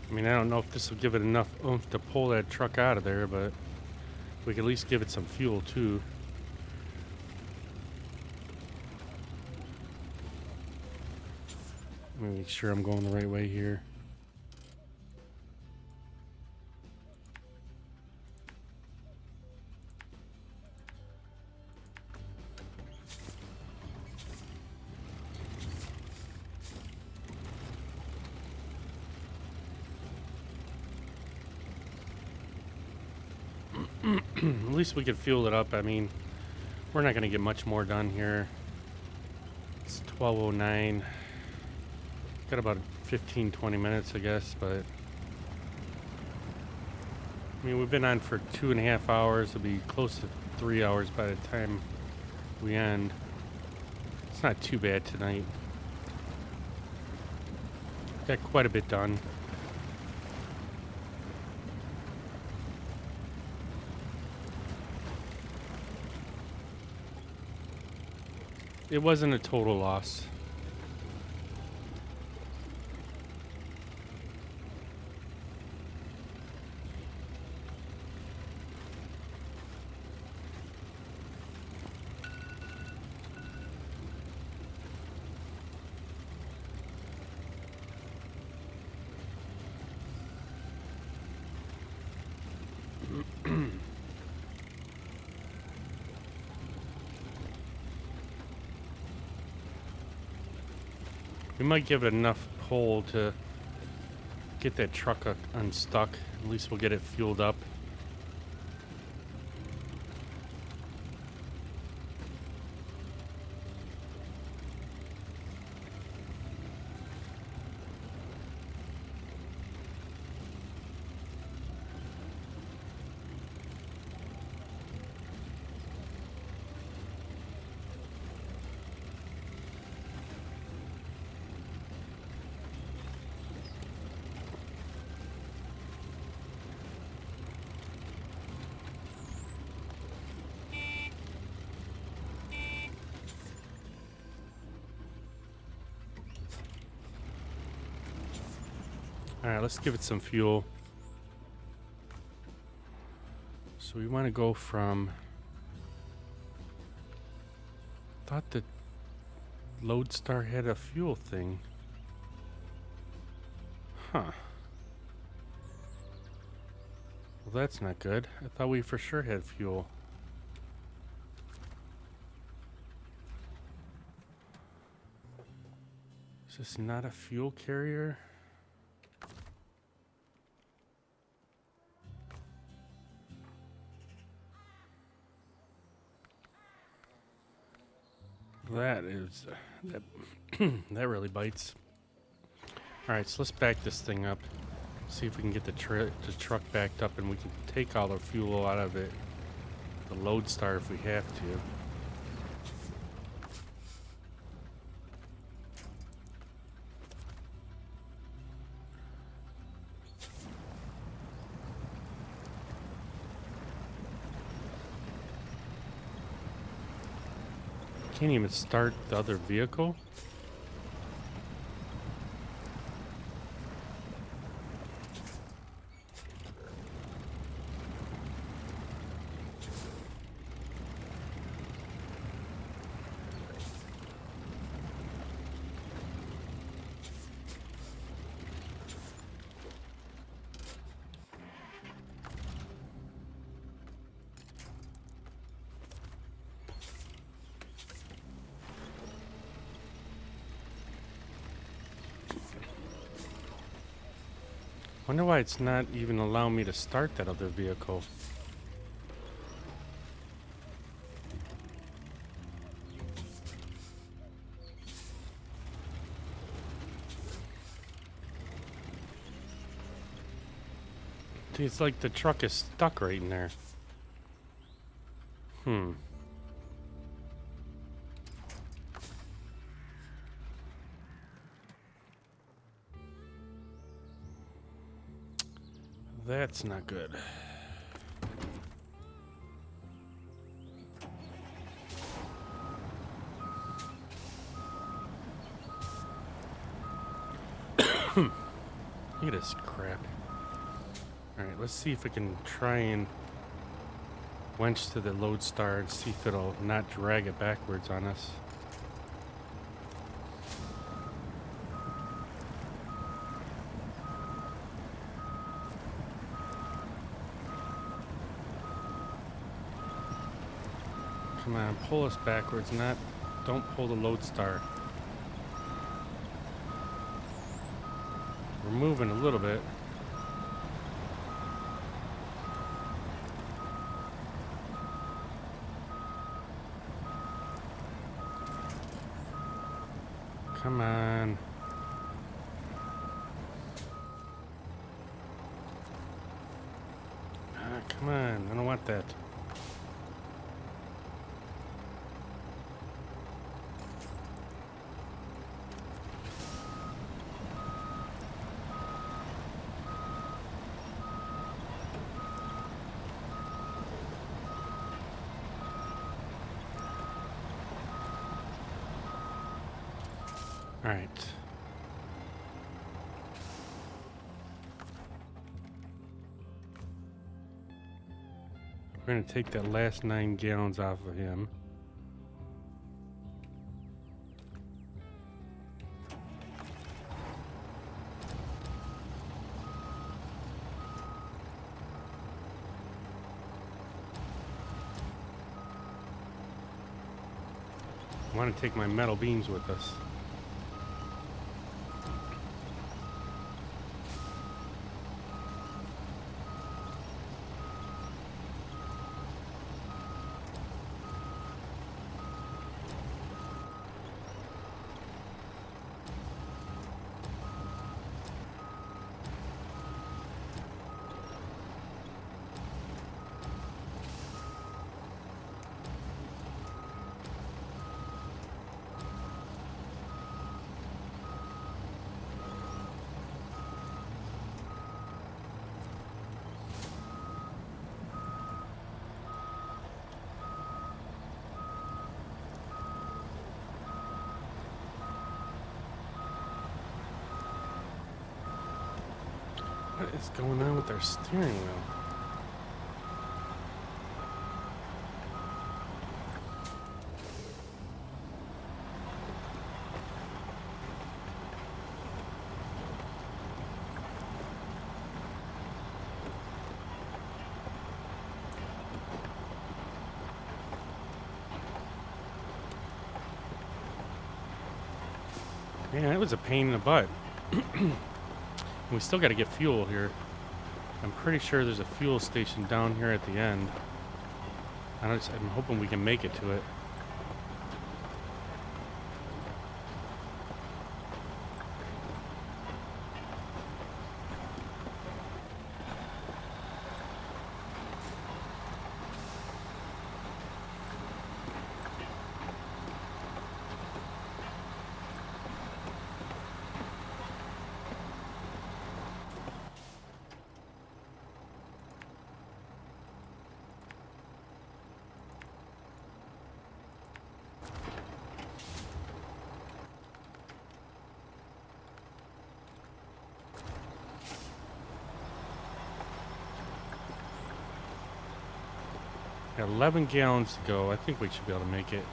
I mean, I don't know if this will give it enough oomph to pull that truck out of there, but we can at least give it some fuel too. Let me make sure I'm going the right way here. At least we could fuel it up. I mean, we're not going to get much more done here. It's 12:09. Got about 15-20 minutes, I guess, but I mean, we've been on for 2.5 hours. It'll be close to 3 hours by the time we end. It's not too bad tonight. Got quite a bit done. It wasn't a total loss. We might give it enough pull to get that truck unstuck. At least we'll get it fueled up. Alright, let's give it some fuel. So we want to go from... Thought the Lodestar had a fuel thing. Huh. Well, that's not good. I thought we for sure had fuel. Is this not a fuel carrier? That is that that really bites. All right, so let's back this thing up. See if we can get the truck backed up, and we can take all the fuel out of it. The Lodestar, if we have to. Can't even start the other vehicle. Wonder why it's not even allowing me to start that other vehicle. Dude, it's like the truck is stuck right in there. That's not good. Look at this crap. Alright, let's see if we can try and winch to the Lodestar and see if it'll not drag it backwards on us. Come on, pull us backwards, don't pull the Lodestar. We're moving a little bit. Come on. Come on, I don't want that. All right. We're going to take that last 9 gallons off of him. I want to take my metal beams with us. What is going on with our steering wheel? Man, that was a pain in the butt. We still got to get fuel here. I'm pretty sure there's a fuel station down here at the end. I'm hoping we can make it to it. Got 11 gallons to go. I think we should be able to make it.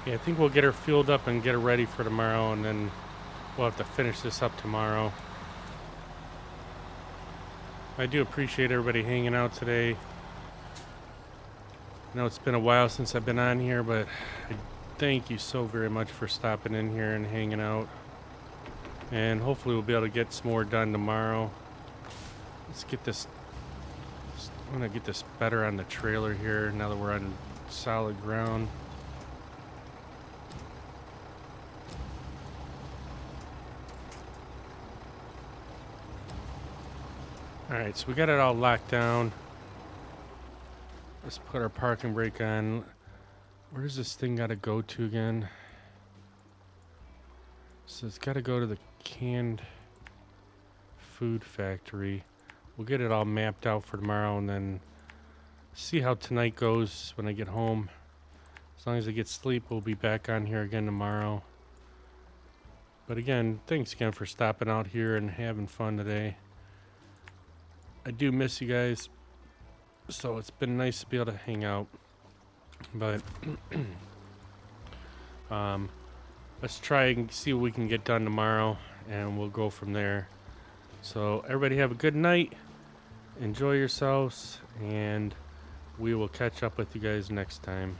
Yeah, I think we'll get her fueled up and get her ready for tomorrow, and then we'll have to finish this up tomorrow. I do appreciate everybody hanging out today. I know it's been a while since I've been on here, but I thank you so very much for stopping in here and hanging out. And hopefully we'll be able to get some more done tomorrow. Let's get this. I'm going to get this better on the trailer here now that we're on solid ground. Alright, so we got it all locked down. Let's put our parking brake on. Where does this thing got to go to again? So it's got to go to the canned food factory. We'll get it all mapped out for tomorrow and then see how tonight goes when I get home. As long as I get sleep, we'll be back on here again tomorrow. But again, thanks again for stopping out here and having fun today. I do miss you guys, so it's been nice to be able to hang out. But let's try and see what we can get done tomorrow, and we'll go from there. So everybody have a good night, enjoy yourselves, and we will catch up with you guys next time.